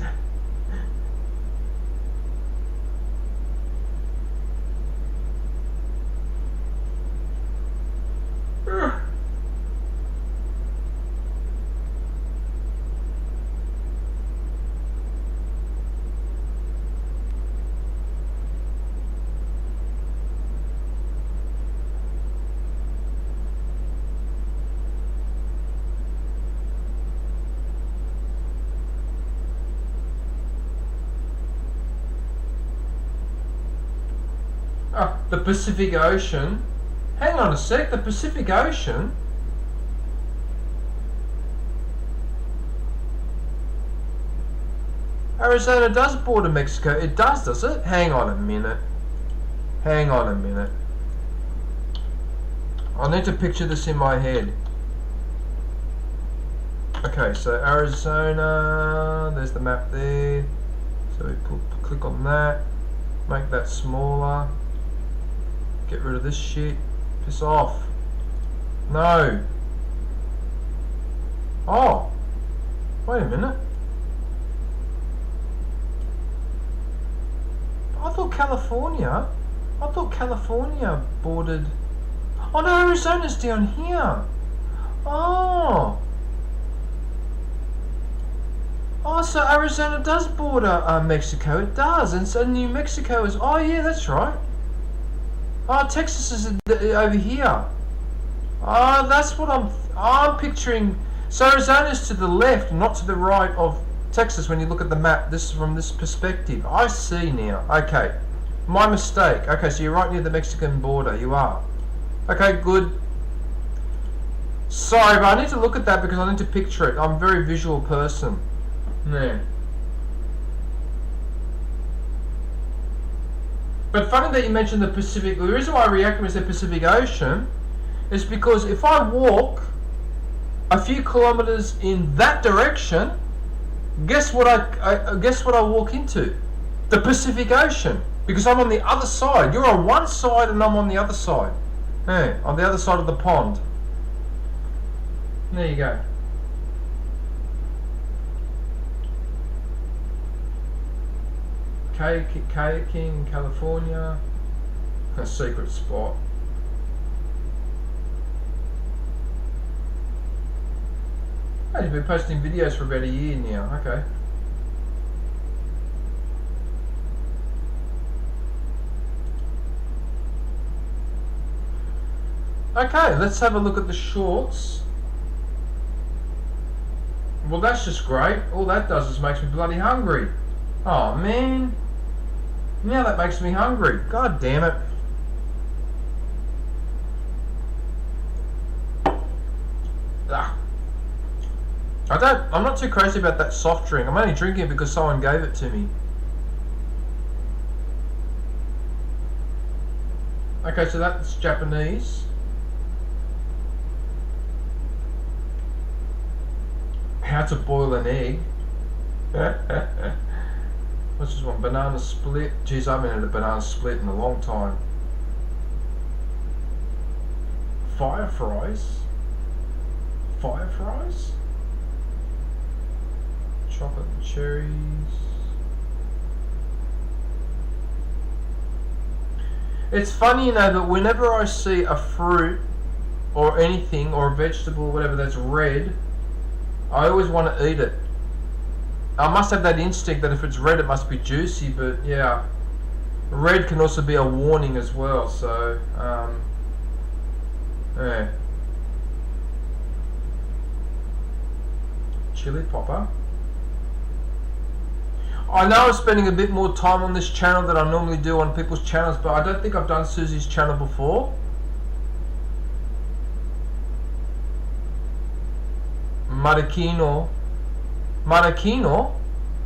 The Pacific Ocean. Hang on a sec, the Pacific Ocean? Arizona does border Mexico. It does it? Hang on a minute. I need to picture this in my head. Okay, so Arizona, there's the map there. So we click on that, make that smaller. Get rid of this shit. Piss off. No. Oh. Wait a minute. I thought California bordered. Oh no, Arizona's down here. Oh. Oh, so Arizona does border Mexico. It does. And so New Mexico is. Oh yeah, that's right. Oh, Texas is over here. Oh, that's what I'm picturing. So Arizona's to the left, not to the right of Texas when you look at the map. This is from this perspective. I see now. Okay. My mistake. Okay, so you're right near the Mexican border. You are. Okay, good. Sorry, but I need to look at that because I need to picture it. I'm a very visual person. Yeah. But funny that you mentioned the Pacific. The reason why I reacted when I said Pacific Ocean is because if I walk a few kilometers in that direction, guess what I walk into? The Pacific Ocean. Because I'm on the other side. You're on one side and I'm on the other side. Hey, on the other side of the pond. There you go. Kayaking in California. A secret spot. Hey, you've been posting videos for about a year now. Okay. Okay, let's have a look at the shorts. Well, that's just great. All that does is makes me bloody hungry. Oh, man. Now that makes me hungry. God damn it. Ah. I'm not too crazy about that soft drink. I'm only drinking it because someone gave it to me. Okay, so that's Japanese. How to boil an egg. What's this one? Banana split. Geez, I haven't had a banana split in a long time. Fire fries. Fire fries? Chocolate and cherries. It's funny, you know, that whenever I see a fruit or anything or a vegetable or whatever that's red, I always want to eat it. I must have that instinct that if it's red it must be juicy, but yeah. Red can also be a warning as well, so yeah. Chili popper. I know I'm spending a bit more time on this channel than I normally do on people's channels, but I don't think I've done Susie's channel before. Maraschino. Maraschino?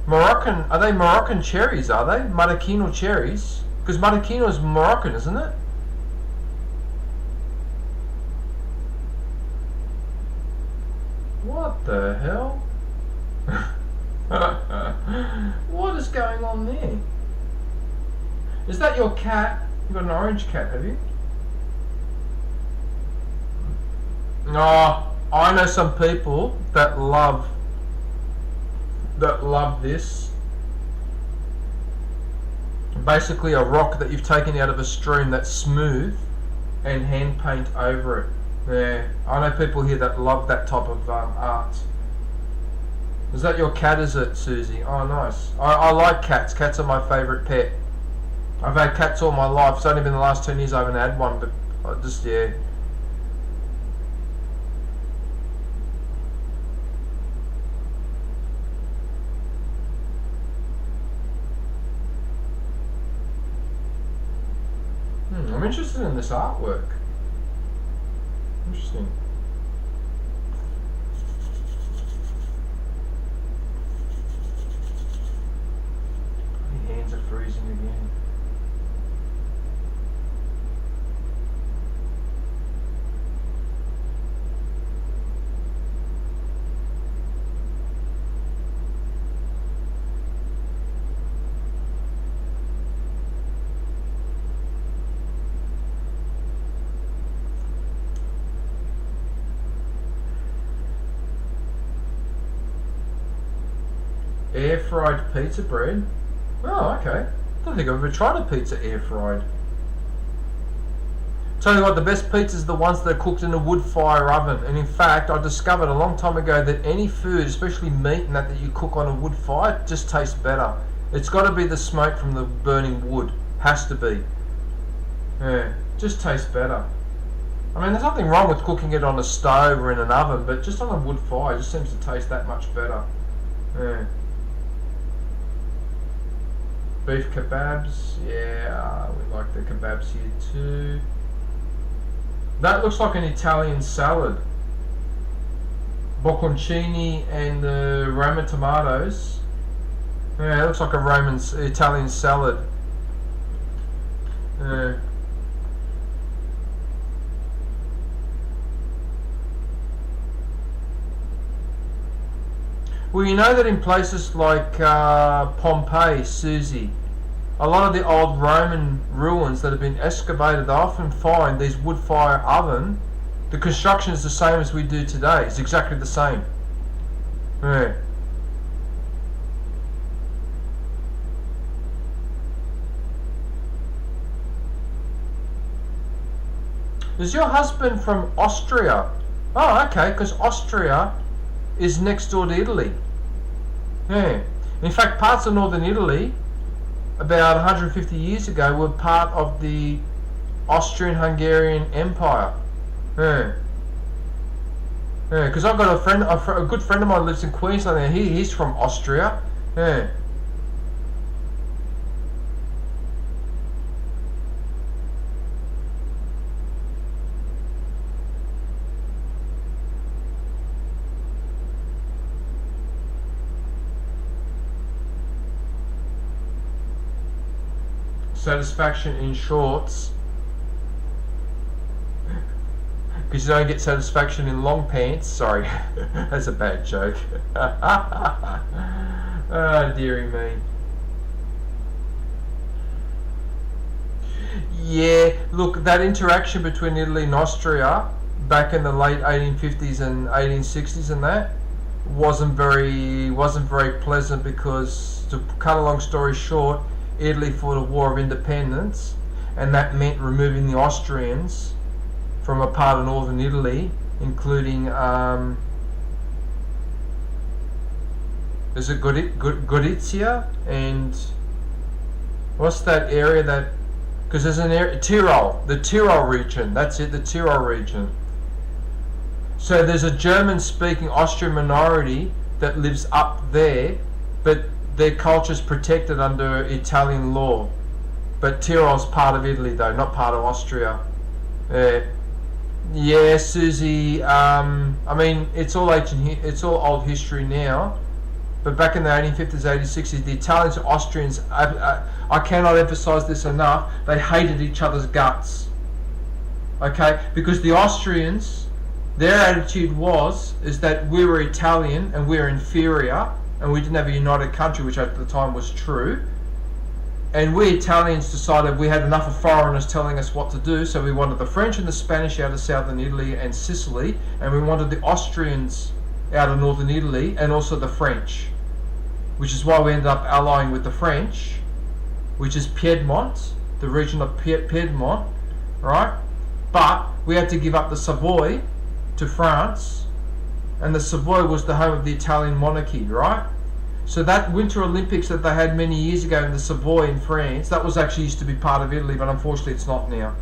Moroccan, are they Moroccan cherries, are they? Maraschino cherries? Because Maraschino is Moroccan, isn't it? What the hell? What is going on there? Is that your cat? You've got an orange cat, have you? Oh, I know some people that love this. Basically a rock that you've taken out of a stream that's smooth and hand paint over it. Yeah, I know people here that love that type of art. Is that your cat, is it, Susie? Oh, nice. I like cats. Cats are my favourite pet. I've had cats all my life. It's only been the last 10 years I haven't had one, but I just, yeah. I'm interested in this artwork. Interesting. My hands are freezing again. Air fried pizza bread. Oh, okay. I don't think I've ever tried a pizza air fried. Tell you what, the best pizzas are the ones that are cooked in a wood fire oven. And in fact, I discovered a long time ago that any food, especially meat and that you cook on a wood fire, just tastes better. It's got to be the smoke from the burning wood. Has to be. Yeah, just tastes better. I mean, there's nothing wrong with cooking it on a stove or in an oven, but just on a wood fire, it just seems to taste that much better. Yeah. Beef kebabs, yeah, we like the kebabs here too. That looks like an Italian salad. Bocconcini and the Roma tomatoes. Yeah, it looks like a Italian salad. Yeah. Well, you know that in places like Pompeii, Susie, a lot of the old Roman ruins that have been excavated, they often find these wood fire oven. The construction is the same as we do today. It's exactly the same. Yeah. Is your husband from Austria? Oh, okay, because Austria is next door to Italy. Yeah. In fact, parts of northern Italy, about 150 years ago, were part of the Austrian-Hungarian Empire. Yeah. Yeah, because I've got a good friend of mine lives in Queensland, and he's from Austria. Yeah. Satisfaction in shorts. Because you don't get satisfaction in long pants. Sorry, that's a bad joke. Oh, dearie me. Yeah, look, that interaction between Italy and Austria back in the late 1850s and 1860s and that wasn't very pleasant, because, to cut a long story short, Italy fought a war of independence, and that meant removing the Austrians from a part of northern Italy, including is it Gorizia, and what's that area that, because there's an area, the Tyrol region, that's it, the Tyrol region. So there's a German-speaking Austrian minority that lives up there, but their culture's protected under Italian law. But Tyrol's part of Italy though, not part of Austria. Yeah, Susie. I mean, it's all old history now. But back in the 1850s, 1860s, the Italians and Austrians, I cannot emphasize this enough, they hated each other's guts. Okay? Because the Austrians, their attitude is that we were Italian and we were inferior, and we didn't have a united country, which at the time was true. And we Italians decided we had enough of foreigners telling us what to do, so we wanted the French and the Spanish out of southern Italy and Sicily, and we wanted the Austrians out of northern Italy, and also the French. Which is why we ended up allying with the French, which is Piedmont, the region of Piedmont, right? But we had to give up the Savoy to France, and the Savoy was the home of the Italian monarchy, right? So that Winter Olympics that they had many years ago in the Savoy in France, that was actually used to be part of Italy, but unfortunately it's not now.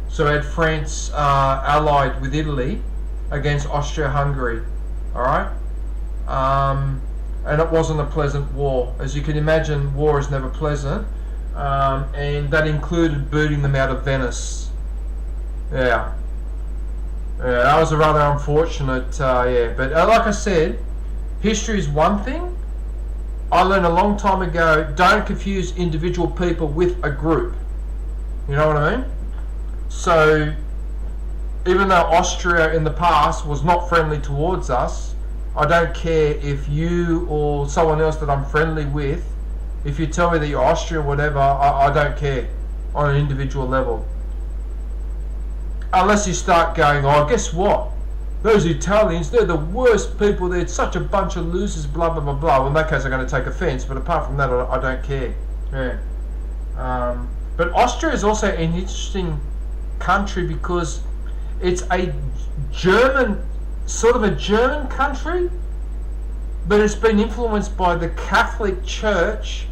So we had France allied with Italy against Austria-Hungary, alright? And it wasn't a pleasant war. As you can imagine, war is never pleasant. And that included booting them out of Venice. Yeah. Yeah, that was a rather unfortunate, yeah. But like I said, history is one thing. I learned a long time ago, don't confuse individual people with a group. You know what I mean? So, even though Austria in the past was not friendly towards us, I don't care if you or someone else that I'm friendly with, if you tell me that you're Austrian or whatever, I don't care on an individual level. Unless you start going, oh, guess what? Those Italians, they're the worst people, they're such a bunch of losers, blah, blah, blah, blah. Well, in that case, I'm going to take offence, but apart from that, I don't care. Yeah. But Austria is also an interesting country because it's a German, sort of a German country, but it's been influenced by the Catholic Church,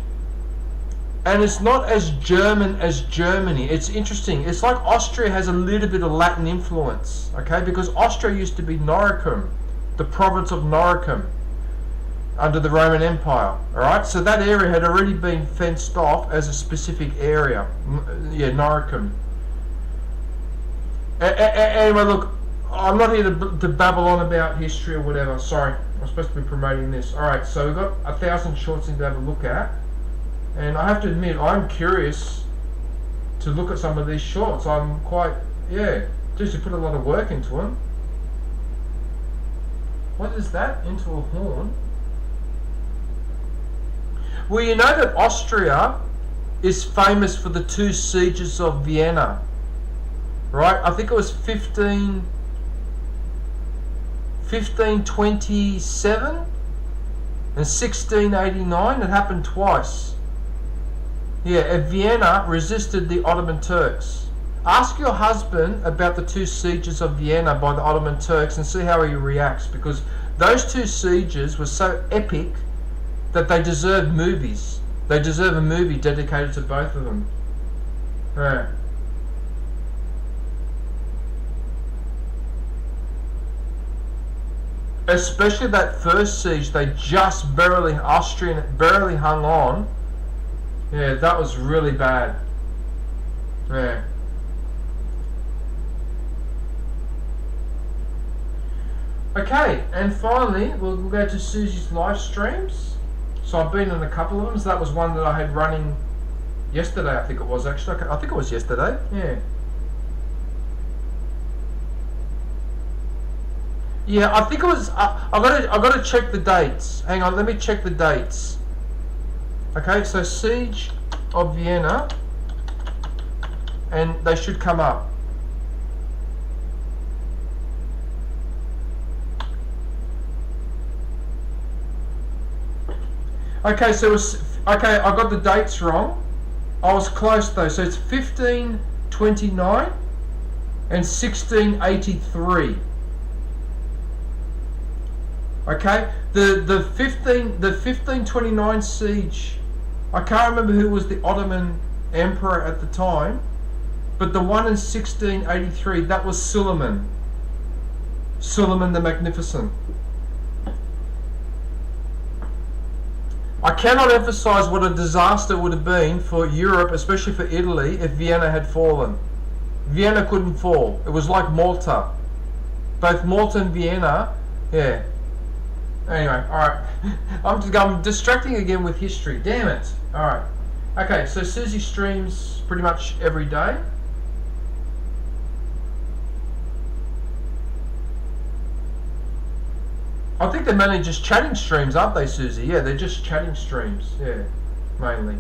and it's not as German as Germany. It's interesting. It's like Austria has a little bit of Latin influence, okay? Because Austria used to be Noricum, the province of Noricum, under the Roman Empire, alright? So that area had already been fenced off as a specific area. Yeah, Noricum. Anyway, look, I'm not here to babble on about history or whatever. Sorry, I'm supposed to be promoting this. Alright, so we've got 1,000 shorts to have a look at. And I have to admit, I'm curious to look at some of these shorts. I'm quite, yeah, just to put a lot of work into them. What is that? Into a horn? Well, you know that Austria is famous for the two sieges of Vienna, right? I think it was 1527 and 1689. It happened twice. Yeah, Vienna resisted the Ottoman Turks. Ask your husband about the two sieges of Vienna by the Ottoman Turks and see how he reacts, because those two sieges were so epic that they deserve movies. They deserve a movie dedicated to both of them. Yeah. especially that first siege, they just Austrian barely hung on. Yeah, that was really bad. Yeah. Okay, and finally, we'll go to Susie's live streams. So I've been in a couple of them. So that was one that I had running yesterday, I think it was actually. I think it was yesterday, yeah. Yeah, I think it was. I gotta check the dates. Hang on, let me check the dates. Okay, so Siege of Vienna, and they should come up. Okay, so I got the dates wrong. I was close though. So it's 1529 and 1683. Okay, the 1529 siege. I can't remember who was the Ottoman emperor at the time, but the one in 1683, that was Suleiman the Magnificent. I cannot emphasize what a disaster it would have been for Europe, especially for Italy, if Vienna had fallen. Vienna couldn't fall. It was like Malta. Both Malta and Vienna, yeah. Anyway, alright. I'm distracting again with history. Damn it. Alright. Okay, so Susie streams pretty much every day. I think they're mainly just chatting streams, aren't they, Susie? Yeah, they're just chatting streams. Yeah, mainly.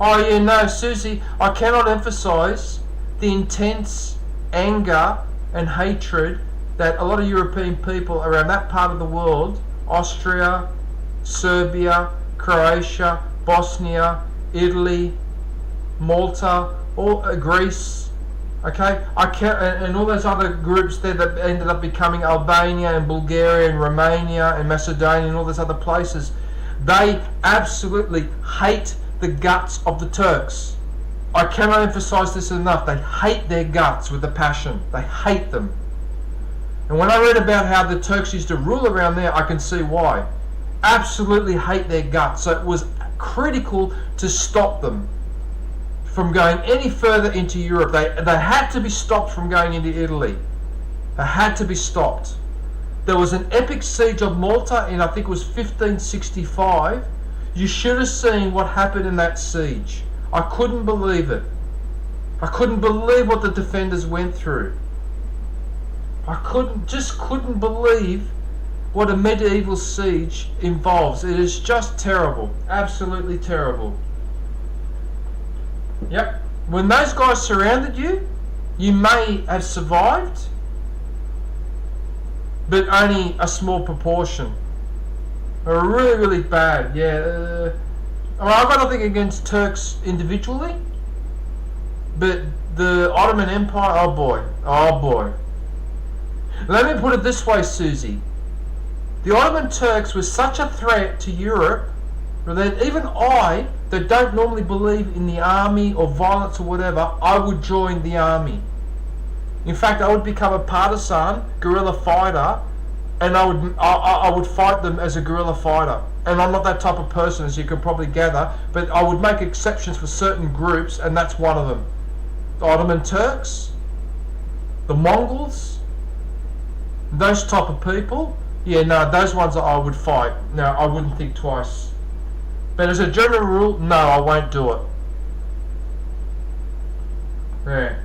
Oh yeah, no, Susie, I cannot emphasize the intense anger and hatred that a lot of European people around that part of the world, Austria, Serbia, Croatia, Bosnia, Italy, Malta, all Greece, okay, and all those other groups there that ended up becoming Albania and Bulgaria and Romania and Macedonia and all those other places, they absolutely hate the guts of the Turks. I cannot emphasize this enough. They hate their guts with a passion. They hate them. And when I read about how the Turks used to rule around there, I can see why. Absolutely hate their guts. So it was critical to stop them from going any further into Europe. They had to be stopped from going into Italy. They had to be stopped. There was an epic siege of Malta in, I think it was 1565. You should have seen what happened in that siege. I couldn't believe it. I couldn't believe what the defenders went through. I just couldn't believe what a medieval siege involves. It is just terrible. Absolutely terrible. Yep. When those guys surrounded you, you may have survived, but only a small proportion. Really, really bad. Yeah. I've got nothing against Turks individually, but the Ottoman Empire, oh boy. Oh boy. Let me put it this way, Susie. The Ottoman Turks was such a threat to Europe that even I, that don't normally believe in the army or violence or whatever, I would join the army. In fact, I would become a partisan, guerrilla fighter, and I would fight them as a guerrilla fighter. And I'm not that type of person, as you can probably gather, but I would make exceptions for certain groups, and that's one of them. The Ottoman Turks, the Mongols, those type of people, yeah, no, those ones I would fight. No, I wouldn't think twice. But as a general rule, no, I won't do it. Yeah.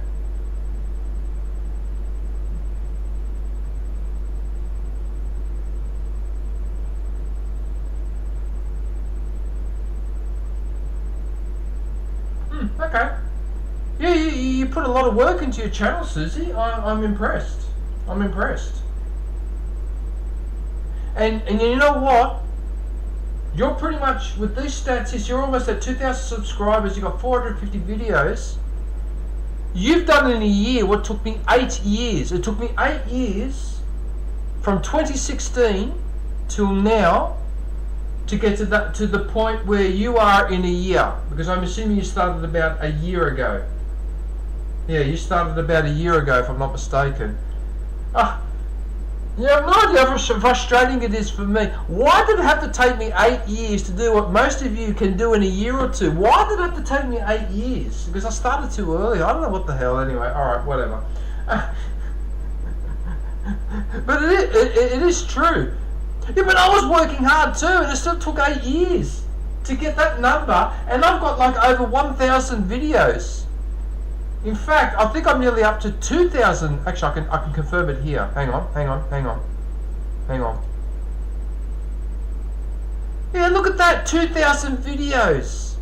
Okay. Yeah, you put a lot of work into your channel, Susie. I'm impressed. I'm impressed. And you know what? You're pretty much, with these stats, you're almost at 2,000 subscribers. You've got 450 videos. You've done in a year what took me 8 years. It took me 8 years from 2016 till now to get to the point where you are in a year? Because I'm assuming you started about a year ago. Yeah, you started about a year ago, if I'm not mistaken. Yeah, I've no idea how frustrating it is for me. Why did it have to take me 8 years to do what most of you can do in a year or two? Why did it have to take me 8 years? Because I started too early. I don't know what the hell. Anyway, alright, whatever. But it is true. Yeah, but I was working hard too, and it still took 8 years to get that number. And I've got like over 1,000 videos. In fact, I think I'm nearly up to 2,000. Actually, I can confirm it here. Hang on. Yeah, look at that, 2,000 videos.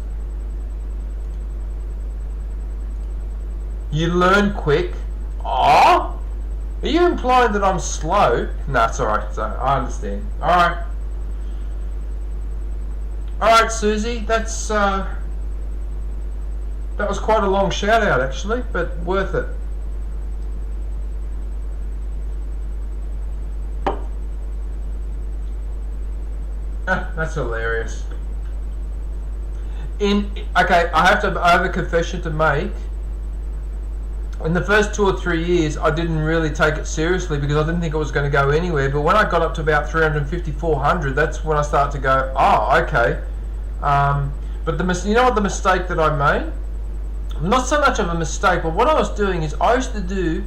You learn quick. Oh, are you implying that I'm slow? No, it's alright. I understand. Alright. Alright, Susie, that was quite a long shout out actually, but worth it. That's hilarious. Okay, I have a confession to make. In the first 2 or 3 years, I didn't really take it seriously because I didn't think it was going to go anywhere. But when I got up to about 350, 400, that's when I started to go, oh, okay. But you know what the mistake that I made? Not so much of a mistake, but what I was doing is I used to do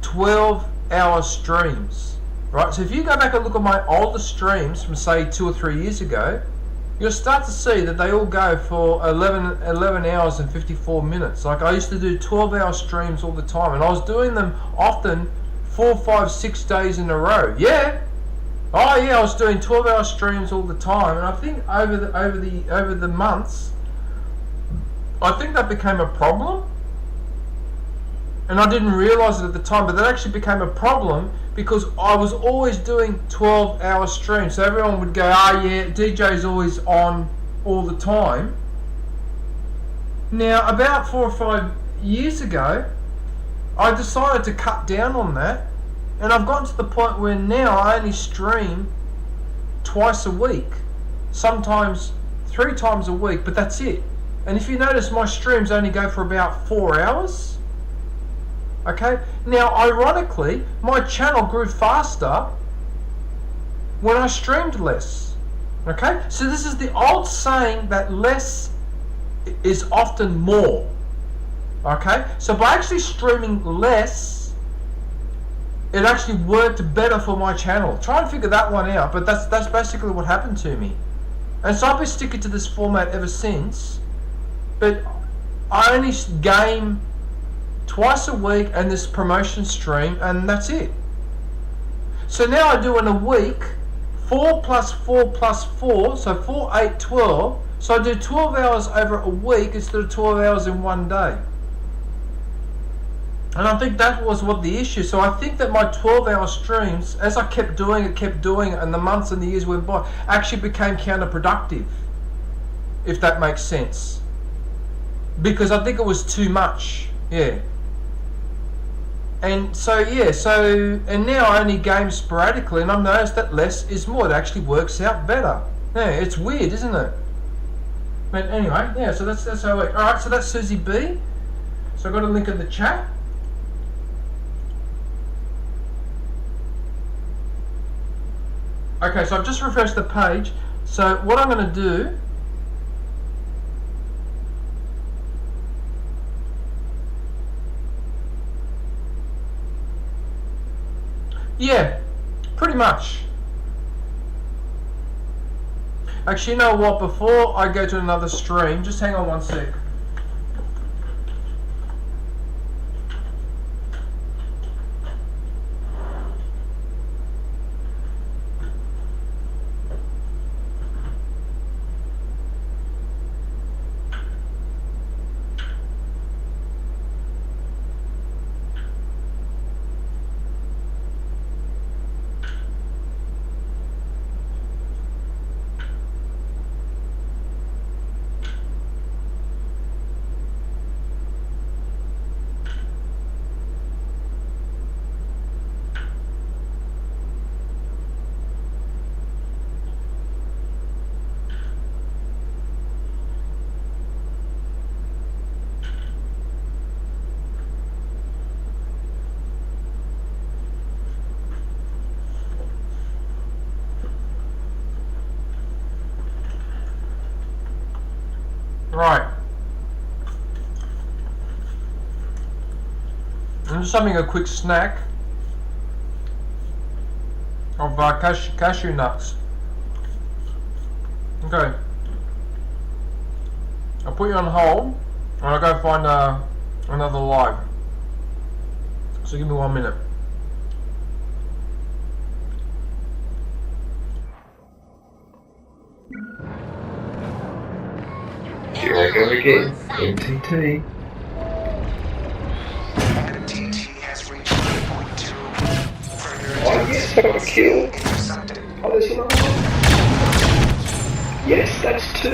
12-hour streams, right? So if you go back and look at my older streams from say 2 or 3 years ago, you'll start to see that they all go for 11 hours and 54 minutes. Like I used to do 12-hour streams all the time, and I was doing them often 4, 5, 6 days in a row. Yeah. Oh yeah, I was doing 12-hour streams all the time, and I think over the months, I think that became a problem, and I didn't realise it at the time, but that actually became a problem because I was always doing 12-hour streams. So everyone would go, yeah, DJ's always on all the time. Now, about 4 or 5 years ago, I decided to cut down on that, and I've gotten to the point where now I only stream twice a week, sometimes 3 times a week, but that's it. And if you notice, my streams only go for about 4 hours. Okay? Now, ironically, my channel grew faster when I streamed less. Okay? So this is the old saying that less is often more. Okay? So by actually streaming less, it actually worked better for my channel. Try and figure that one out, but that's basically what happened to me. And so I've been sticking to this format ever since. But I only game twice a week and this promotion stream, and that's it. So now I do in a week 4 plus 4 plus 4, so 4, 8, 12. So I do 12 hours over a week instead of 12 hours in one day. And I think that was what the issue. So I think that my 12-hour streams, as I kept doing it, and the months and the years went by, actually became counterproductive, if that makes sense. Because I think it was too much, yeah. And so, yeah, and now I only game sporadically, and I've noticed that less is more. It actually works out better. Yeah, it's weird, isn't it? But anyway, yeah, so that's how it works. Alright, so that's Susie B. So I've got a link in the chat. Okay, so I've just refreshed the page. So what I'm going to do, yeah, pretty much. Actually, you know what? Before I go to another stream, just hang on one sec. Right. I'm just having a quick snack of cashew nuts. Okay. I'll put you on hold and I'll go find another live. So give me 1 minute. Here I go again. NTT. Oh yes, I got a kill. Oh, there's another one. Yes, that's 2.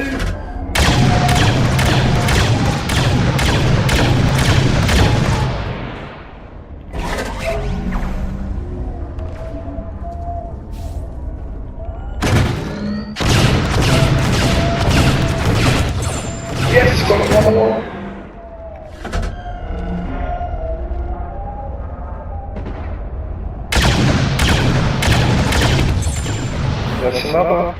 Yes, got another one. That's another.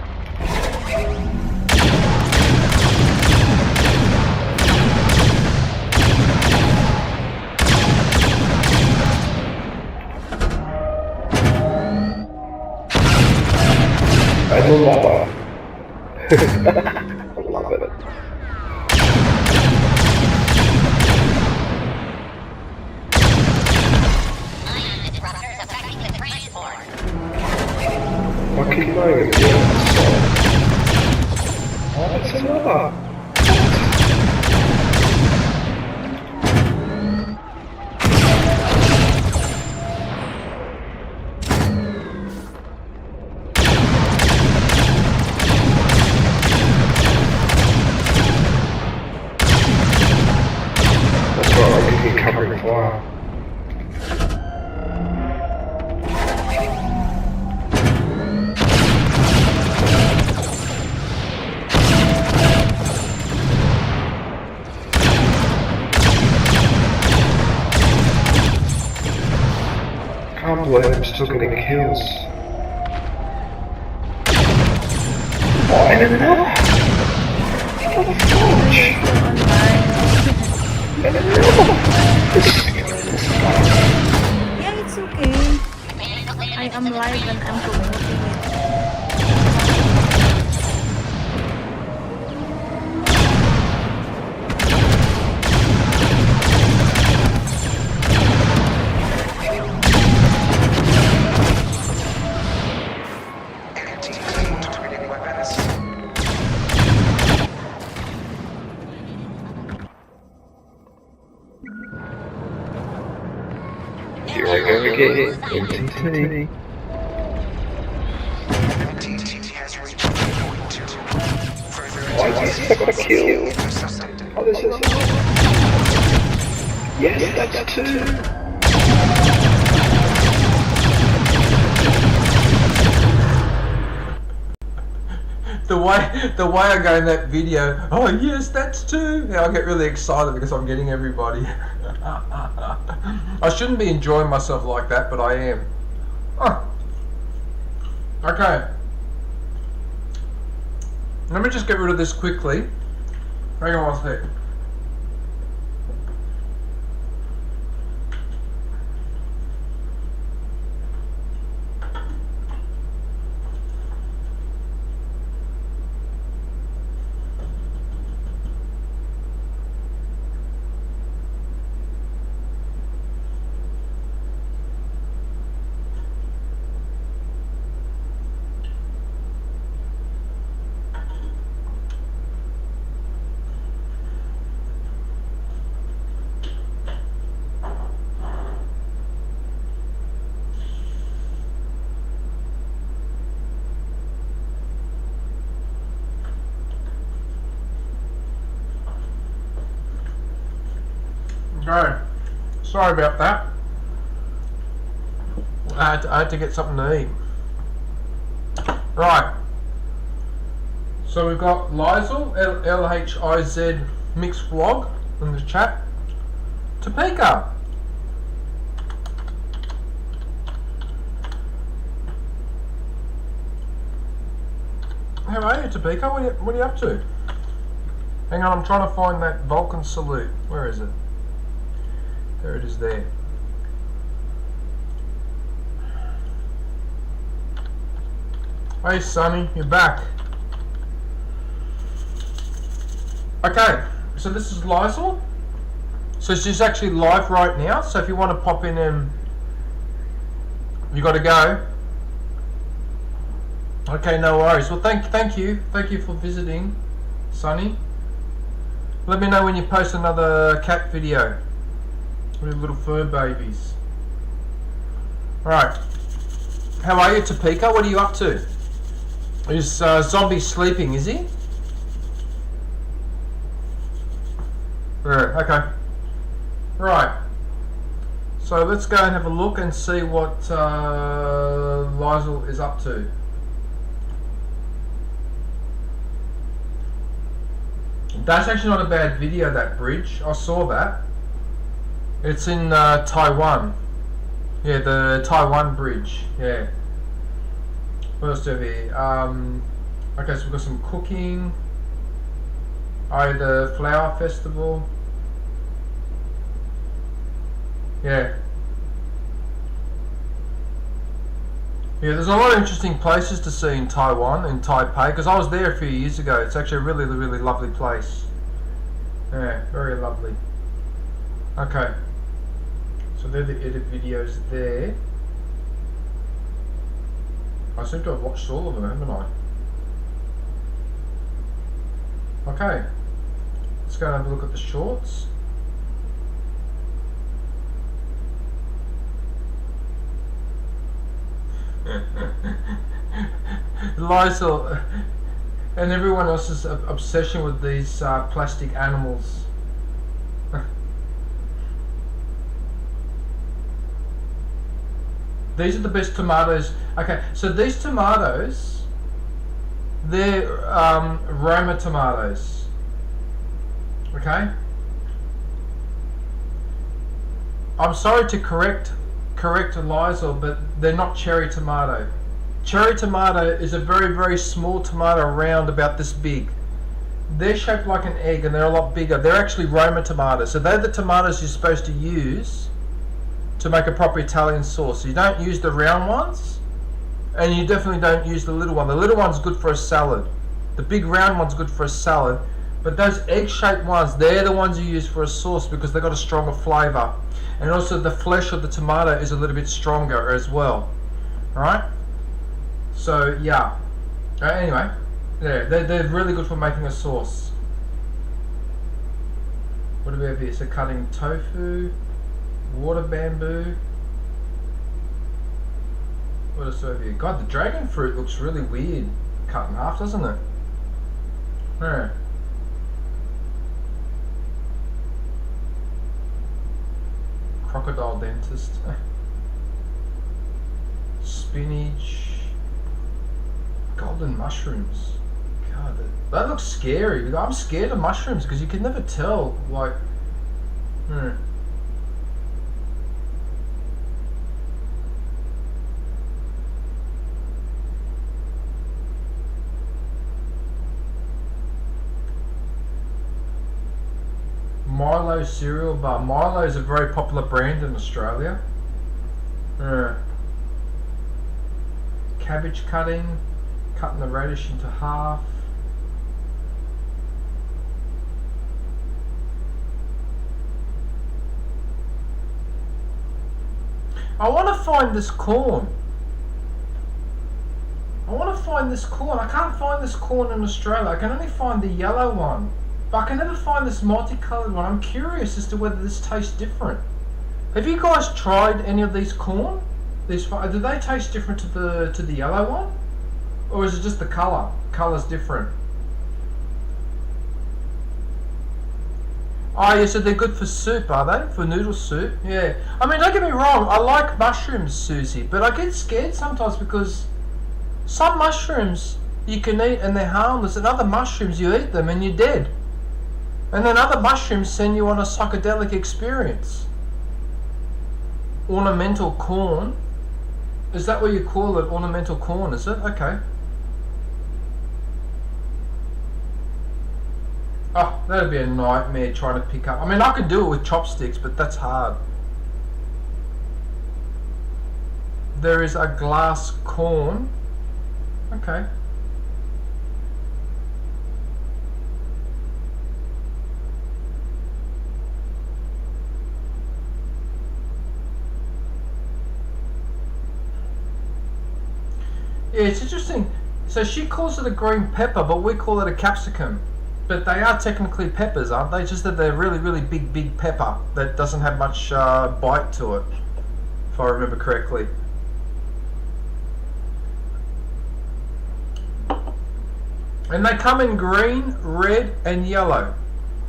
And another. I love it. I keep knowing it. Oh, that's another. That's right, I can hear covering fire. I can't believe I'm still getting kills. Oh, and another! What the fudge? And another! Yeah, it's okay. I am live and I'm promoting it. Here I go again. NTT. Oh yes, I got a kill. Oh, this is yes, that's 2. The way I go in that video, oh yes, that's 2. Yeah, I get really excited because I'm getting everybody. I shouldn't be enjoying myself like that, but I am. Oh. Okay. Let me just get rid of this quickly. Hang on 1 sec. Okay, sorry about that. I had to get something to eat. Right. So we've got Lizel, LHIZ Mix Vlog in the chat. Topeka. How are you, Topeka? What are you up to? Hang on, I'm trying to find that Vulcan salute. Where is it? There it is there. Hey Sonny, you're back. Okay, so this is Lysol. So she's actually live right now, so if you want to pop in and you got to go. Okay, no worries. Well, thank you for visiting, Sonny. Let me know when you post another cat video with little fur babies. Alright, how are you, Topeka? What are you up to? Is Zombie sleeping, is he? Yeah, okay. Right. So let's go and have a look and see what Lysol is up to. That's actually not a bad video, that bridge. I saw that. It's in Taiwan. Yeah, the Taiwan bridge. Yeah. What else do we have here? Okay, so we've got some cooking. Oh, the flower festival. Yeah. Yeah, there's a lot of interesting places to see in Taiwan, in Taipei, because I was there a few years ago. It's actually a really, really lovely place. Yeah, very lovely. Okay. So they're the edit videos there. I seem to have watched all of them, haven't I? Okay. Let's go and have a look at the shorts. Lysol and everyone else's obsession with these plastic animals. These are the best tomatoes. Okay, so these tomatoes, they're Roma tomatoes. Okay? I'm sorry to correct Lysol, but they're not cherry tomato. Cherry tomato is a very, very small tomato, round about this big. They're shaped like an egg and they're a lot bigger. They're actually Roma tomatoes. So they're the tomatoes you're supposed to use to make a proper Italian sauce. So you don't use the round ones, and you definitely don't use the little one. The little one's good for a salad. The big round one's good for a salad. But those egg-shaped ones, they're the ones you use for a sauce because they've got a stronger flavour. And also the flesh of the tomato is a little bit stronger as well. Alright? So, yeah. Anyway, yeah, they're really good for making a sauce. What do we have here? So cutting tofu, water bamboo. What else do we have here? God, the dragon fruit looks really weird cut in half, doesn't it? Yeah. Crocodile dentist. Spinach. Golden mushrooms. God, that looks scary. I'm scared of mushrooms because you can never tell, like... Milo cereal bar. Milo is a very popular brand in Australia. Cabbage cutting. Cutting the radish into half. I want to find this corn. I can't find this corn in Australia. I can only find the yellow one. But I can never find this multicolored one. I'm curious as to whether this tastes different. Have you guys tried any of these corn? Do they taste different to the yellow one? Or is it just the colour? Colour's different. Oh yeah, so they're good for soup, are they? For noodle soup? Yeah. I mean, don't get me wrong, I like mushrooms, Susie, but I get scared sometimes because some mushrooms you can eat and they're harmless, and other mushrooms you eat them and you're dead. And then other mushrooms send you on a psychedelic experience. Ornamental corn. Is that what you call it? Ornamental corn, is it? Okay. Oh, that'd be a nightmare trying to pick up. I mean, I could do it with chopsticks, but that's hard. There is a glass corn. Okay. Yeah, it's interesting. So she calls it a green pepper, but we call it a capsicum. But they are technically peppers, aren't they? Just that they're really, really big pepper that doesn't have much bite to it, if I remember correctly. And they come in green, red, and yellow.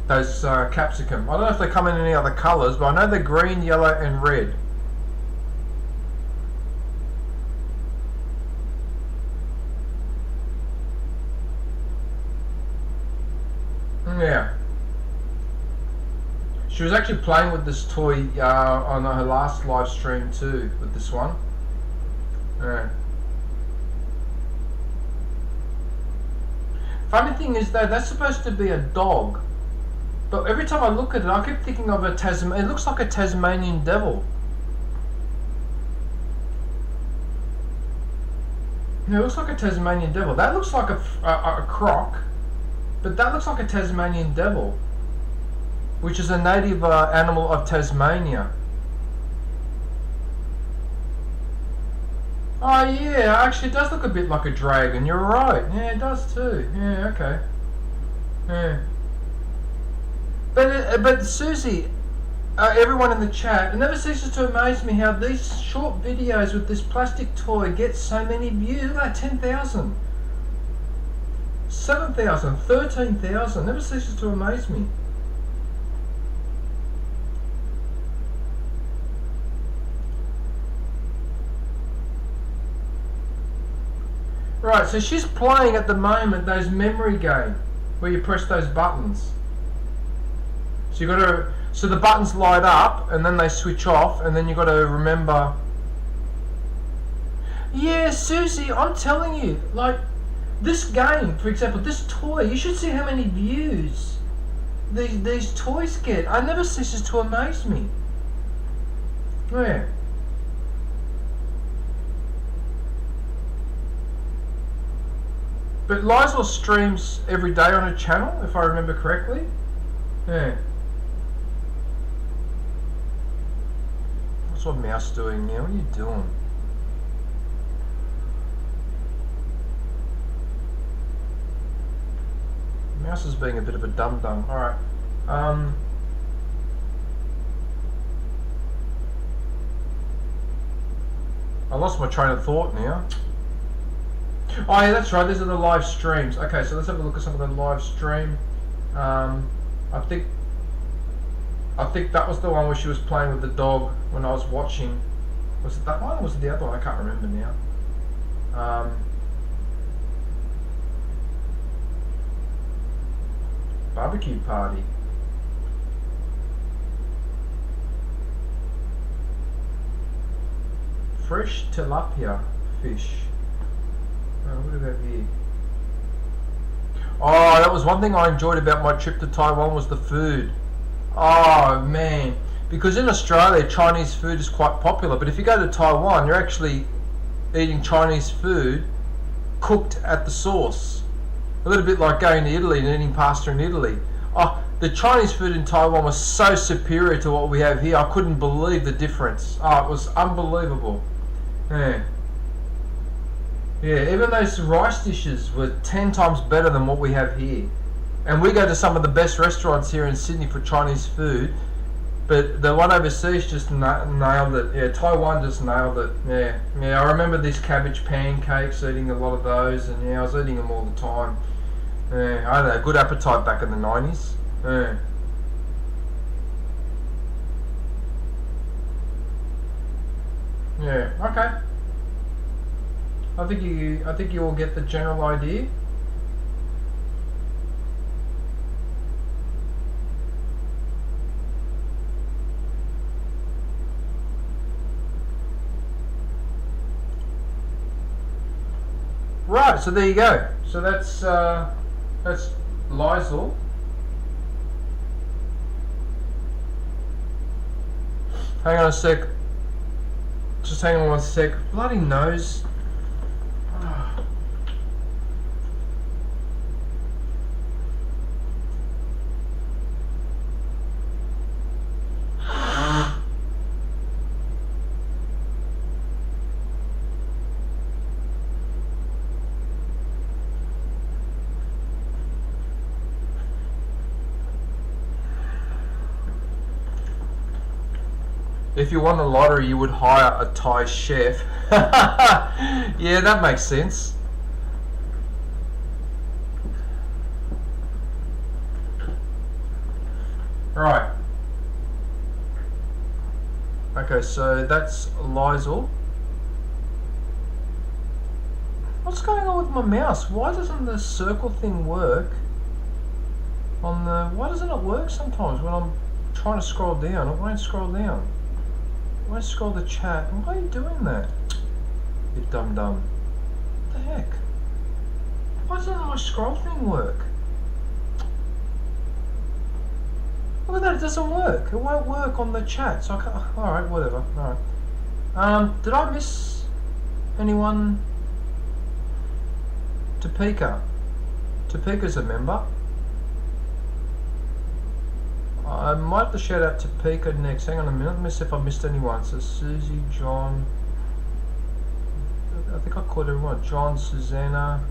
Those capsicum. I don't know if they come in any other colours, but I know they're green, yellow, and red. Yeah. She was actually playing with this toy on her last live stream too, with this one. Yeah. Funny thing is though, that's supposed to be a dog. But every time I look at it, I keep thinking of a it looks like a Tasmanian devil. Yeah, it looks like a Tasmanian devil. That looks like a croc. But that looks like a Tasmanian devil, which is a native animal of Tasmania. Oh yeah, actually it does look a bit like a dragon, you're right. Yeah, it does too. Yeah, okay. Yeah. But Susie, everyone in the chat, it never ceases to amaze me how these short videos with this plastic toy get so many views. Look at that, 10,000. 7,000, 13,000, never ceases to amaze me. Right, so she's playing at the moment those memory game where you press those buttons. So you got to, so the buttons light up and then they switch off, and then you got to remember. Yeah, Susie, I'm telling you, like. This game, for example, this toy, you should see how many views these toys get. It never ceases to amaze me. Yeah. But Lysel streams every day on her channel, if I remember correctly. Yeah. What's what Mouse doing now? What are you doing? Mouse is being a bit of a dum-dum. Alright. I lost my train of thought now. Oh yeah, that's right, these are the live streams. Okay, so let's have a look at some of the live stream. I think that was the one where she was playing with the dog when I was watching. Was it that one or was it the other one? I can't remember now. Barbecue party. Fresh tilapia fish. What about here? Oh, that was one thing I enjoyed about my trip to Taiwan was the food. Oh man, because in Australia Chinese food is quite popular, but if you go to Taiwan you're actually eating Chinese food cooked at the source. A little bit like going to Italy and eating pasta in Italy. Oh, the Chinese food in Taiwan was so superior to what we have here. I couldn't believe the difference. Oh, it was unbelievable. Yeah. Yeah, even those rice dishes were 10 times better than what we have here. And we go to some of the best restaurants here in Sydney for Chinese food, but the one overseas just nailed it. Yeah, Taiwan just nailed it. Yeah, yeah. I remember these cabbage pancakes, eating a lot of those, and yeah, I was eating them all the time. Yeah, I had a good appetite back in the 90s. Yeah. Yeah. Okay. I think you all get the general idea. Right, so there you go. So that's Lysel Hang on a sec. Just hang on one sec. Bloody nose. If you won the lottery, you would hire a Thai chef. Yeah, that makes sense. Right. Okay, so that's Lysol. What's going on with my mouse? Why doesn't the circle thing work? Why doesn't it work sometimes when I'm trying to scroll down? It won't scroll down. It won't scroll the chat. Why are you doing that? You dum-dum. What the heck? Why doesn't my scroll thing work? Look at that, it doesn't work. It won't work on the chat, so I can't. Alright, whatever. Alright. Did I miss anyone? Topeka. Topeka's a member. I might have to shout out Topeka next. Hang on a minute. Let me see if I missed anyone. So Susie, John. I think I caught everyone. John, Susanna.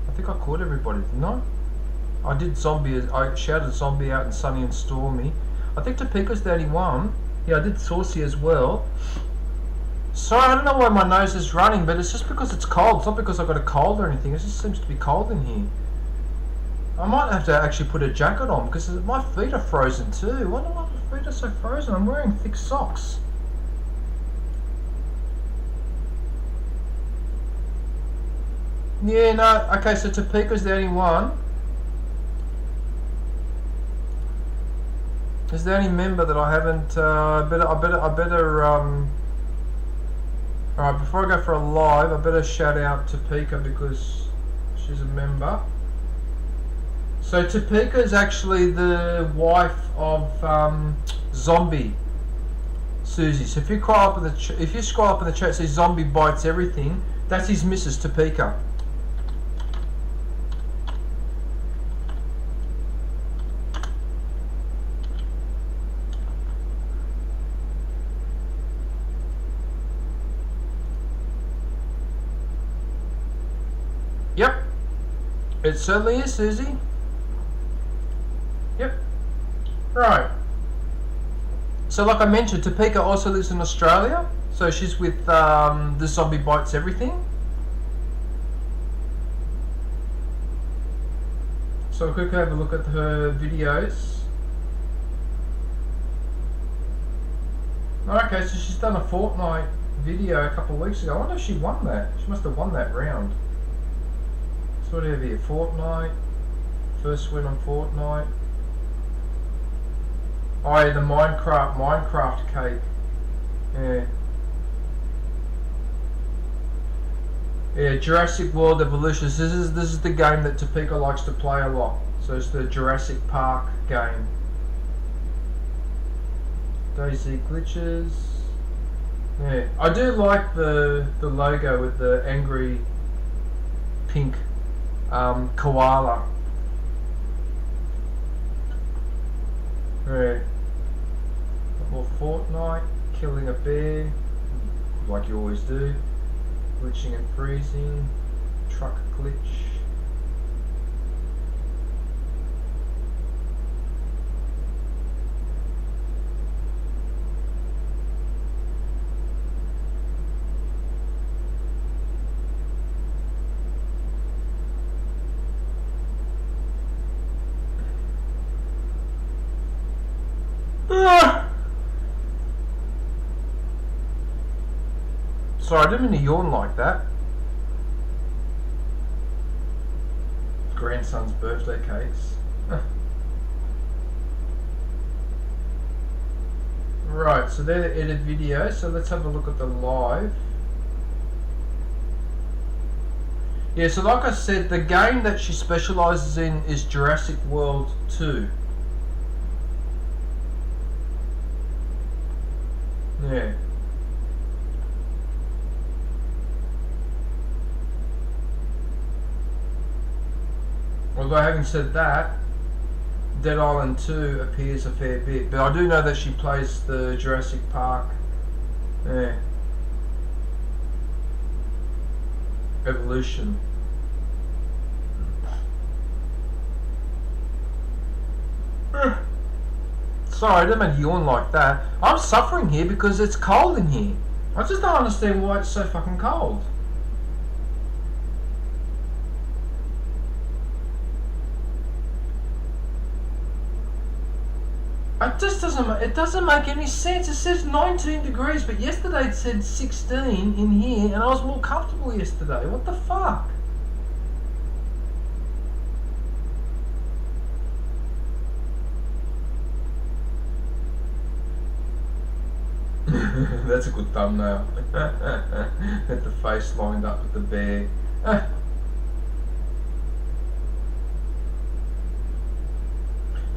I think I caught everybody, didn't I? I did zombie. I shouted zombie out in Sunny and Stormy. I think Topeka's the only one. Yeah, I did Saucy as well. Sorry, I don't know why my nose is running, but it's just because it's cold. It's not because I've got a cold or anything. It just seems to be cold in here. I might have to actually put a jacket on because my feet are frozen too. Why do my feet are so frozen? I'm wearing thick socks. Yeah, no. Okay, so Topeka's the only one. Is the only member that I haven't. I better. All right, before I go for a live, I better shout out Topeka because she's a member. So Topeka is actually the wife of Zombie, Susie. So if you scroll up in the chat, it says Zombie bites everything. That's his missus, Topeka. Yep, it certainly is, Susie. Yep. Right. So like I mentioned, Topeka also lives in Australia. So she's with the Zombie Bites Everything. So we'll quickly have a look at her videos. Okay, so she's done a Fortnite video a couple of weeks ago. I wonder if she won that. She must have won that round. So what do we have here? Fortnite. First win on Fortnite. Oh yeah, the Minecraft cake. Yeah. Yeah, Jurassic World Evolution. This is the game that Topeka likes to play a lot. So it's the Jurassic Park game. Daisy glitches. Yeah, I do like the logo with the angry pink koala. Yeah. More Fortnite, killing a bear, like you always do. Glitching and freezing, truck glitch. Sorry, I didn't mean to yawn like that. Grandson's birthday cakes. Right, so they're the edit videos. So let's have a look at the live. Yeah, so like I said, the game that she specialises in is Jurassic World 2. Although having said that, Dead Island 2 appears a fair bit, but I do know that she plays the Jurassic Park. Yeah. Evolution. Sorry, I didn't mean to yawn like that. I'm suffering here because it's cold in here. I just don't understand why it's so fucking cold. It doesn't make any sense. It says 19 degrees, but yesterday it said 16 in here, and I was more comfortable yesterday. What the fuck? That's a good thumbnail. Get the face lined up with the bear.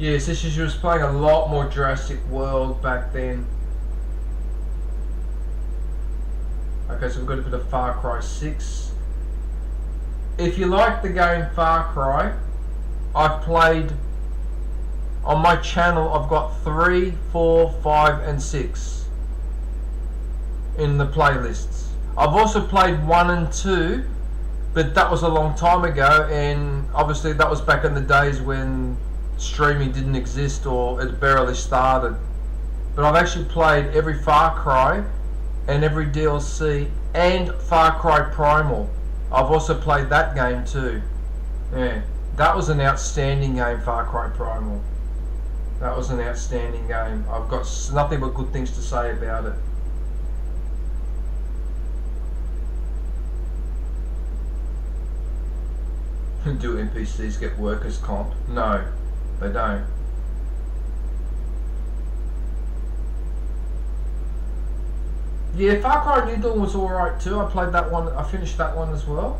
Yeah, so she was playing a lot more Jurassic World back then. Okay, so we've got a bit of Far Cry 6. If you like the game Far Cry, I've played, on my channel, I've got 3, 4, 5 and 6 in the playlists. I've also played 1 and 2, but that was a long time ago, and obviously that was back in the days when streaming didn't exist or it barely started. But I've actually played every Far Cry and every DLC and Far Cry Primal. I've also played that game too. Yeah, that was an outstanding game, Far Cry Primal. That was an outstanding game. I've got nothing but good things to say about it. Do NPCs get workers' comp? No, they don't. Yeah, Far Cry New Dawn was alright too. I played that one, I finished that one as well.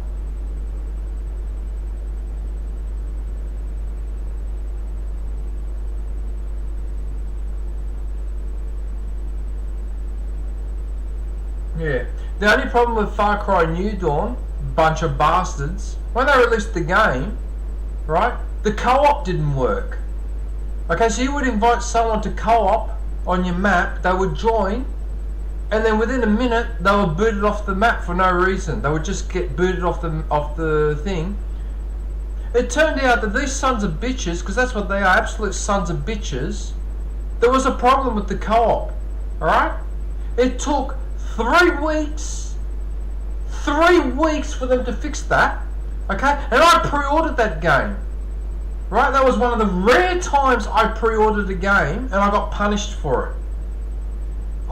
Yeah. The only problem with Far Cry New Dawn, bunch of bastards, when they released the game, right, the co-op didn't work. Okay, so you would invite someone to co-op on your map, they would join, and then within a minute they were booted off the map for no reason. They would just get booted off the thing. It turned out that these sons of bitches, because that's what they are, absolute sons of bitches, there was a problem with the co-op. Alright? It took 3 weeks for them to fix that. Okay? And I pre-ordered that game. Right? That was one of the rare times I pre-ordered a game and I got punished for it.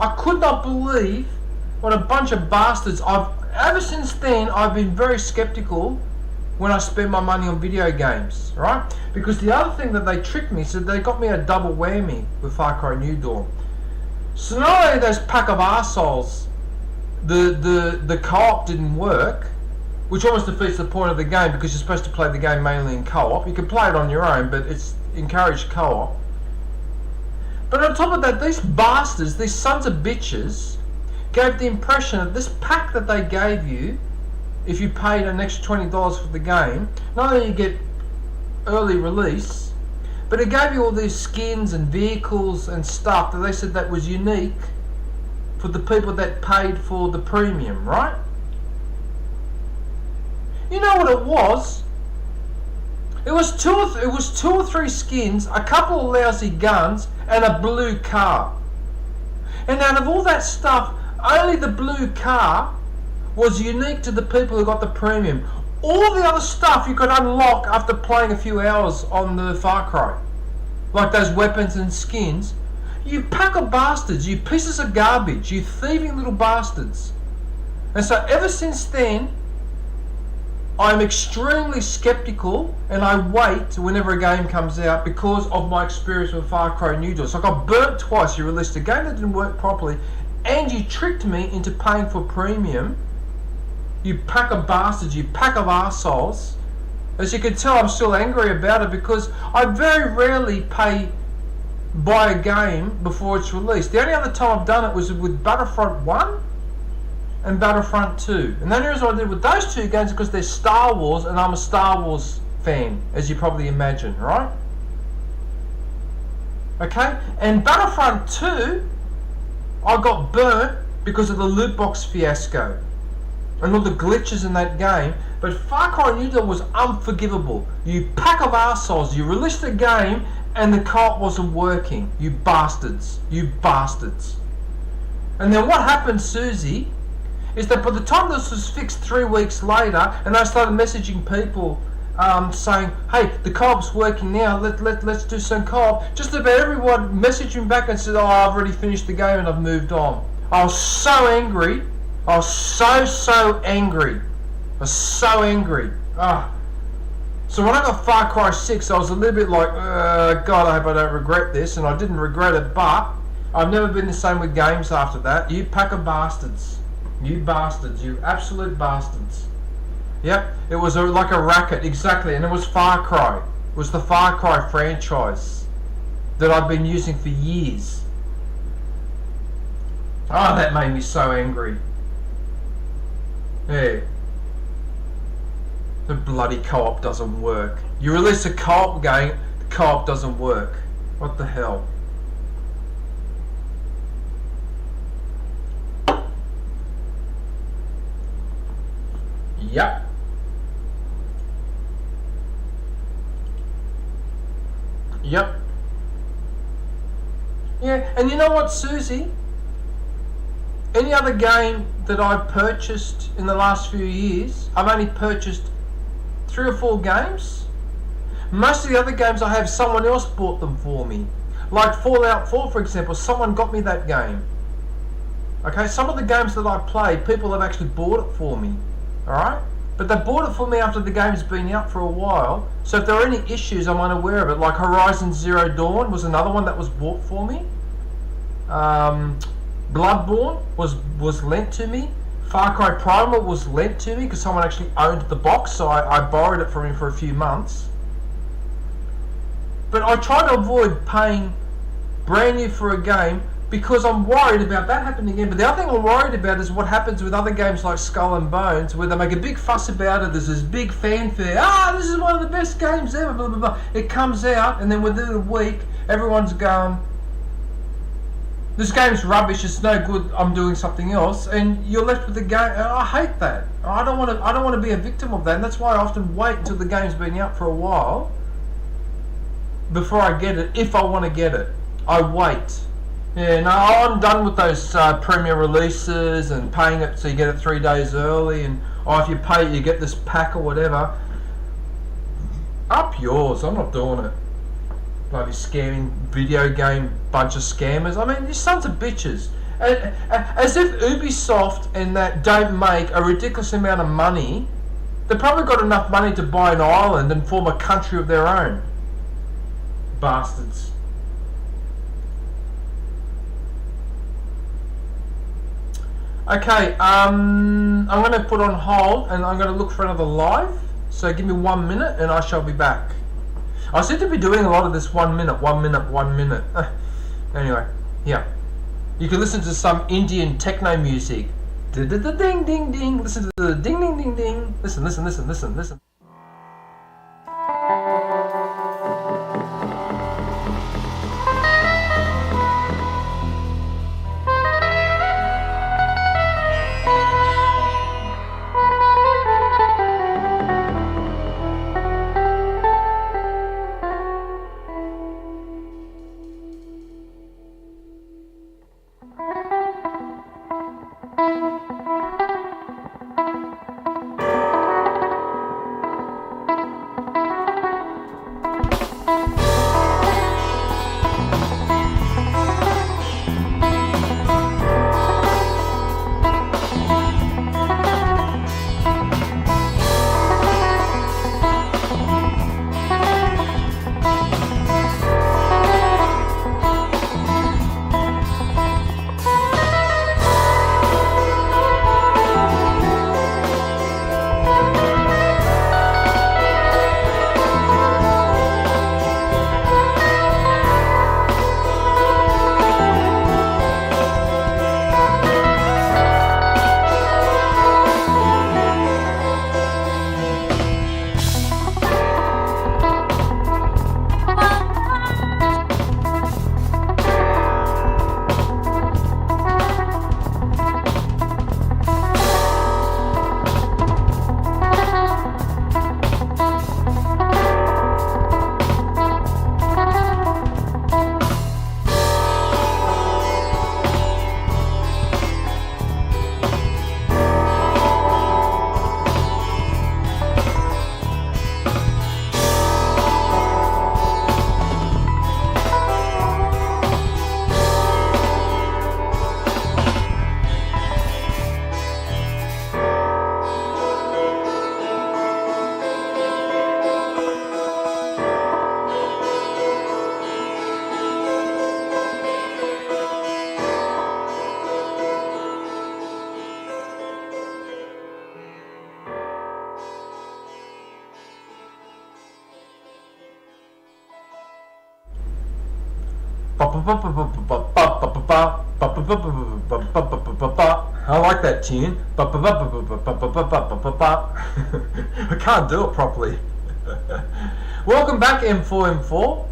I could not believe what a bunch of bastards. Ever since then, I've been very skeptical when I spend my money on video games, right? Because the other thing that they tricked me, so they got me a double whammy with Far Cry New Dawn. So not only those pack of arseholes, the co-op didn't work, which almost defeats the point of the game because you're supposed to play the game mainly in co-op. You can play it on your own, but it's encouraged co-op. But on top of that, these bastards, these sons of bitches, gave the impression that this pack that they gave you, if you paid an extra $20 for the game, not only you get early release, but it gave you all these skins and vehicles and stuff that they said that was unique for the people that paid for the premium, right? You know what it was? It was two or three skins, a couple of lousy guns, and a blue car. And out of all that stuff, only the blue car was unique to the people who got the premium. All the other stuff you could unlock after playing a few hours on the Far Cry. Like those weapons and skins. You pack of bastards, you pieces of garbage, you thieving little bastards. And so ever since then, I'm extremely skeptical and I wait whenever a game comes out because of my experience with Far Cry New Dawn. So I got burnt twice. You released a game that didn't work properly and you tricked me into paying for premium. You pack of bastards, you pack of arseholes. As you can tell, I'm still angry about it because I very rarely buy a game before it's released. The only other time I've done it was with Battlefront 1 and Battlefront 2. And the only reason I did with those two games is because they're Star Wars and I'm a Star Wars fan, as you probably imagine, right? Okay, and Battlefront 2, I got burnt because of the loot box fiasco and all the glitches in that game. But Far Cry New Dawn was unforgivable. You pack of arseholes, you released the game and the co-op wasn't working. You bastards. You bastards. And then what happened, Susie, is that by the time this was fixed 3 weeks later, and I started messaging people saying, hey, the co-op's working now, let's do some co-op, just about everyone messaged me back and said, oh, I've already finished the game and I've moved on. I was so angry. I was so angry. I was so angry. So when I got Far Cry 6, I was a little bit like, God, I hope I don't regret this, and I didn't regret it, but I've never been the same with games after that. You pack of bastards. You bastards. You absolute bastards. Yep, it was like a racket, exactly, and it was Far Cry. It was the Far Cry franchise that I've been using for years. Oh, that made me so angry. Yeah. The bloody co-op doesn't work. You release a co-op game, the co-op doesn't work. What the hell? Yep. Yep. Yeah, and you know what, Susie? Any other game that I've purchased in the last few years, I've only purchased 3 or 4 games. Most of the other games I have, someone else bought them for me. Like Fallout 4, for example, someone got me that game. Okay, some of the games that I play, people have actually bought it for me. Alright? But they bought it for me after the game's been out for a while. So if there are any issues, I'm unaware of it. Like Horizon Zero Dawn was another one that was bought for me. Bloodborne was lent to me. Far Cry Primal was lent to me because someone actually owned the box, so I borrowed it from him for a few months. But I try to avoid paying brand new for a game because I'm worried about that happening again. But the other thing I'm worried about is what happens with other games like Skull and Bones, where they make a big fuss about it. There's this big fanfare. This is one of the best games ever. Blah, blah, blah. It comes out, and then within a week, everyone's going, this game's rubbish. It's no good. I'm doing something else, and you're left with the game. I hate that. I don't want to be a victim of that, and that's why I often wait until the game's been out for a while before I get it. If I want to get it, I wait. Yeah, no, I'm done with those premiere releases and paying it so you get it 3 days early, and if you pay, you get this pack or whatever. Up yours. I'm not doing it. Bloody scamming video game bunch of scammers. I mean, these sons of bitches. As if Ubisoft and that don't make a ridiculous amount of money. They've probably got enough money to buy an island and form a country of their own. Bastards. Okay, I'm going to put on hold and I'm going to look for another live. So give me 1 minute and I shall be back. I seem to be doing a lot of this 1 minute. Anyway, yeah. You can listen to some Indian techno music. Ding ding ding. Listen to the ding ding ding ding. Listen. I like that tune. I can't do it properly. Welcome back, M4M4.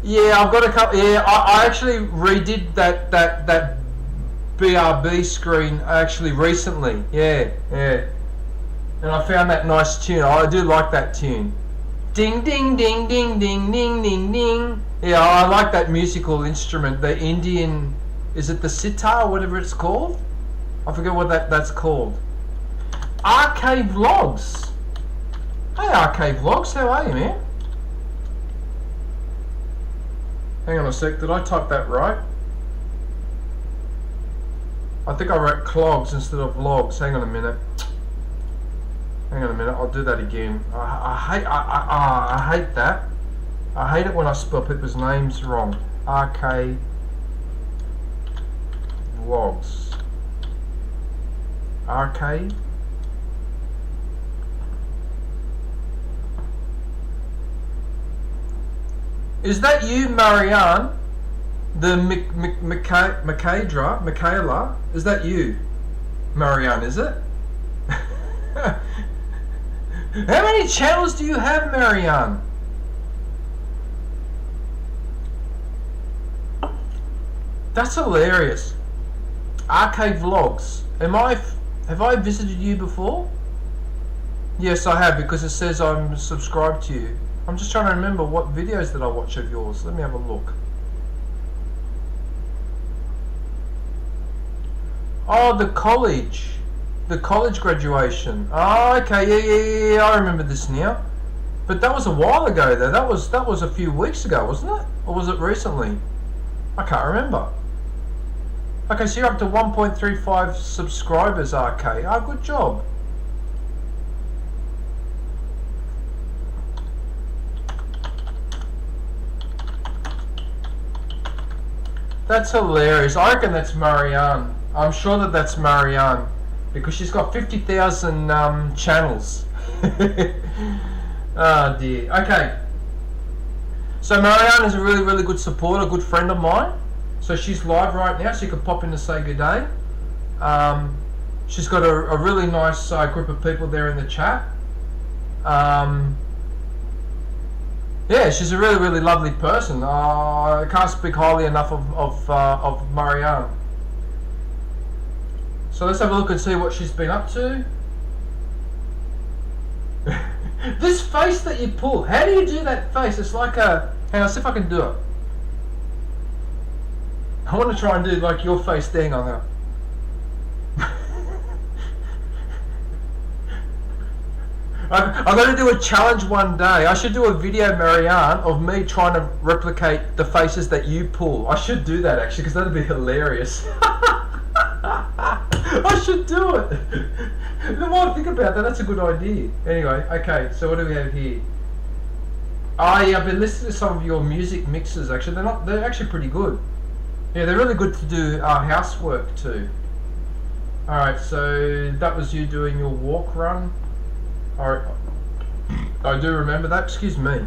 Yeah, I've got a couple. Yeah, I actually redid that BRB screen actually recently. Yeah. And I found that nice tune. I do like that tune. Ding ding ding ding ding ding ding ding. Yeah, I like that musical instrument. The Indian, is it the sitar or whatever it's called? I forget what that's called. RK Vlogs. Hey RK Vlogs, how are you, man? Hang on a sec, did I type that right? I think I wrote clogs instead of logs. Hang on a minute. I'll do that again. I hate that. I hate it when I spell people's names wrong. RK Vlogs. RK. Is that you, Marianne? The Michaela? Is that you, Marianne? Is it? How many channels do you have, Marianne? That's hilarious. RK Vlogs. Have I visited you before? Yes, I have, because it says I'm subscribed to you. I'm just trying to remember what videos did I watch of yours. Let me have a look. Oh, the college graduation. Oh, okay, yeah, I remember this now. But that was a while ago though. That was a few weeks ago, wasn't it? Or was it recently? I can't remember. Okay, so you're up to 1.35 subscribers, RK. Oh, good job. That's hilarious. I reckon that's Marianne. I'm sure that's Marianne because she's got 50,000 channels. Oh dear. Okay. So Marianne is a really, really good supporter, a good friend of mine. So she's live right now, so you can pop in to say good day. She's got a really nice group of people there in the chat. Yeah, she's a really, really lovely person. I can't speak highly enough of Marianne. So let's have a look and see what she's been up to. This face that you pull, how do you do that face? It's like a... Hang on, see if I can do it. I want to try and do like your face thing on that. I'm going to do a challenge one day. I should do a video, Marianne, of me trying to replicate the faces that you pull. I should do that actually, because that'd be hilarious. I should do it. The more I think about that, that's a good idea. Anyway, okay, so what do we have here? Oh yeah, I've been listening to some of your music mixes actually. They're actually pretty good. Yeah, they're really good to do housework too. Alright, so that was you doing your walk run. Alright, I do remember that, excuse me.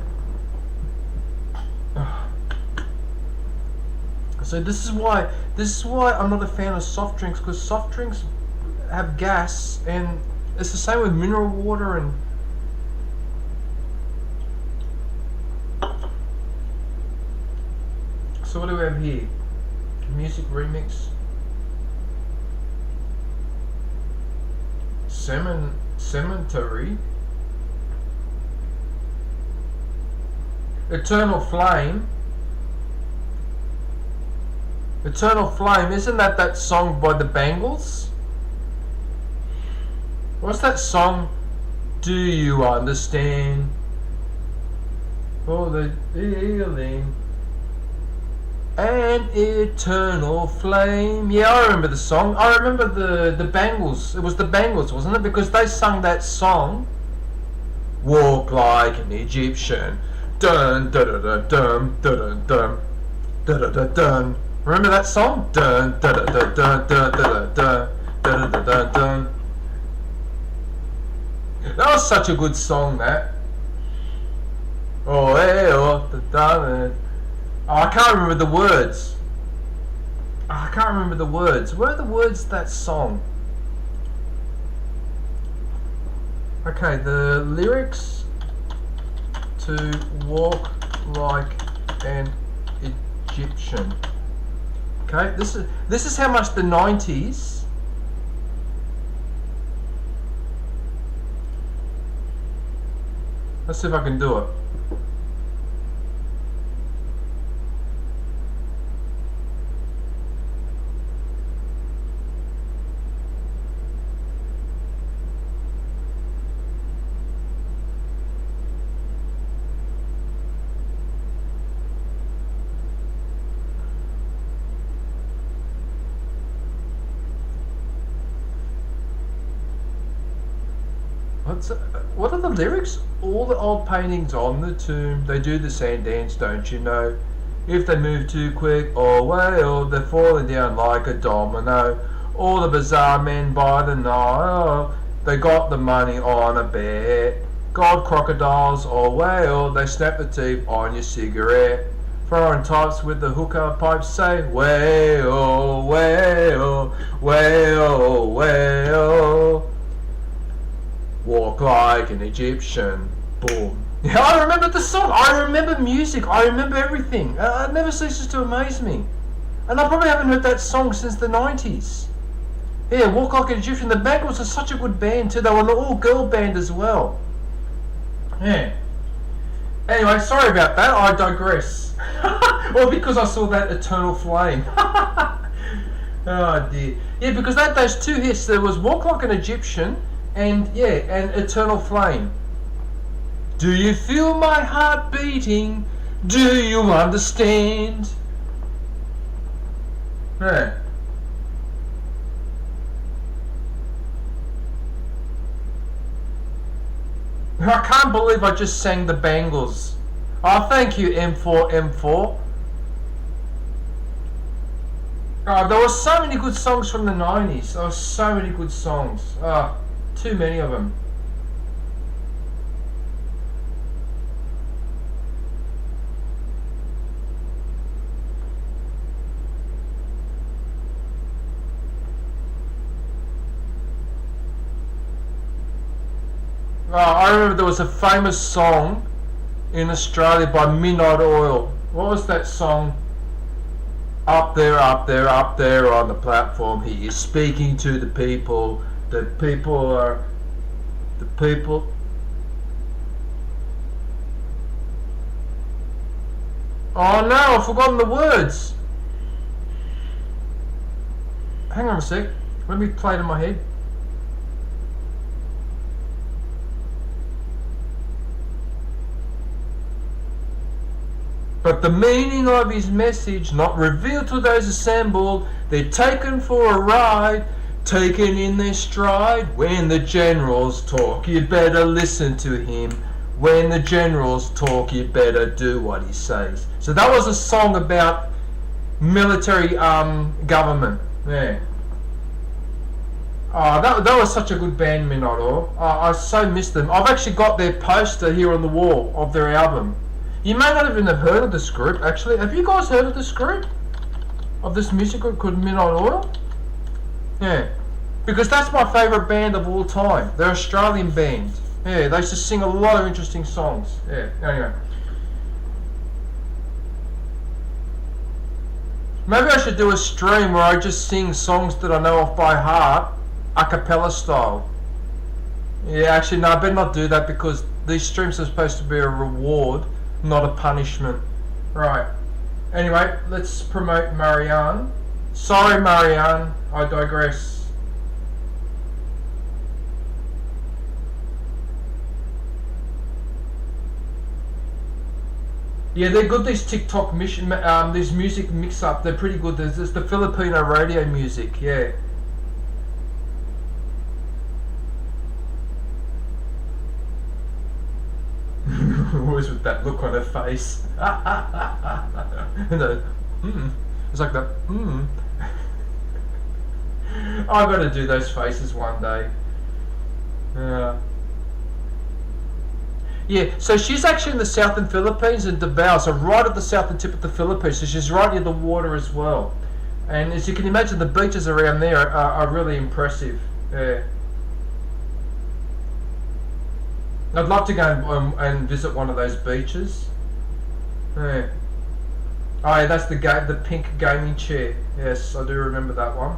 So this is why I'm not a fan of soft drinks, because soft drinks have gas, and it's the same with mineral water and... So what do we have here? Music remix. Cemetery. Eternal Flame. Eternal Flame, isn't that song by the Bangles? What's that song? Do you understand? For the healing. An eternal flame. Yeah, I remember the song. I remember the Bangles. It was the Bangles, wasn't it? Because they sung that song. Walk like an Egyptian. Dun dun dun dun dun dun dun dun dun dun. Remember that song? Dun dun dun dun dun dun dun dun dun dun dun. That was such a good song, that. Oh hey oh the dun. Oh, I can't remember the words. Oh, I can't remember the words. Where are the words to that song? Okay, the lyrics to Walk Like an Egyptian. Okay, this is how much the 90s. Let's see if I can do it. What are the lyrics? All the old paintings on the tomb, they do the sand dance, don't you know? If they move too quick, oh well, they're falling down like a domino. All the bazaar men by the Nile, they got the money on a bet. Gold crocodiles, oh well, they snap the teeth on your cigarette. Foreign types with the hookah pipes say, well, well, well, well. Walk like an Egyptian. Boom. Yeah, I remember the song. I remember music. I remember everything. It never ceases to amaze me. And I probably haven't heard that song since the 90s. Yeah, Walk Like an Egyptian. The Bangles are such a good band too. They were an all-girl band as well. Yeah. Anyway, sorry about that. I digress. Well, because I saw that Eternal Flame. Oh dear. Yeah, because those two hits, there was Walk Like an Egyptian and Eternal Flame. Do you feel my heart beating? Do you understand? Yeah. I can't believe I just sang the Bangles. Oh, thank you, M4M4. Oh, there were so many good songs from the 90s. There were so many good songs. Oh, too many of them. Oh, I remember there was a famous song in Australia by Midnight Oil. What was that song? Up there, up there, up there on the platform, he is speaking to the people. The people are... The people... Oh no, I've forgotten the words. Hang on a sec. Let me play it in my head. But the meaning of his message not revealed to those assembled, they're taken for a ride, taken in their stride. When the generals talk, you better listen to him. When the generals talk, you better do what he says. So that was a song about military government. Yeah. Oh, that was such a good band, Midnight Oil. I so miss them. I've actually got their poster here on the wall of their album. You may not even have heard of this group, actually. Have you guys heard of this group? Of this music group called Midnight Oil? Yeah. Because that's my favourite band of all time. They're an Australian band. Yeah, they used to sing a lot of interesting songs. Yeah, anyway. Maybe I should do a stream where I just sing songs that I know off by heart, a cappella style. Yeah, actually, no, I better not do that because these streams are supposed to be a reward, not a punishment. Right. Anyway, let's promote Marianne. Sorry, Marianne, I digress. Yeah, they're good. These TikTok these music mix-up. They're pretty good. There's the Filipino radio music. Yeah. Always with that look on her face. It's like that. I got to do those faces one day. Yeah, so she's actually in the southern Philippines in Davao, so right at the southern tip of the Philippines. So she's right near the water as well. And as you can imagine, the beaches around there are really impressive. Yeah. I'd love to go and visit one of those beaches. Yeah. Oh yeah, that's the pink gaming chair. Yes, I do remember that one.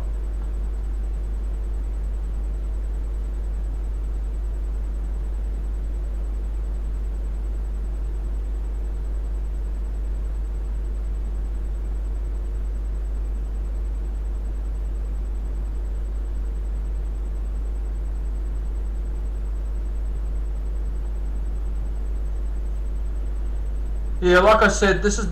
Yeah, like I said, this is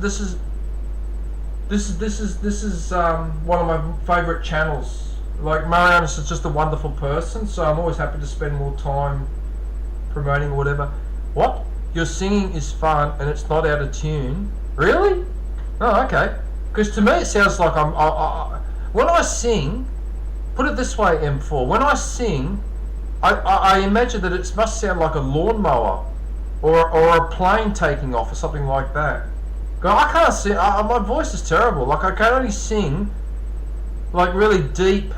one of my favourite channels. Like Marianus is just a wonderful person, so I'm always happy to spend more time promoting or whatever. What? Your singing is fun and it's not out of tune. Really? Oh, okay. Because to me it sounds like when I sing, put it this way, M4. When I sing, I imagine that it must sound like a lawnmower. Or a plane taking off or something like that. I can't sing. My voice is terrible. Like I can only sing like really deep,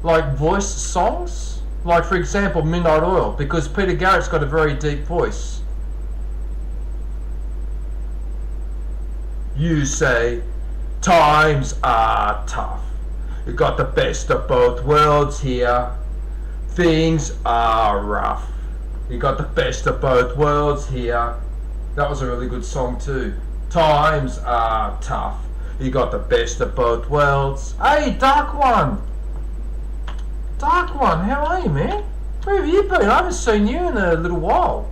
like voice songs. Like for example, Midnight Oil, because Peter Garrett's got a very deep voice. You say, times are tough. You got the best of both worlds here. Things are rough. You got the best of both worlds here. That was a really good song too. Times are tough. You got the best of both worlds. Hey, Dark One! Dark One, how are you, man? Where have you been? I haven't seen you in a little while.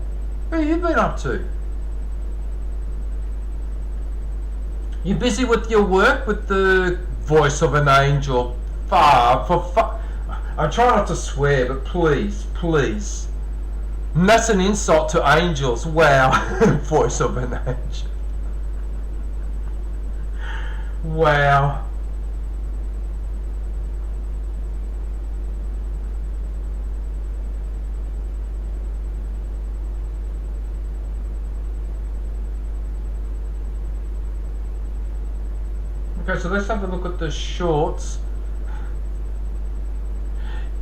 Where have you been up to? You busy with your work with the voice of an angel? I'm trying not to swear, but please, please. And that's an insult to angels. Wow. Voice of an angel. Wow. Okay, so let's have a look at the shorts.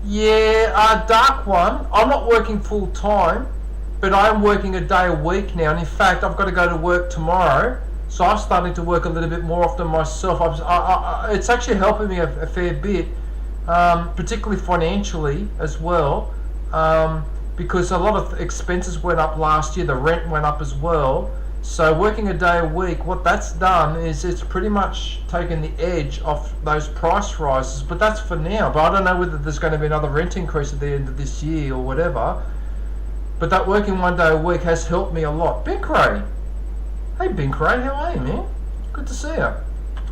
Yeah, Dark One, I'm not working full time, but I'm working a day a week now, and in fact I've got to go to work tomorrow, so I'm starting to work a little bit more often myself. It's actually helping me a fair bit, particularly financially as well, because a lot of expenses went up last year, the rent went up as well. So working a day a week, what that's done is it's pretty much taken the edge off those price rises, but that's for now. But I don't know whether there's going to be another rent increase at the end of this year or whatever. But that working one day a week has helped me a lot. Binkray! Hey Binkray, how are you, man? Good to see you.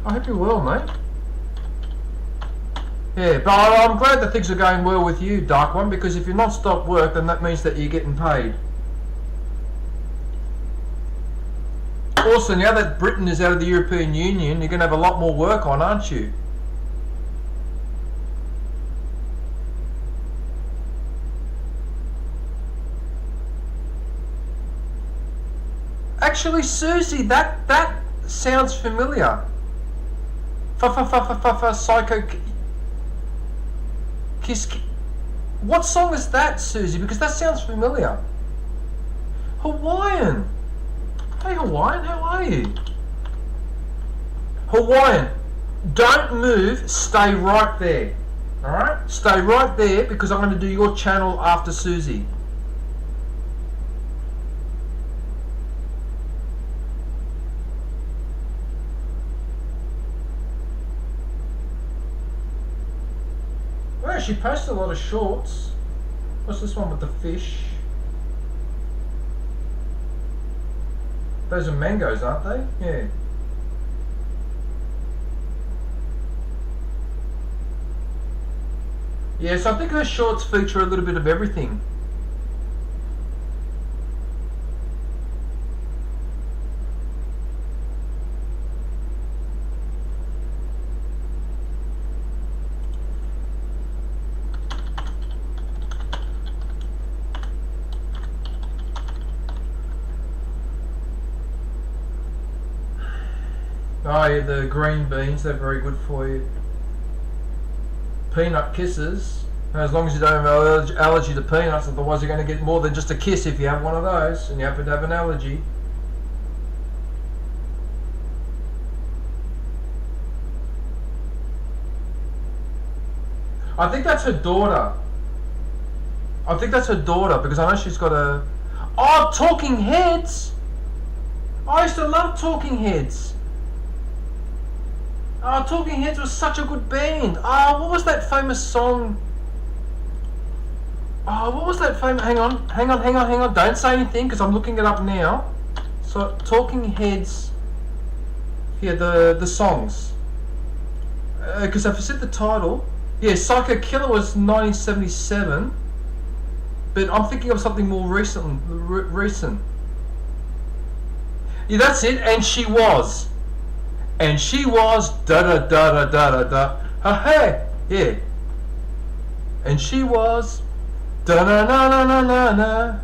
I hope you're well, mate. Yeah, but I'm glad that things are going well with you, Dark One, because if you're non-stop work, then that means that you're getting paid. Also, now that Britain is out of the European Union, you're going to have a lot more work on, aren't you? Actually, Susie, that sounds familiar. Psycho Kiss. What song is that, Susie? Because that sounds familiar. Hawaiian. Hey Hawaiian, how are you? Hawaiian, don't move, stay right there. Alright? Stay right there because I'm going to do your channel after Susie. Well, she posted a lot of shorts. What's this one with the fish? Those are mangoes, aren't they? Yeah. Yeah, so I think her shorts feature a little bit of everything. Oh yeah, the green beans, they're very good for you. Peanut kisses. As long as you don't have an allergy to peanuts, otherwise you're going to get more than just a kiss if you have one of those and you happen to have an allergy. I think that's her daughter. I think that's her daughter because I know she's got a... Oh, Talking Heads! I used to love Talking Heads. Oh, Talking Heads was such a good band. Oh, what was that famous song? Oh, what was that famous... Hang on. Don't say anything because I'm looking it up now. So, Talking Heads... Here, the songs. Because I've said the title... Yeah, Psycho Killer was 1977, but I'm thinking of something more recent. Yeah, that's it. And she was da da da da da da da. Hey, yeah. And she was da na na na na na na.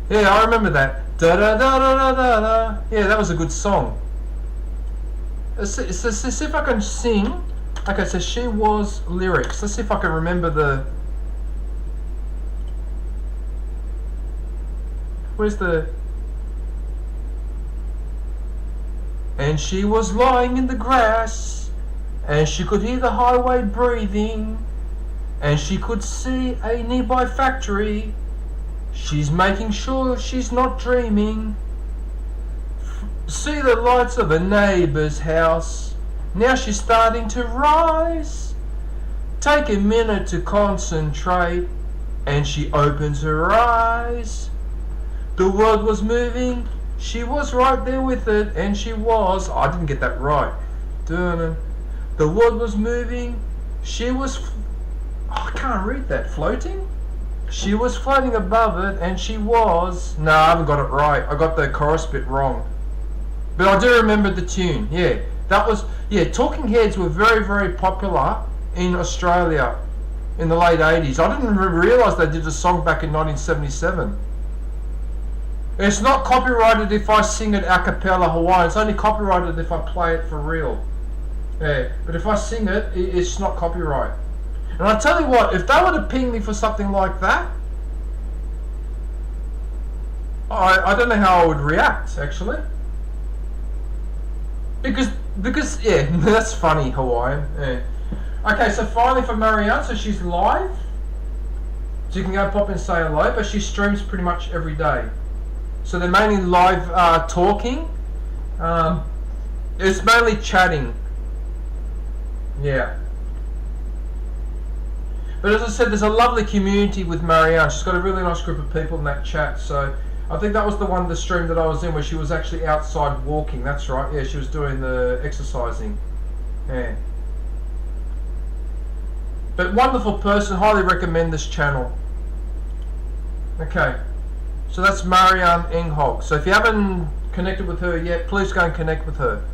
Yeah, I remember that. Da da da da da da da. Yeah, that was a good song. Let's see if I can sing. Okay, so she was lyrics. Let's see if I can remember the... Where's the... And she was lying in the grass, and she could hear the highway breathing, and she could see a nearby factory. She's making sure she's not dreaming. See the lights of a neighbour's house. Now she's starting to rise. Take a minute to concentrate, and she opens her eyes. The world was moving, she was right there with it, and she was... I didn't get that right. The world was moving, she was... I can't read that. Floating? She was floating above it, and she was... No, I haven't got it right. I got the chorus bit wrong. But I do remember the tune, yeah. That was... Yeah, Talking Heads were very, very popular in Australia in the late 80s. I didn't realise they did a song back in 1977. It's not copyrighted if I sing it a cappella Hawaiian. It's only copyrighted if I play it for real. Yeah, but if I sing it, it's not copyright. And I tell you what, if they were to ping me for something like that, I don't know how I would react, actually. Because yeah, that's funny, Hawaiian. Yeah. Okay, so finally for Marianne, so she's live. So you can go pop and say hello, but she streams pretty much every day. So they're mainly live talking. It's mainly chatting. Yeah. But as I said, there's a lovely community with Marianne. She's got a really nice group of people in that chat. So I think that was the stream that I was in where she was actually outside walking. That's right. Yeah, she was doing the exercising. Yeah. But wonderful person. Highly recommend this channel. Okay. So that's Marianne Enghog. So if you haven't connected with her yet, please go and connect with her.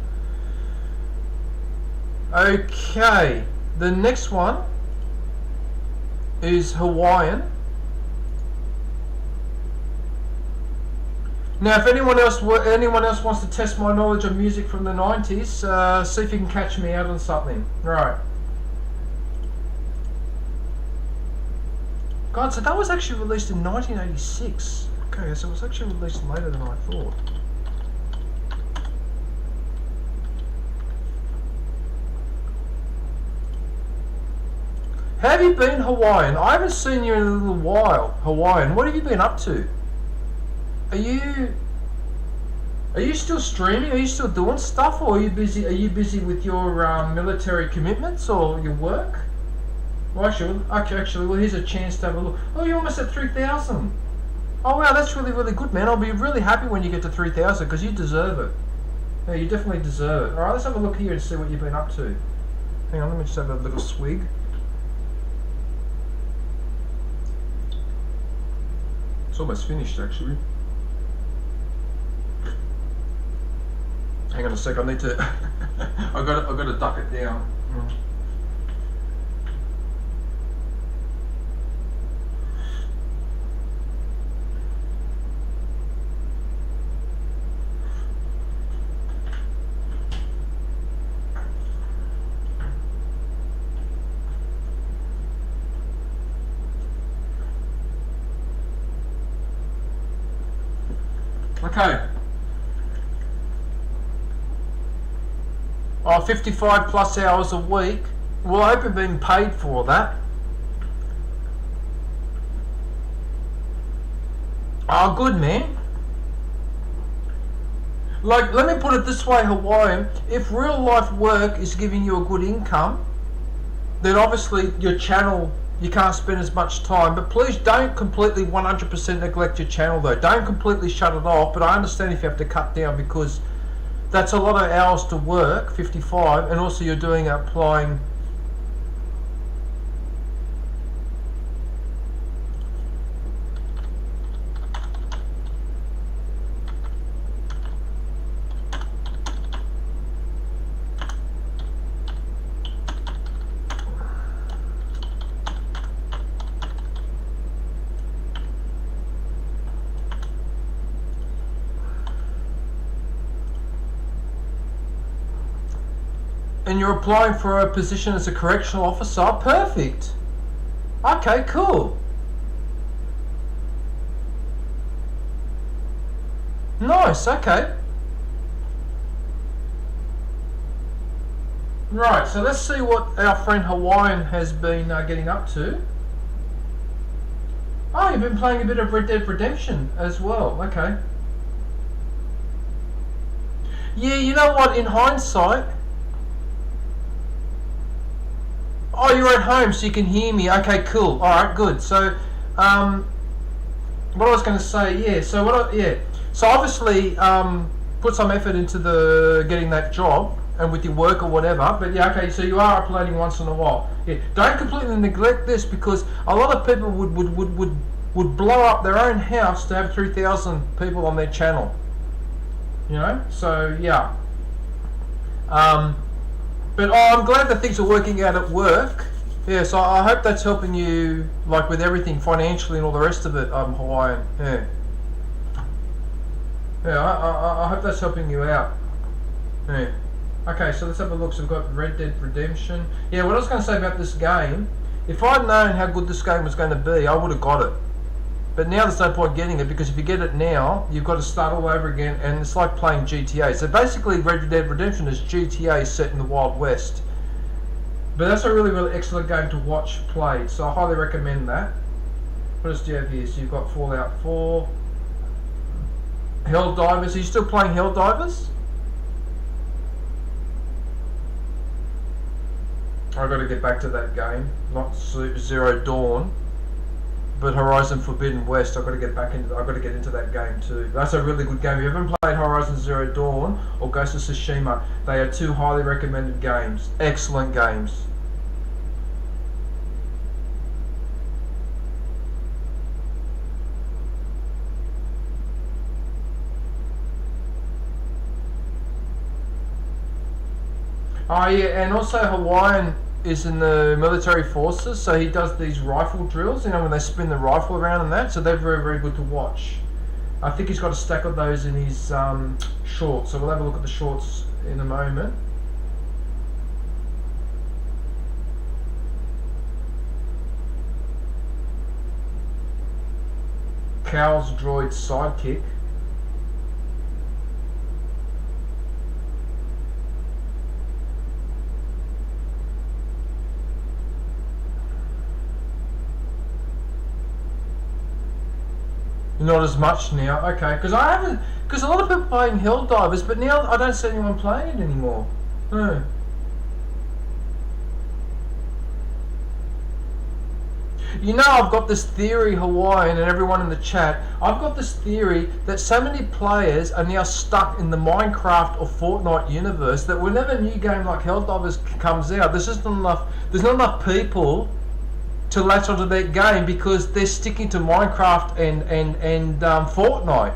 Okay. The next one is Hawaiian. Now, if anyone else wants to test my knowledge of music from the 90s, see if you can catch me out on something. Right. God, so that was actually released in 1986. Okay, so it was actually released later than I thought. Have you been Hawaiian? I haven't seen you in a little while. Hawaiian, what have you been up to? Are you still streaming? Are you still doing stuff, or are you busy? Are you busy with your military commitments or your work? Well, actually, well, here's a chance to have a look. Oh, you're almost at 3,000. Oh wow, that's really, really good, man. I'll be really happy when you get to 3,000 because you deserve it. Yeah, you definitely deserve it. All right, let's have a look here and see what you've been up to. Hang on, let me just have a little swig. It's almost finished, actually. Hang on a sec. I need to. I got to duck it down. Okay. Oh, 55 plus hours a week. Well, I hope you're being paid for that. Oh, good, man. Like, let me put it this way, Hawaiian. If real life work is giving you a good income, then obviously your channel, you can't spend as much time. But please don't completely 100% neglect your channel though. Don't completely shut it off. But I understand if you have to cut down, because that's a lot of hours to work, 55, and also you're doing applying. And you're applying for a position as a correctional officer. Perfect. Okay, cool. Nice, okay. Right, so let's see what our friend Hawaiian has been getting up to. Oh, you've been playing a bit of Red Dead Redemption as well. Okay. Yeah, you know what, in hindsight... Oh, you're at home, so you can hear me. Okay, cool. All right, good. So, what I was going to say, yeah. So So obviously, put some effort into the getting that job and with your work or whatever. But yeah, okay. So you are uploading once in a while. Yeah. Don't completely neglect this, because a lot of people would blow up their own house to have 3,000 people on their channel. You know. So yeah. But I'm glad that things are working out at work. Yeah, so I hope that's helping you, like with everything financially and all the rest of it, Hawaiian. Yeah. Yeah, I hope that's helping you out. Yeah. Okay, so let's have a look. So we've got Red Dead Redemption. Yeah, what I was going to say about this game, if I'd known how good this game was going to be, I would have got it. But now there's no point getting it, because if you get it now, you've got to start all over again, and it's like playing GTA. So basically, Red Dead Redemption is GTA set in the Wild West. But that's a really, really excellent game to watch played, so I highly recommend that. What else do you have here? So you've got Fallout 4, Helldivers. Are you still playing Helldivers? I've got to get back to that game, not Zero Dawn. But Horizon Forbidden West, I've got to get back into. I've got to get into that game too. That's a really good game. If you haven't played Horizon Zero Dawn or Ghost of Tsushima, they are two highly recommended games. Excellent games. Oh yeah, and also Hawaiian is in the military forces, so he does these rifle drills, you know, when they spin the rifle around and that, so they're very, very good to watch. I think he's got a stack of those in his shorts, so we'll have a look at the shorts in a moment. Cal's droid sidekick. Not as much now, okay, because I haven't, because a lot of people playing Helldivers, but now I don't see anyone playing it anymore. No. You know, I've got this theory, Hawaiian, and everyone in the chat, I've got this theory that so many players are now stuck in the Minecraft or Fortnite universe that whenever a new game like Helldivers comes out, there's not enough people to latch onto that game, because they're sticking to Minecraft and Fortnite.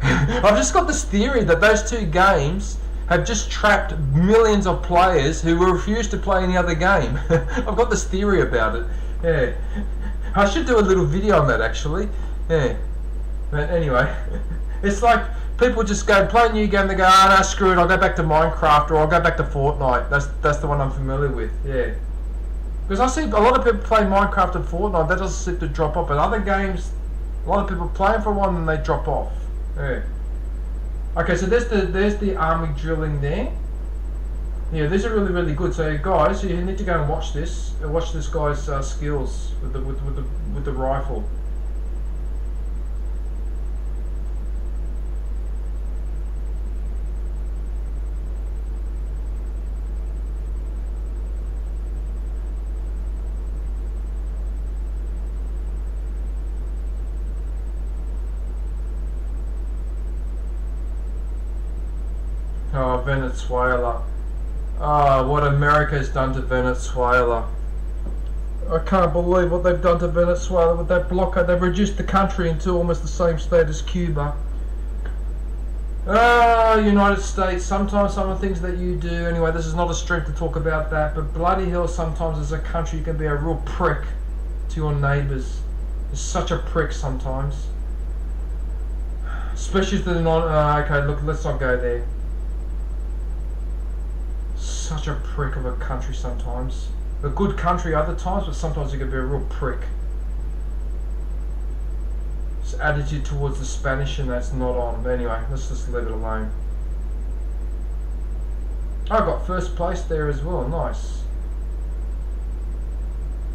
I've just got this theory that those two games have just trapped millions of players who will refuse to play any other game. I've got this theory about it. Yeah, I should do a little video on that actually. Yeah, but anyway, it's like people just go play a new game. They go, oh no, screw it, I'll go back to Minecraft or I'll go back to Fortnite. That's the one I'm familiar with. Yeah. Because I see a lot of people play Minecraft and Fortnite, that doesn't seem to drop off. But other games, a lot of people playing for one and they drop off. Yeah. Okay, so there's the army drilling there. Yeah, these are really good. So guys, you need to go and watch this. Watch this guy's skills with the rifle. Oh, Venezuela. Ah, what America has done to Venezuela. I can't believe what they've done to Venezuela with that blockade. They've reduced the country into almost the same state as Cuba. Ah, United States, sometimes some of the things that you do, anyway, this is not a stream to talk about that, but bloody hell, sometimes as a country you can be a real prick to your neighbours. You're such a prick sometimes. Especially if they're not, okay, look, let's not go there. Such a prick of a country sometimes. A good country other times, but sometimes you can be a real prick. This attitude towards the Spanish and that's not on. But anyway, let's just leave it alone. I got first place there as well, nice.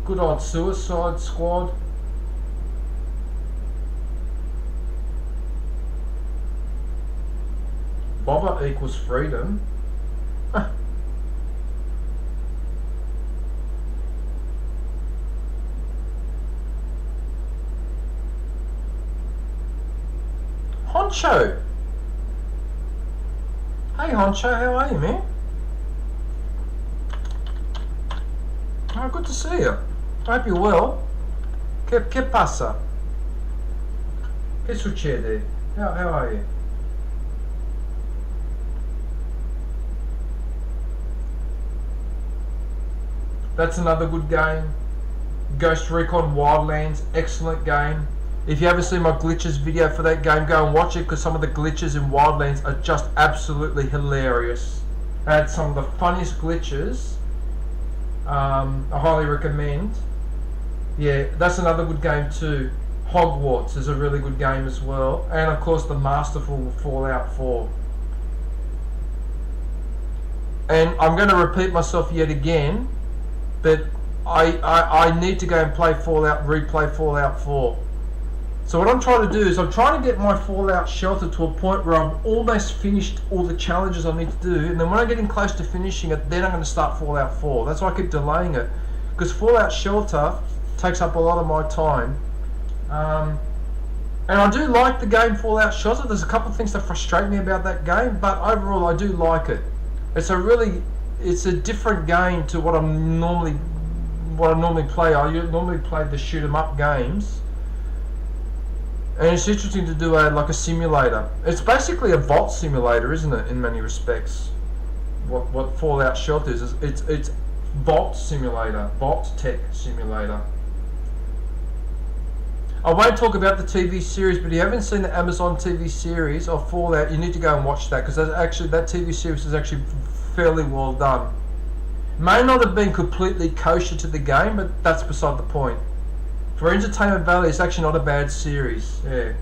Good old Suicide Squad. Boba equals freedom. Honcho! Hey Honcho, how are you, man? Oh, good to see you. I hope you're well. ¿Qué pasa? ¿Qué sucede? How are you? That's another good game. Ghost Recon Wildlands, excellent game. If you haven't seen my glitches video for that game, go and watch it because some of the glitches in Wildlands are just absolutely hilarious. I had some of the funniest glitches. I highly recommend. Yeah, that's another good game too. Hogwarts is a really good game as well. And of course the masterful Fallout 4. And I'm going to repeat myself yet again, but I need to go and replay Fallout 4. So what I'm trying to do is I'm trying to get my Fallout Shelter to a point where I've almost finished all the challenges I need to do, and then when I'm getting close to finishing it, then I'm going to start Fallout 4. That's why I keep delaying it, because Fallout Shelter takes up a lot of my time. And I do like the game Fallout Shelter. There's a couple of things that frustrate me about that game, but overall I do like it. It's a different game to what I normally play. I normally play the shoot 'em up games. And it's interesting to do like a simulator. It's basically a vault simulator, isn't it? In many respects, what Fallout Shelter is it's vault simulator, vault tech simulator. I won't talk about the TV series, but if you haven't seen the Amazon TV series of Fallout, you need to go and watch that because that TV series is actually fairly well done. May not have been completely kosher to the game, but that's beside the point. For entertainment value, it's actually not a bad series. Yeah.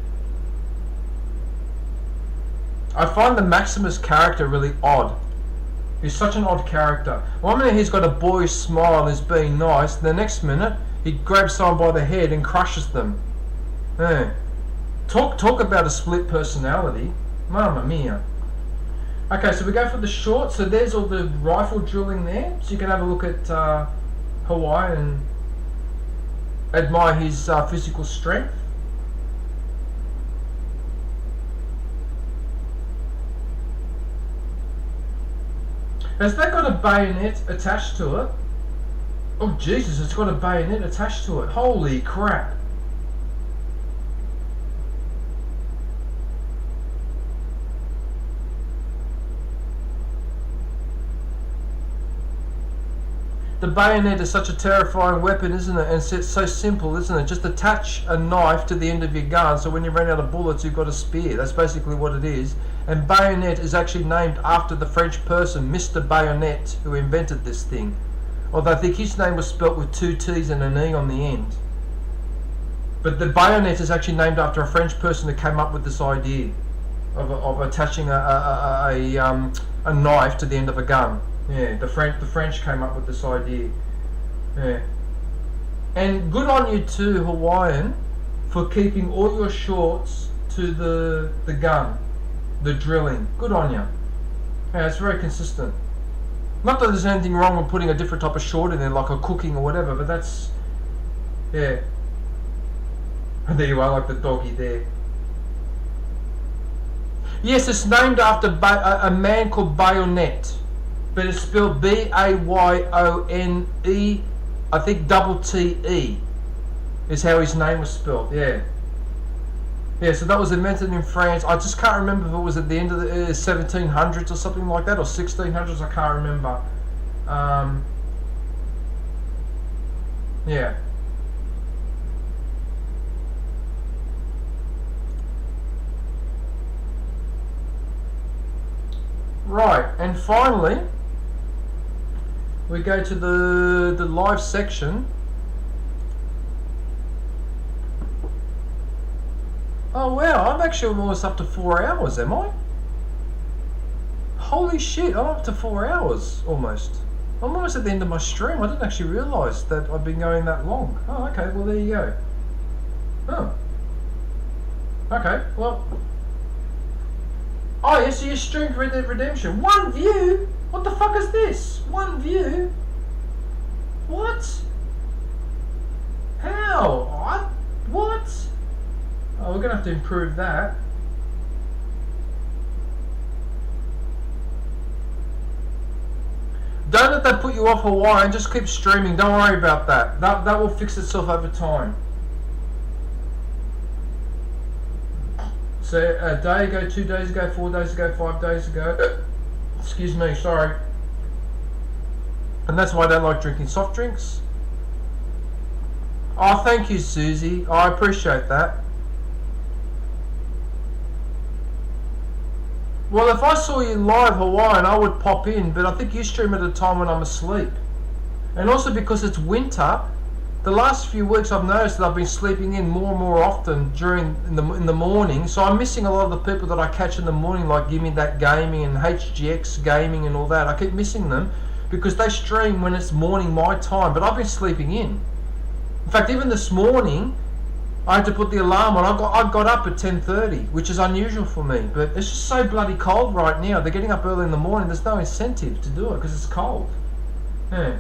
I find the Maximus character really odd. He's such an odd character. One minute he's got a boyish smile and is being nice, and the next minute he grabs someone by the head and crushes them. Yeah. Talk about a split personality. Mamma mia. Okay, so we go for the short. So there's all the rifle drilling there. So you can have a look at Hawaii and admire his physical strength. Has that got a bayonet attached to it? Oh Jesus, it's got a bayonet attached to it. Holy crap. The bayonet is such a terrifying weapon, isn't it? And it's so simple, isn't it? Just attach a knife to the end of your gun, so when you run out of bullets, you've got a spear. That's basically what it is. And bayonet is actually named after the French person, Mr. Bayonet, who invented this thing. Although I think his name was spelt with 2 T's and an E on the end. But the bayonet is actually named after a French person who came up with this idea. of attaching a knife to the end of a gun. Yeah, the French came up with this idea. Yeah, and good on you too, Hawaiian, for keeping all your shorts to the gun, the drilling. Good on you. Yeah, it's very consistent. Not that there's anything wrong with putting a different type of short in there, like a cooking or whatever, but that's, yeah. And there you are, like the doggy there. Yes, it's named after a man called Bayonet, but it's spelled B-A-Y-O-N-E, I think double T-E, is how his name was spelled, yeah. Yeah, so that was invented in France. I just can't remember if it was at the end of the 1700s or something like that, or 1600s, I can't remember. Yeah. Right, and finally, we go to the live section. Oh wow, I'm actually almost up to 4 hours, am I? Holy shit, I'm up to 4 hours, almost. I'm almost at the end of my stream. I didn't actually realise that I've been going that long. Oh, okay, well there you go. Oh. Okay, well. Oh, yes, so you streamed Red Dead Redemption. 1 view? What the fuck is this? 1 view? What? How? What? Oh, we're gonna have to improve that. Don't let that put you off Hawaii, and just keep streaming. Don't worry about that. That will fix itself over time. So a day ago, 2 days ago, 4 days ago, 5 days ago. Excuse me, sorry. And that's why I don't like drinking soft drinks. Oh, thank you, Susie. I appreciate that. Well, if I saw you live Hawaiian, I would pop in, but I think you stream at a time when I'm asleep. And also because it's winter, the last few weeks I've noticed that I've been sleeping in more and more often in the morning, so I'm missing a lot of the people that I catch in the morning, like Gimme That Gaming and HGX Gaming and all that. I keep missing them because they stream when it's morning my time, but I've been sleeping in. In fact, even this morning, I had to put the alarm on. I got up at 10:30, which is unusual for me, but it's just so bloody cold right now. They're getting up early in the morning. There's no incentive to do it because it's cold. Yeah.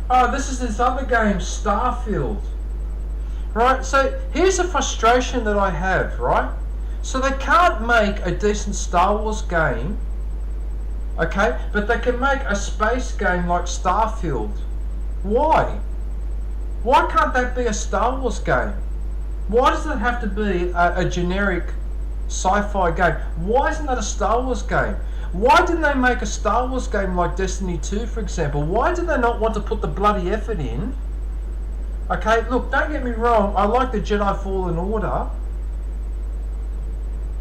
Oh, this is this other game, Starfield. Right, so here's a frustration that I have, right? So they can't make a decent Star Wars game, okay, but they can make a space game like Starfield. Why? Why can't that be a Star Wars game? Why does it have to be a generic sci-fi game? Why isn't that a Star Wars game? Why didn't they make a Star Wars game like Destiny 2, for example? Why did they not want to put the bloody effort in? Okay, look, don't get me wrong, I like the Jedi Fallen Order.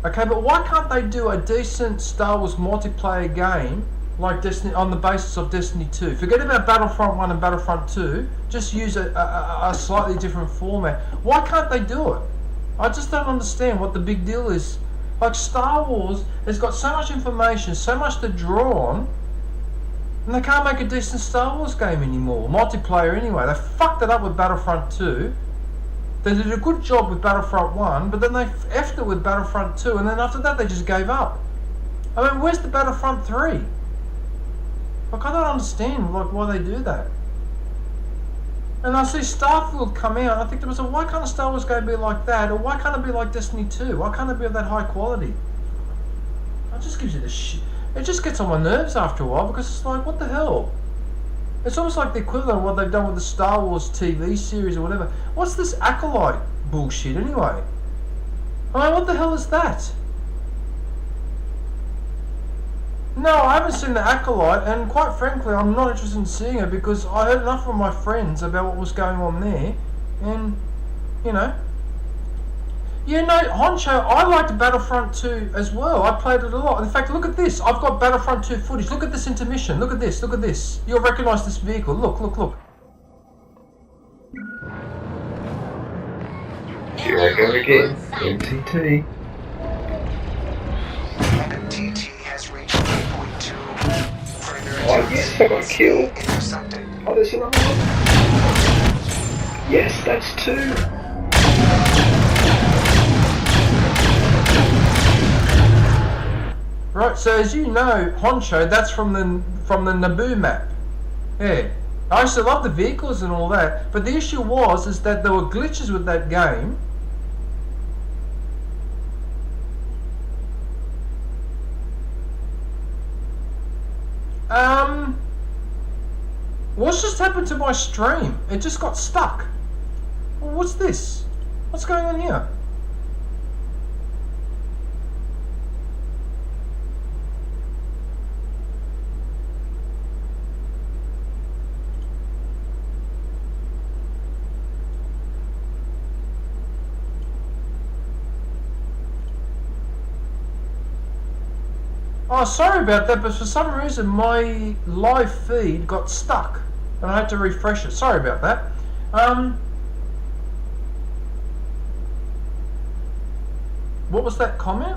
Okay, but why can't they do a decent Star Wars multiplayer game like Destiny on the basis of Destiny 2? Forget about Battlefront 1 and Battlefront 2, just use a slightly different format. Why can't they do it? I just don't understand what the big deal is. Like, Star Wars has got so much information, so much to draw on, and they can't make a decent Star Wars game anymore. Multiplayer anyway. They fucked it up with Battlefront 2. They did a good job with Battlefront 1, but then they effed it with Battlefront 2, and then after that they just gave up. I mean, where's the Battlefront 3? Like, I don't understand like why they do that. And I see Starfield come out, and I think to myself, why can't a Star Wars game be like that? Or why can't it be like Destiny 2? Why can't it be of that high quality? It just gives you the shit. It just gets on my nerves after a while, because it's like, what the hell? It's almost like the equivalent of what they've done with the Star Wars TV series or whatever. What's this Acolyte bullshit anyway? I mean, what the hell is that? No, I haven't seen the Acolyte, and quite frankly, I'm not interested in seeing it because I heard enough from my friends about what was going on there, and, you know. Yeah, no, Honcho, I liked Battlefront 2 as well. I played it a lot. In fact, look at this. I've got Battlefront 2 footage. Look at this intermission. Look at this. Look at this. You'll recognise this vehicle. Look, look, look. Here I go again. MTT. MTT has reached 3.2. Oh yes, I got a kill. Oh, there's another one. Yes, that's 2. Right, so as you know, Honcho, that's from the Naboo map. Yeah. I used to love the vehicles and all that, but the issue is that there were glitches with that game. What's just happened to my stream? It just got stuck. What's this? What's going on here? Oh, sorry about that, but for some reason my live feed got stuck and I had to refresh it. Sorry about that. What was that comment?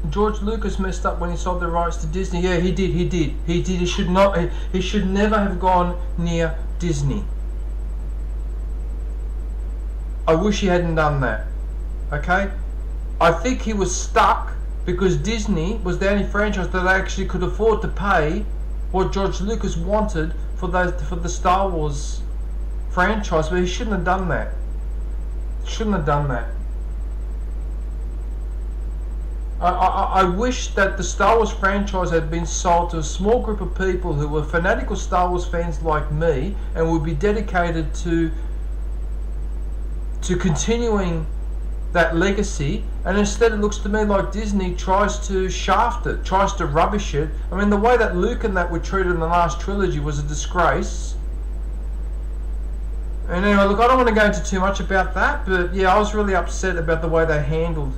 George Lucas messed up when he sold the rights to Disney. Yeah, he did. He should not. He should never have gone near Disney. I wish he hadn't done that. Okay? I think he was stuck because Disney was the only franchise that actually could afford to pay what George Lucas wanted for the Star Wars franchise, but he shouldn't have done that. Shouldn't have done that. I wish that the Star Wars franchise had been sold to a small group of people who were fanatical Star Wars fans like me and would be dedicated to continuing that legacy, and instead it looks to me like Disney tries to shaft it, tries to rubbish it. I mean, the way that Luke and that were treated in the last trilogy was a disgrace. And anyway, look, I don't want to go into too much about that, but yeah, I was really upset about the way they handled.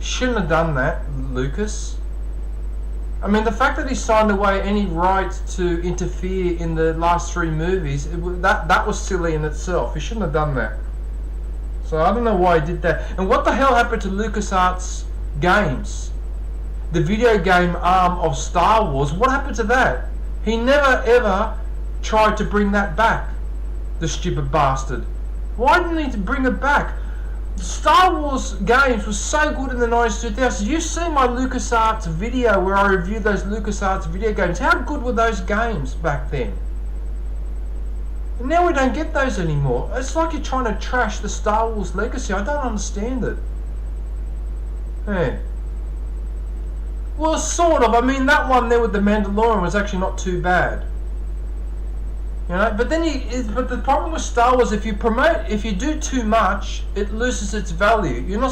Shouldn't have done that, Lucas. I mean, the fact that he signed away any right to interfere in the last 3 movies, that was silly in itself. He shouldn't have done that. So I don't know why he did that. And what the hell happened to LucasArts games? The video game arm of Star Wars, what happened to that? He never ever tried to bring that back. The stupid bastard. Why didn't he bring it back? Star Wars games was so good in the 90s, 2000s. You've seen my LucasArts video where I reviewed those LucasArts video games. How good were those games back then? And now we don't get those anymore. It's like you're trying to trash the Star Wars legacy. I don't understand it. Hey. Well, sort of. I mean, that one there with the Mandalorian was actually not too bad. You know, but then but the problem with Star Wars, if you do too much, it loses its value. You're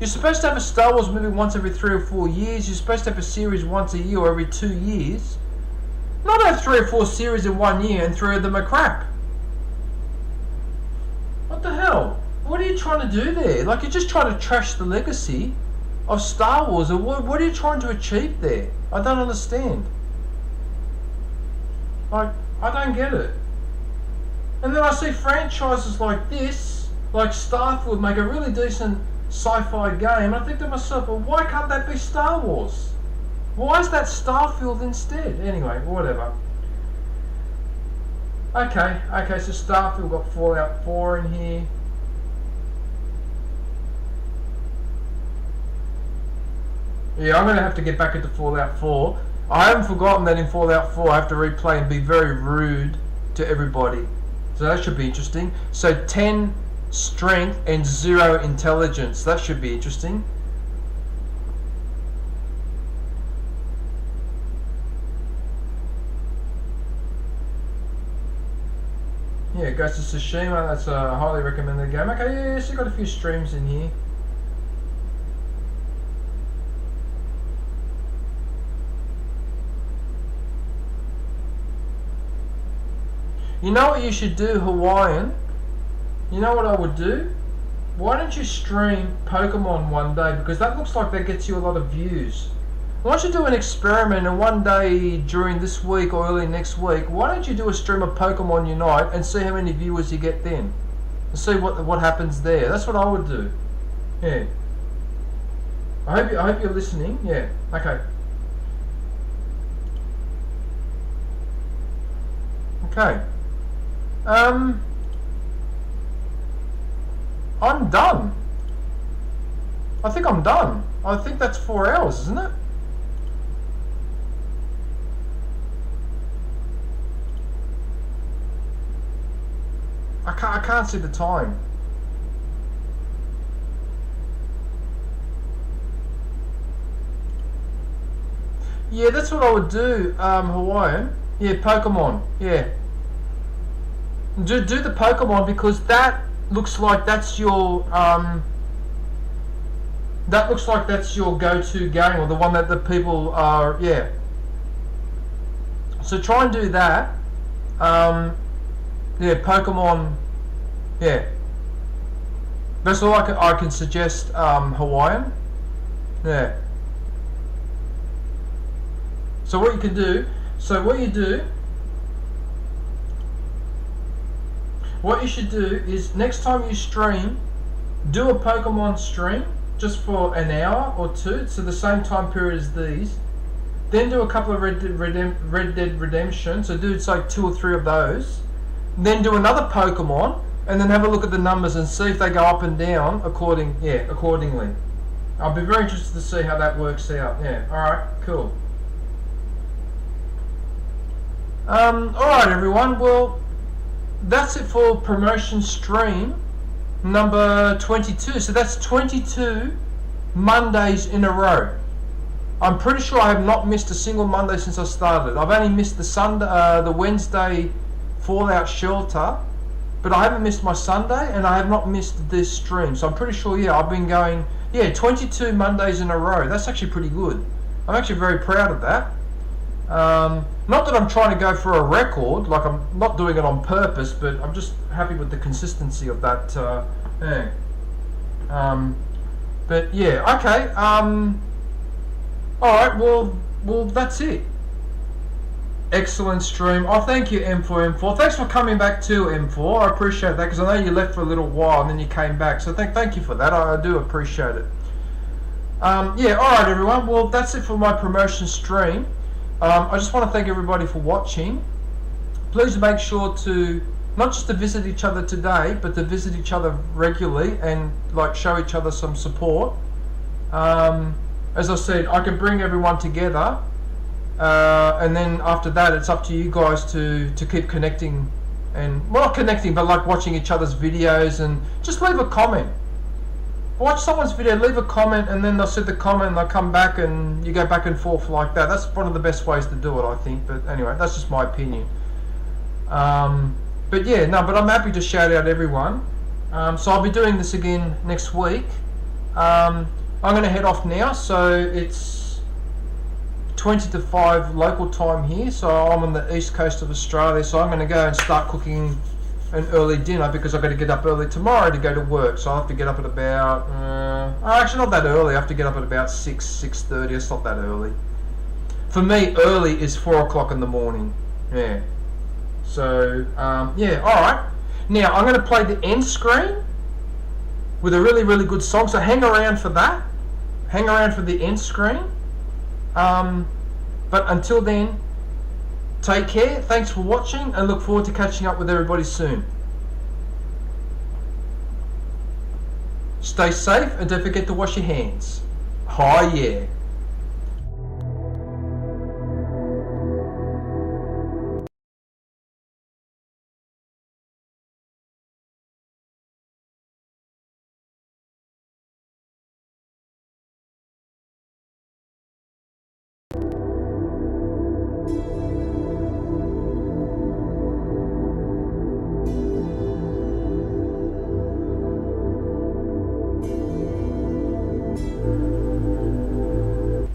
supposed to have a Star Wars movie once every 3 or 4 years. You're supposed to have a series once a year or every 2 years. Not have 3 or 4 series in 1 year and 3 of them are crap. What the hell? What are you trying to do there? Like, you're just trying to trash the legacy of Star Wars. Or what are you trying to achieve there? I don't understand. Like, I don't get it. And then I see franchises like this, like Starfield, make a really decent sci-fi game. I think to myself, well, why can't that be Star Wars? Why is that Starfield instead? Anyway, whatever. Okay, so Starfield got Fallout 4 in here. Yeah, I'm going to have to get back into Fallout 4. I haven't forgotten that in Fallout 4 I have to replay and be very rude to everybody. So that should be interesting. So 10 strength and 0 intelligence. That should be interesting. Yeah, Ghost of Tsushima, that's a highly recommended game. Okay, yeah, so got a few streams in here. You know what you should do, Hawaiian? You know what I would do? Why don't you stream Pokemon one day? Because that looks like that gets you a lot of views. Why don't you do an experiment and one day during this week or early next week, why don't you do a stream of Pokemon Unite and see how many viewers you get then? and see what happens there. That's what I would do. Yeah. I hope you're listening. Yeah. Okay. Okay. I'm done. I think I'm done. I think that's 4 hours, isn't it? I can't see the time. Yeah, that's what I would do, Hawaiian. Yeah, Pokemon. Yeah. Do the Pokemon, because that looks like that's your go-to game, or the one that the people are, yeah. So try and do that. Yeah, Pokemon. Yeah. That's all I can suggest, Hawaiian. Yeah. So what you can do, what you should do is, next time you stream, do a Pokemon stream, just for an hour or two, so the same time period as these. Then do a couple of Red Dead Redemption, so do like 2 or 3 of those. Then do another Pokemon, and then have a look at the numbers and see if they go up and down accordingly. I'll be very interested to see how that works out. Yeah, alright, cool. Alright everyone, well, that's it for promotion stream number 22. So that's 22 Mondays in a row. I'm pretty sure I have not missed a single Monday since I started. I've only missed the Wednesday Fallout Shelter, but I haven't missed my Sunday, and I have not missed this stream. So I'm pretty sure, yeah, I've been going, 22 Mondays in a row. That's actually pretty good. I'm actually very proud of that. Not that I'm trying to go for a record, like I'm not doing it on purpose, but I'm just happy with the consistency of that thing. But yeah, okay. Alright, well that's it. Excellent stream. Oh, thank you, M4M4. Thanks for coming back to M4. I appreciate that, because I know you left for a little while and then you came back. So thank you for that. I do appreciate it. Yeah, alright everyone. Well, that's it for my promotion stream. I just want to thank everybody for watching. Please make sure to not just to visit each other today, but to visit each other regularly and like show each other some support. As I said, I can bring everyone together, and then after that it's up to you guys to keep connecting, and well, not connecting, but like watching each other's videos, and just leave a comment. Watch someone's video, leave a comment, and then they'll see the comment and they'll come back and you go back and forth like that. That's one of the best ways to do it, I think. But anyway, that's just my opinion. But yeah, no, but I'm happy to shout out everyone. So I'll be doing this again next week. I'm going to head off now, so it's 20 to 5 local time here. So I'm on the east coast of Australia, so I'm going to go and start cooking an early dinner, because I've got to get up early tomorrow to go to work. So I'll have to get up at about actually not that early. I have to get up at about 6:30. It's not that early for me. Early is 4 o'clock in the morning. Yeah. So yeah, alright, now I'm going to play the end screen with a really good song, so hang around for that. Hang around for the end screen. But until then, take care, thanks for watching, and look forward to catching up with everybody soon. Stay safe, and don't forget to wash your hands. Hi, yeah.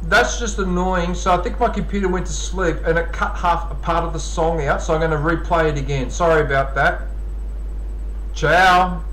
That's just annoying. So I think my computer went to sleep and it cut half a part of the song out, so I'm going to replay it again. Sorry about that. Ciao.